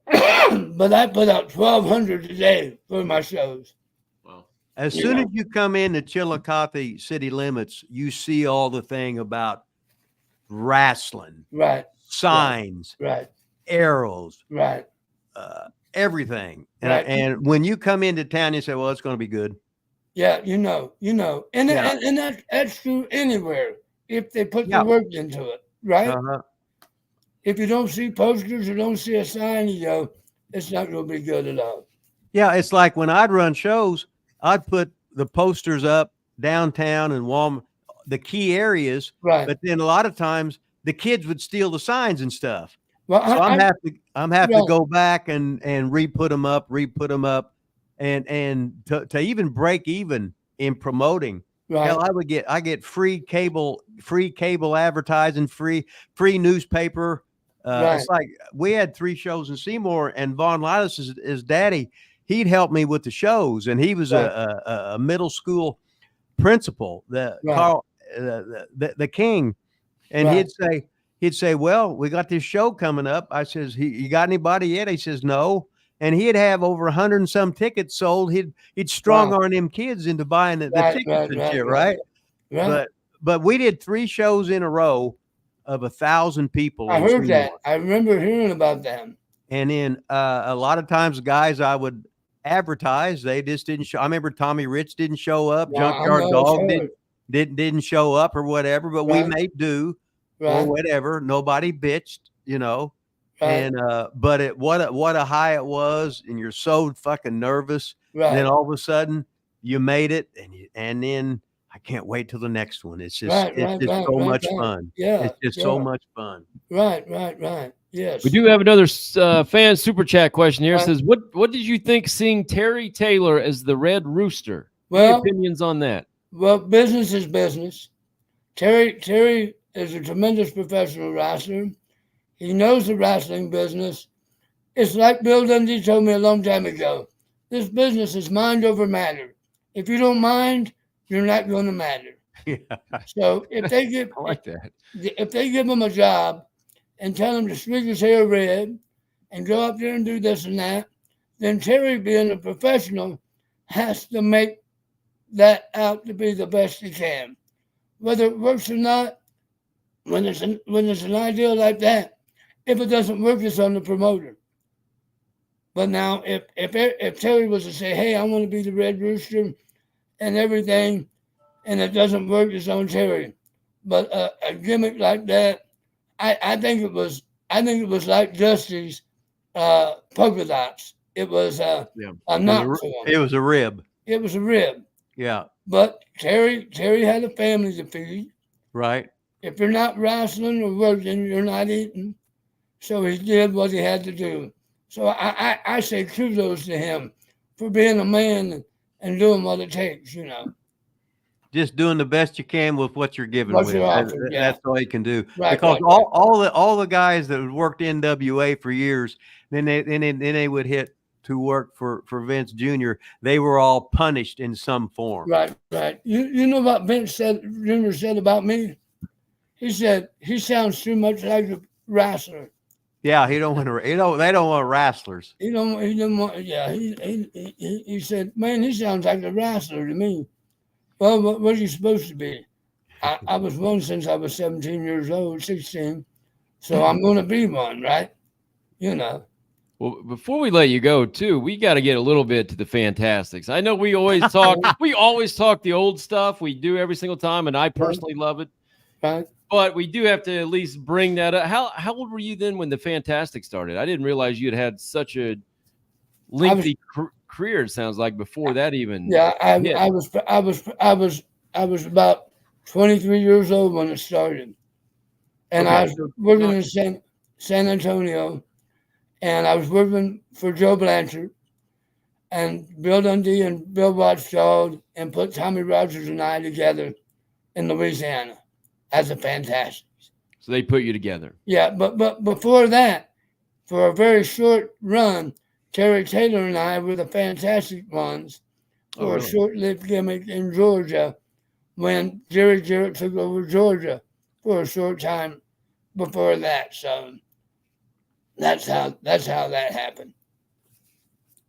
But I put out 1,200 today for my shows. Wow. As soon as you come into Chillicothe city limits, you see all the thing about wrestling. Right. Signs. Right. Arrows. Right. Everything. Right. And when you come into town, you say, well, it's going to be good. Yeah, and that's true anywhere if they put the work into it, right? Uh-huh. If you don't see posters or don't see a sign, it's not going to be good at all. Yeah, it's like when I'd run shows, I'd put the posters up downtown and Walmart, the key areas. Right. But then a lot of times the kids would steal the signs and stuff. Well, so I'm have to go back and re-put them up, and to even break even in promoting. Right. Hell, I get free cable advertising, free newspaper. It's like we had 3 shows in Seymour, and Vaughn Lilas, his daddy, he'd help me with the shows, and he was a middle school principal, the king, and he'd say, well, we got this show coming up. I says, you got anybody yet? He says, no. And he'd have over 100 and some tickets sold. He'd strong arm them kids into buying the tickets and shit, right? But we did 3 shows in a row of 1,000 people. I heard that. I remember hearing about them. And then a lot of times, guys, I would advertise. They just didn't show. I remember Tommy Rich didn't show up. Junkyard Dog didn't show up or whatever. But we made do or whatever. Nobody bitched, And but what a high it was, and you're so fucking nervous. And then all of a sudden you made it, and then I can't wait till the next one. It's just so much fun. Yeah, it's just so much fun. Right. Yes. We do have another fan super chat question here. It says, what did you think seeing Terry Taylor as the Red Rooster? Any opinions on that? Well, business is business. Terry is a tremendous professional wrestler. He knows the wrestling business. It's like Bill Dundee told me a long time ago. This business is mind over matter. If you don't mind, you're not going to matter. Yeah. So if they give, I like that. If they give him a job and tell him to streak his hair red and go up there and do this and that, then Terry, being a professional, has to make that out to be the best he can. Whether it works or not, when it's an idea like that, if it doesn't work, it's on the promoter. But now, if Terry was to say, "Hey, I want to be the Red Rooster," and everything, and it doesn't work, it's on Terry. But a gimmick like that, I think it was like Dusty's polka dots. It was a knot to him. It was a rib. It was a rib. Yeah. But Terry had a family to feed. Right. If you're not wrestling or working, you're not eating. So he did what he had to do. So I say kudos to him for being a man and doing what it takes, you know. Just doing the best you can with what you're given What with. you're offered, That's all you can do. Right, Because right, right. all the guys that worked NWA for years, then they would hit to work for Vince Jr. They were all punished in some form. Right, right. You know what Vince Jr. said about me? He said he sounds too much like a wrestler. Yeah, he don't want to. They don't want wrestlers. He didn't want. Yeah, he said, man, he sounds like a wrestler to me. Well, what are you supposed to be? I was one since I was 17 years old, 16. So I'm going to be one, right? You know. Well, before we let you go, too, we got to get a little bit to the Fantastics. I know we always talk. We always talk the old stuff. We do every single time, and I personally love it. Right. But we do have to at least bring that up. How old were you then when the Fantastics started? I didn't realize you had such a lengthy career. It sounds like before that even. Yeah, I was about 23 years old when it started, and I was working in San Antonio, and I was working for Joe Blanchard, and Bill Dundee and Bill Watchford, and put Tommy Rogers and I together in Louisiana as a Fantastics. So they put you together. Yeah, but before that, for a very short run, Terry Taylor and I were the Fantastic ones for a short-lived gimmick in Georgia when Jerry Jarrett took over Georgia for a short time before that. So that's how that happened.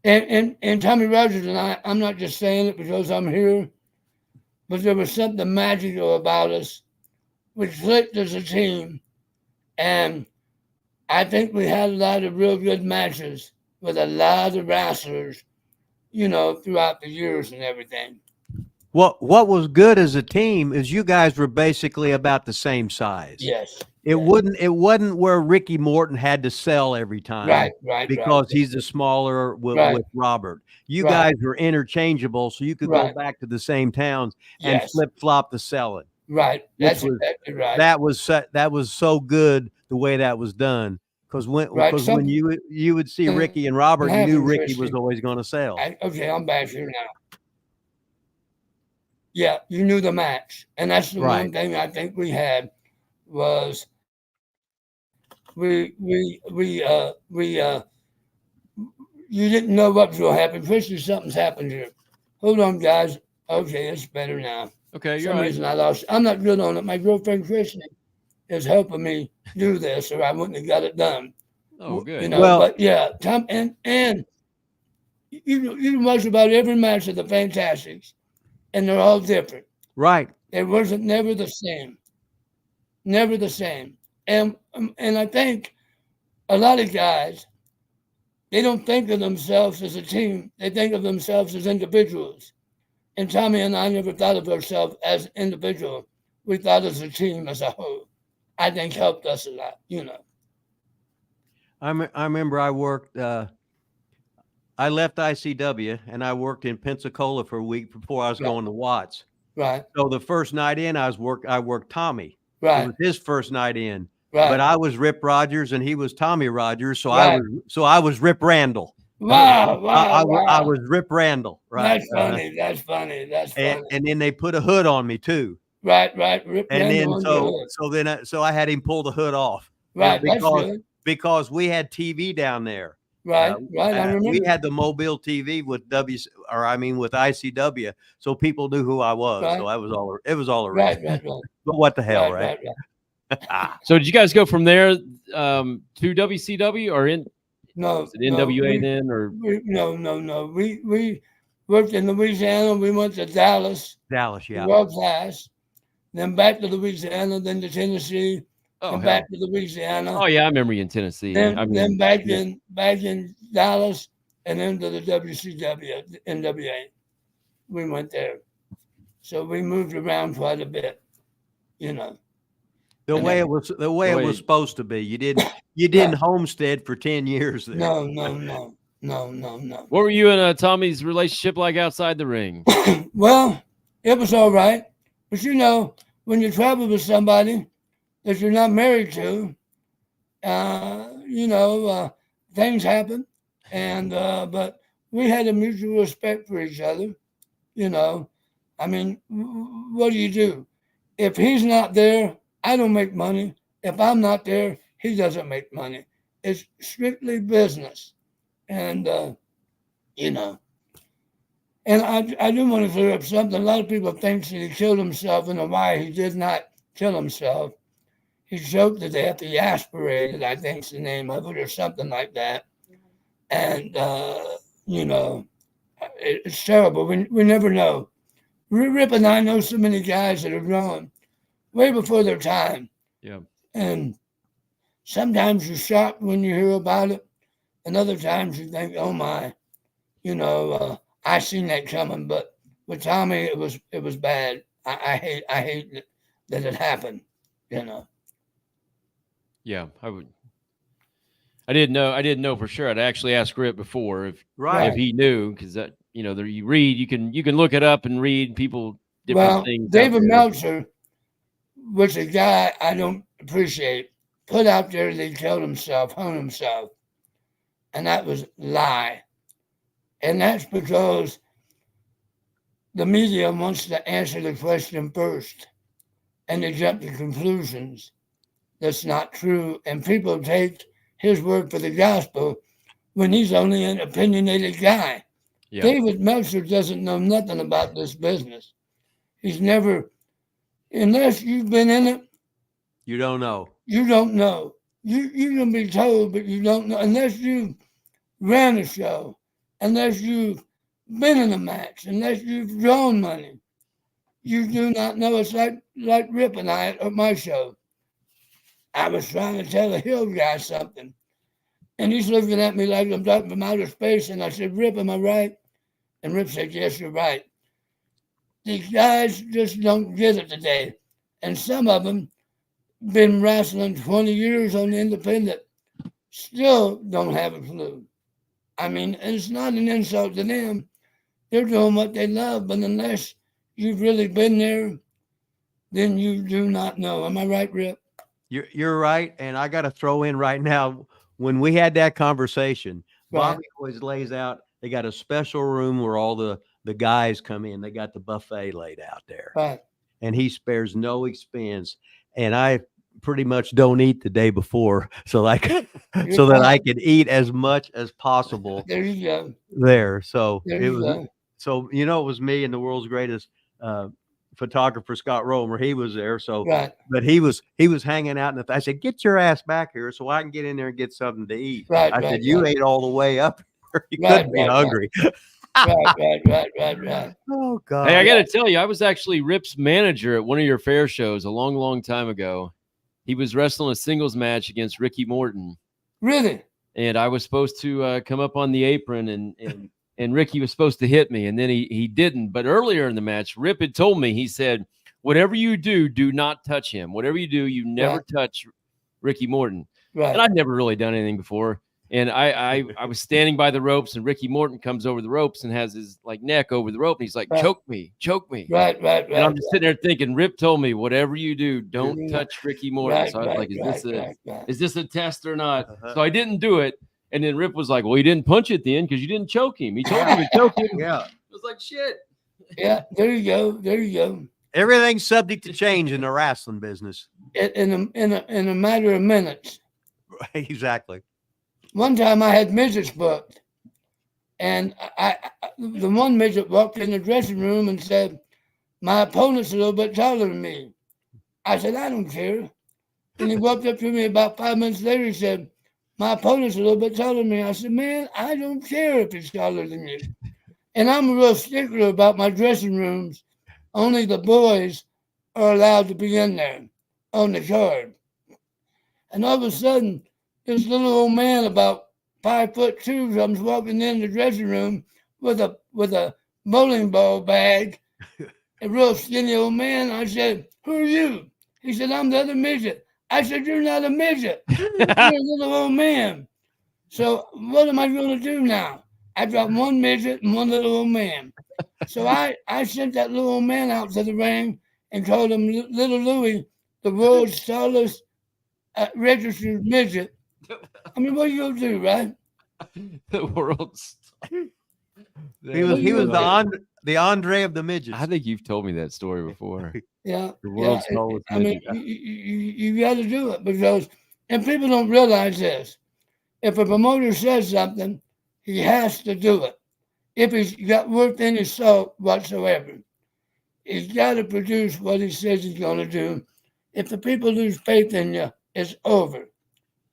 And Tommy Rogers and I'm not just saying it because I'm here, but there was something magical about us. We clicked as a team, and I think we had a lot of real good matches with a lot of wrestlers, you know, throughout the years and everything. What was good as a team is you guys were basically about the same size. Yes. It wasn't where Ricky Morton had to sell every time. Right. Because he's the smaller with Robert. You guys were interchangeable, so you could go back to the same towns and flip-flop the selling. Right. That's exactly right. That was so good the way that was done. Because when you would see Ricky and Robert, you knew Ricky was always going to sell. Okay, I'm back here now. Yeah, you knew the match, and that's the one thing I think we had was you didn't know what was going to happen. Especially something's happened here. Hold on, guys. Okay, it's better now. Okay, For some reason I lost. I'm not good on it. My girlfriend Christy is helping me do this, or I wouldn't have got it done. Oh, good. You know, but yeah, Tom and you watch about every match of the Fantastics, and they're all different. Right. It wasn't never the same. Never the same. And I think a lot of guys, they don't think of themselves as a team. They think of themselves as individuals. And Tommy and I never thought of ourselves as individuals. We thought as a team as a whole. I think helped us a lot, you know. I remember I worked, I left ICW and I worked in Pensacola for a week before I was going to Watts. Right. So the first night in, I worked Tommy. Right. It was his first night in. Right. But I was Rip Rogers and he was Tommy Rogers. So I was Rip Randall. Wow. I was Rip Randall. Right. That's funny. That's funny. And then they put a hood on me too. Right. Rip and Randall then so I had him pull the hood off. Right. Because we had TV down there. Right. I remember. We had the mobile TV with with ICW, so people knew who I was. Right. So it was all around. Right. But what the hell, right? So did you guys go from there to WCW or in? No. NWA then or? No. worked in Louisiana. We went to Dallas, Dallas, yeah. world class. Then back to Louisiana, then to Tennessee, Oh, and hell. back to Louisiana. Oh yeah, I remember you in Tennessee. Then back in Dallas, and into the WCW, NWA. We went there. So we moved around quite a bit, you know. The way it was supposed to be. You didn't homestead for 10 years there. No. What were you and Tommy's relationship like outside the ring? Well, it was all right. But you know, when you travel with somebody that you're not married to, things happen. And but we had a mutual respect for each other, you know. I mean, what do you do? If he's not there, I don't make money. If I'm not there, he doesn't make money. It's strictly business. And, you know, and I do want to clear up something. A lot of people think that he killed himself in Hawaii. He did not kill himself. He choked to death. He aspirated, I think is the name of it, or something like that. And, you know, it's terrible. We never know. Rip and I know so many guys that are gone way before their time. Yeah. And sometimes you're shocked when you hear about it. And other times you think, oh my, you know, I seen that coming. But with Tommy, it was bad. I hate that it happened, you know. Yeah, I didn't know for sure. I'd actually asked Rip before if he knew, because that, you know, there you read, you can look it up and read people different things. David Meltzer, which a guy I don't appreciate, put out there that he killed himself, hung himself, and that was a lie. And that's because the media wants to answer the question first, and they jump to conclusions. That's not true, and people take his word for the gospel when he's only an opinionated guy. Yeah. David Meltzer doesn't know nothing about this business. He's never, unless you've been in it. You don't know. You don't know. You can be told, but you don't know. Unless you ran a show, unless you've been in a match, unless you've drawn money, you do not know. It's like Rip and I at my show. I was trying to tell a Hill guy something, and he's looking at me like I'm talking from outer space, and I said, Rip, am I right? And Rip said, yes, you're right. These guys just don't get it today. And some of them been wrestling 20 years on the independent, still don't have a clue. I mean, it's not an insult to them. They're doing what they love, but unless you've really been there, then you do not know. Am I right, Rip? You're right. And I got to throw in right now, when we had that conversation, Bobby always lays out, they got a special room where all the guys come in. They got the buffet laid out there. Right. And he spares no expense. And I pretty much don't eat the day before, so that I can eat as much as possible. There you go. There. So there it was. So it was me and the world's greatest photographer, Scott Romer. He was there. So, but he was hanging out, and I said, "Get your ass back here, so I can get in there and get something to eat." I said, "You ate all the way up. You couldn't be hungry." Right. Oh God. Hey, I got to tell you, I was actually Rip's manager at one of your fair shows a long, long time ago. He was wrestling a singles match against Ricky Morton. Really? And I was supposed to come up on the apron, and Ricky was supposed to hit me, and then he didn't. But earlier in the match, Rip had told me, he said, whatever you do not touch him. Whatever you do, you never touch Ricky Morton. Right. And I'd never really done anything before. And I was standing by the ropes, and Ricky Morton comes over the ropes and has his like neck over the rope, and he's like, choke me. Right. And I'm just sitting there thinking, Rip told me, whatever you do, don't touch Ricky Morton. So I was like, is this a test or not? So I didn't do it. And then Rip was like, well, you didn't punch at the end because you didn't choke him. He told you to choke him. Yeah. I was like, shit. Yeah, there you go. Everything's subject to change in the wrestling business. In a matter of minutes. Exactly. One time I had midgets booked, and the one midget walked in the dressing room and said, my opponent's a little bit taller than me. I said, I don't care. And he walked up to me about 5 minutes later. He said, my opponent's a little bit taller than me. I said, man, I don't care if he's taller than you. And I'm a real stickler about my dressing rooms. Only the boys are allowed to be in there on the card. And all of a sudden, this little old man about 5'2" comes walking in the dressing room with a bowling ball bag. A real skinny old man. I said, "Who are you?" He said, "I'm the other midget." I said, "You're not a midget. You're a little old man." So what am I going to do now? I got one midget and one little old man. So I sent that little old man out to the ring and called him Little Louie, the world's tallest registered midget. I mean, what are you going to do, right? The world's. He was the Andre of the midgets. I think you've told me that story before. Yeah. The world's tallest I mean, midget. you got to do it because, and people don't realize this. If a promoter says something, he has to do it. If he's got worth any salt whatsoever, he's got to produce what he says he's going to do. If the people lose faith in you, it's over.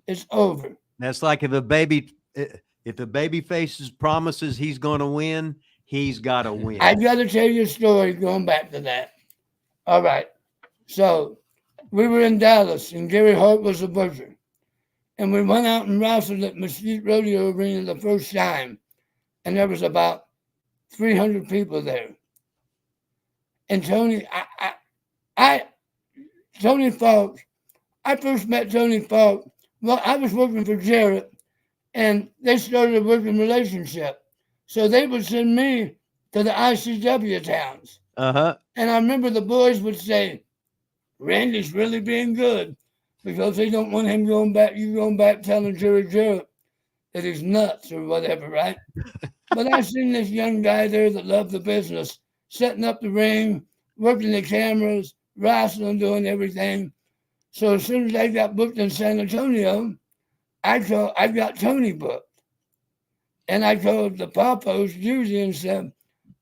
It's over. That's like if the baby faces promises he's going to win, he's got to win. I got to tell you a story going back to that. All right. So we were in Dallas, and Gary Hart was a butcher. And we went out and wrestled at Mesquite Rodeo Arena the first time. And there was about 300 people there. And Tony Falk, I first met Tony Falk. Well, I was working for Jarrett, and they started a working relationship. So they would send me to the ICW towns. Uh-huh. And I remember the boys would say, "Randy's really being good," because they don't want him going back telling Jerry Jarrett that he's nuts or whatever, right? But I seen this young guy there that loved the business, setting up the ring, working the cameras, wrestling, doing everything. So as soon as I got booked in San Antonio, I got Tony booked. And I called the Papos usually and said,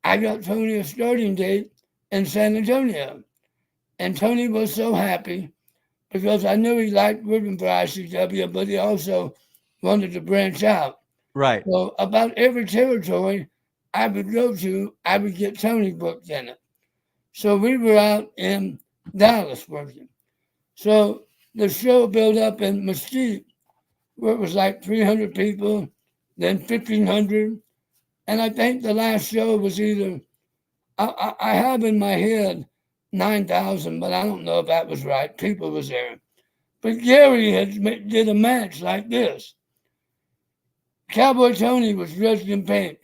"I got Tony a starting date in San Antonio." And Tony was so happy because I knew he liked working for ICW, but he also wanted to branch out. Right. So about every territory I would go to, I would get Tony booked in it. So we were out in Dallas working. So the show built up in Mesquite, where it was like 300 people, then 1,500. And I think the last show was either, I have in my head 9,000, but I don't know if that was right. People was there. But Gary did a match like this. Cowboy Tony was dressed in pink.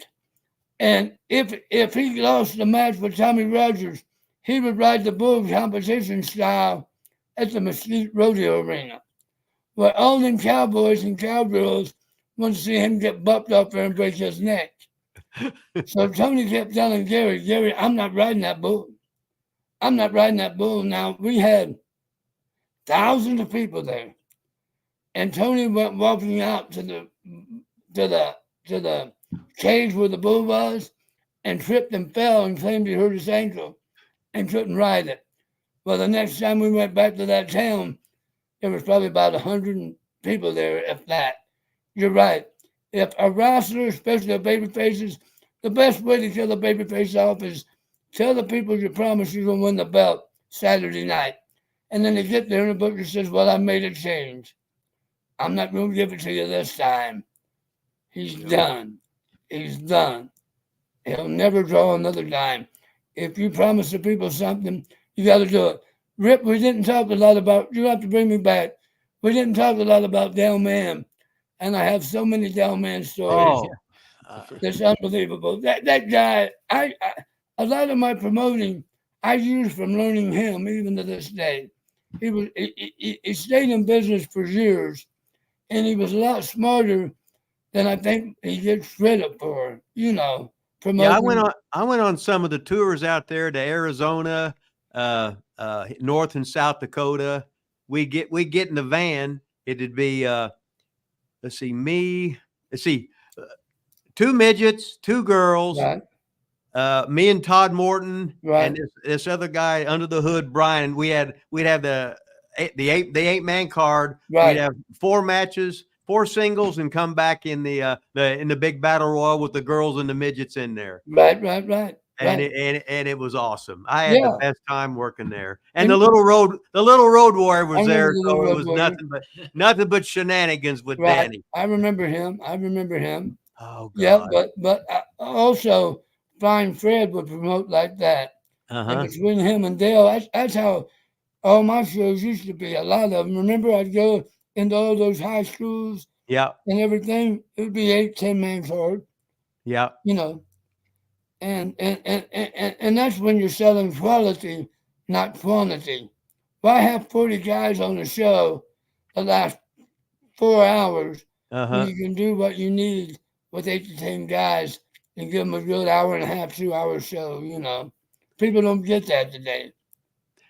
And if he lost the match with Tommy Rogers, he would ride the bull competition style at the Mesquite Rodeo Arena, where all them cowboys and cowgirls want to see him get bucked off there and break his neck. So Tony kept telling Gary, "I'm not riding that bull. I'm not riding that bull." Now, we had thousands of people there. And Tony went walking out to the cage where the bull was and tripped and fell and claimed he hurt his ankle and couldn't ride it. Well, the next time we went back to that town, there was probably about 100 people there, if that. You're right. If a wrestler, especially a babyface, the best way to kill a babyface off is tell the people you promise you're going to win the belt Saturday night. And then they get there and the booker says, "Well, I made a change. I'm not going to give it to you this time." He's done. He's done. He'll never draw another dime. If you promise the people something, you got to do it. Rip, we didn't talk a lot about, you have to bring me back. We didn't talk a lot about Del Man. And I have so many Del Man stories. It's unbelievable. That guy, a lot of my promoting, I used from learning him even to this day. He stayed in business for years, and he was a lot smarter than I think he gets credit for, promoting. Yeah, I went on some of the tours out there to Arizona, North and South Dakota. We get in the van. It'd be two midgets, two girls, Right. Me and Todd Morton, Right. and this other guy under the hood, Brian. We'd have the 8-man card. Right. We'd have 4 matches, 4 singles and come back in the big battle royal with the girls and the midgets in there. Right. And it was awesome. I had the best time working there. And And- the little road warrior was I remember there, the Little so it Road was Warrior. nothing but shenanigans with Right. Danny. I remember him. Oh God. Yeah, but also Flying Fred would promote like that. And between him and Dale, that's how all my shows used to be. A lot of them. Remember, I'd go into all those high schools Yeah. and everything. It would be 8-10 man short, Yeah. you know. And that's when you're selling quality, not quantity. Why have 40 guys on the show the last 4 hours when you can do what you need with 8 to 10 guys and give them a good hour and a half, 2 hour show, you know? People don't get that today.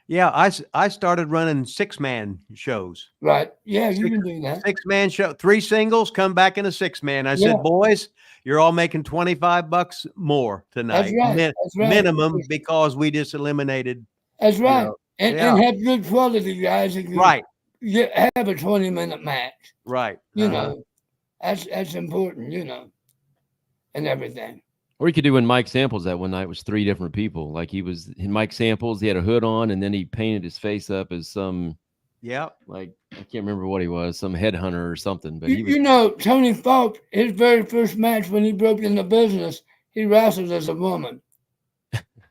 Yeah, I started running 6-man shows. Right. Yeah, you can do that. 6-man show, 3 singles, come back in a 6-man. I said, boys, you're all making $25 more tonight. That's right. Minimum, because we just eliminated. That's right. You know, and have good quality guys that can have a 20-minute match. Right. You know, that's important, you know, and everything. Or you could do when Mike Samples that one night was 3 different people. Like he was in Mike Samples, he had a hood on, and then he painted his face up as some, like I can't remember what he was, some headhunter or something. But you know, Tony Falk, his very first match when he broke into business, he wrestled as a woman.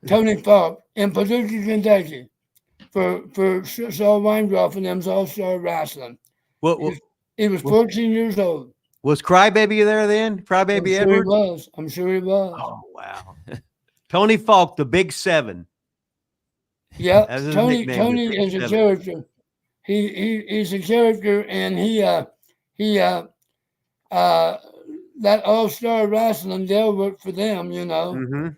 Tony Falk in Paducah, Kentucky, for Saul Weingroff and them's All-Star Wrestling. He was 14 years old. Was Crybaby there then? Crybaby Edwards? I'm sure he was. Oh, wow. Tony Falk, the Big 7. Yeah, Tony is a character. He's a character, and that All-Star Wrestling, they'll work for them, you know.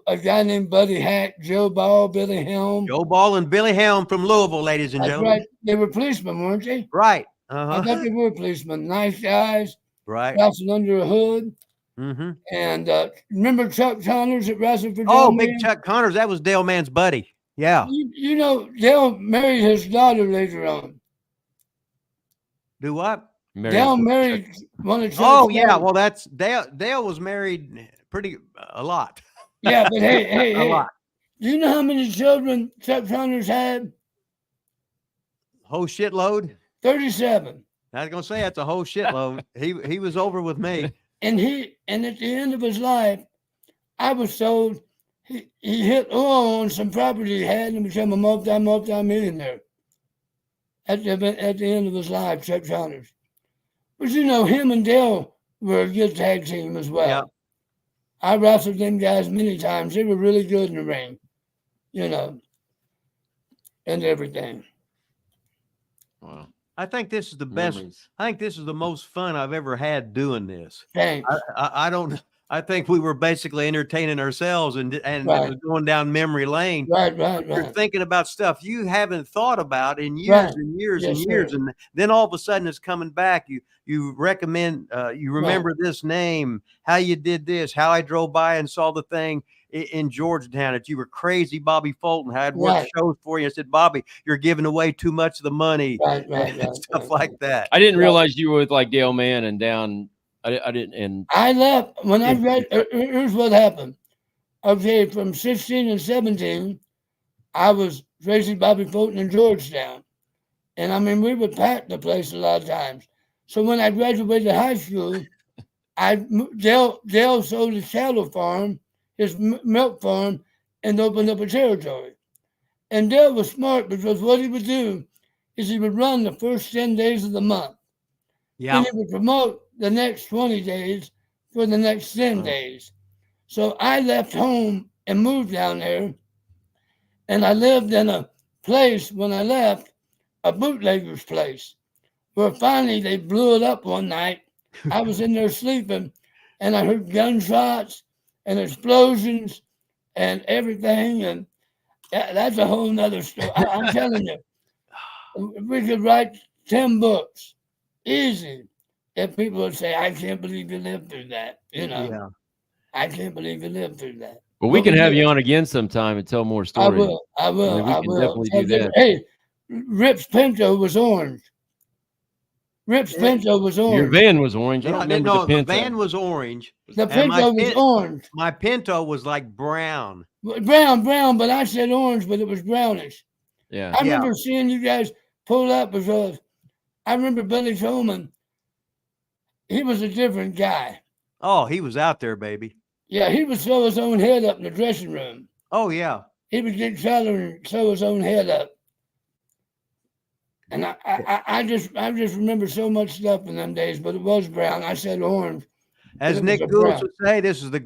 A guy named Buddy Hack, Joe Ball, Billy Helm. Joe Ball and Billy Helm from Louisville, ladies and gentlemen. Right. They were policemen, weren't they? Right. I thought they were policemen. Nice guys. Right. Wrestling under a hood. And remember Chuck Connors that wrestled for Dale Oh, Man? Big Chuck Connors. That was Dale Man's buddy. Yeah. You know, Dale married his daughter later on. Do what? Dale married one of Chuck's well, that's Dale was married a lot. Yeah, but hey, a lot. Do you know how many children Chuck Connors had? Whole shitload? 37. I was gonna say that's a whole shitload. He was over with me. And at the end of his life, I was told he hit oil on some property he had and became a multi-millionaire. At the end of his life, Chuck Connors. But you know, him and Dale were a good tag team as well. Yeah. I wrestled them guys many times. They were really good in the ring, you know, and everything. Wow. I think this is the best. I think this is the most fun I've ever had doing this. Thanks. I think we were basically entertaining ourselves and it was going down memory lane. Right. You're thinking about stuff you haven't thought about in years and years and years, and then all of a sudden it's coming back. You remember this name, how you did this, how I drove by and saw the thing in Georgetown that you were crazy, Bobby Fulton. I had worked shows for you. I said, Bobby, you're giving away too much of the money, stuff like that. I didn't realize you were with like Dale Mann and down. I didn't. And I left when I read. Here's what happened. Okay, from 16 and 17, I was racing Bobby Fulton in Georgetown, and I mean we would pack the place a lot of times. So when I graduated high school, Dale sold his cattle farm, his milk farm, and opened up a territory. And Dale was smart because what he would do is he would run the first 10 days of the month. Yeah. And he would promote the next 20 days for the next 10 days. So I left home and moved down there. And I lived in a place when I left, a bootlegger's place, where finally they blew it up one night. I was in there sleeping and I heard gunshots and explosions and everything. And that's a whole nother story. I'm telling you, we could write 10 books easy if people would say, I can't believe you lived through that. You know, Yeah. I can't believe you lived through that. well, we can have you on again sometime and tell more stories. I will. We can definitely do that. Hey, Rip's Pinto was orange. Rip's Pinto was orange. Your van was orange. I Yeah, don't remember no, the the Pinto. van was orange. The and my Pinto was orange. My Pinto was like brown. Brown, but I said orange, but it was brownish. Yeah. I remember seeing you guys pull up because I remember Billy Tolman. He was a different guy. Oh, he was out there, baby. Yeah, he would sew his own head up in the dressing room. Oh, yeah. He would get color and sew his own head up. And I just remember so much stuff in them days, but it was brown. I said orange. As Nick Goulas would say, this is the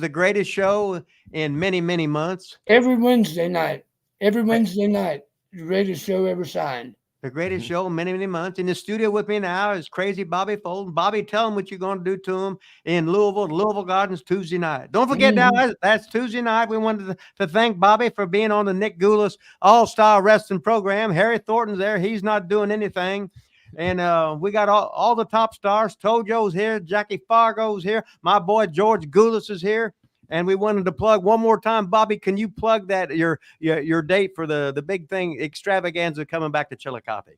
greatest show in many, many months. Every Wednesday night, the greatest show ever signed. The greatest show in many, many months. In the studio with me now is crazy Bobby Fulton. Bobby, tell him what you're going to do to him in Louisville Gardens Tuesday night. Don't forget now, that's Tuesday night. We wanted to thank Bobby for being on the Nick Goulas All-Star Wrestling program. Harry Thornton's there. He's not doing anything. And we got all the top stars. Tojo's here. Jackie Fargo's here. My boy George Goulas is here. And we wanted to plug one more time. Bobby, can you plug that your date for the big thing extravaganza coming back to Chillicothe?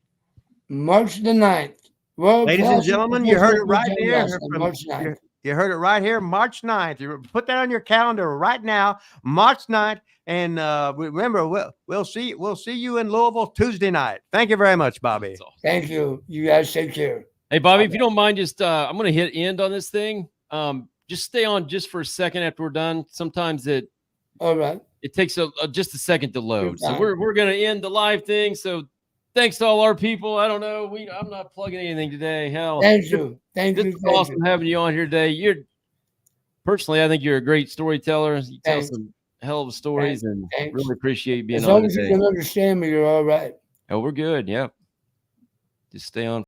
March the 9th. Ladies and gentlemen, you heard it right here. March 9th. You heard it right here, March 9th. You put that on your calendar right now, March 9th. And remember, we'll see you in Louisville Tuesday night. Thank you very much, Bobby. Awesome. Thank you. You guys take care. Hey, Bobby, if you don't mind, just I'm going to hit end on this thing. Just stay on just for a second after we're done. Sometimes all right. It takes just a second to load. So we're going to end the live thing. So thanks to all our people. I don't know. I'm not plugging anything today. Hell, thank you. It's awesome having you on here today. Personally, I think you're a great storyteller. You tell some hell of stories, and really appreciate being on today. As long as you can understand me, you're all right. Oh, we're good. Yeah. Just stay on.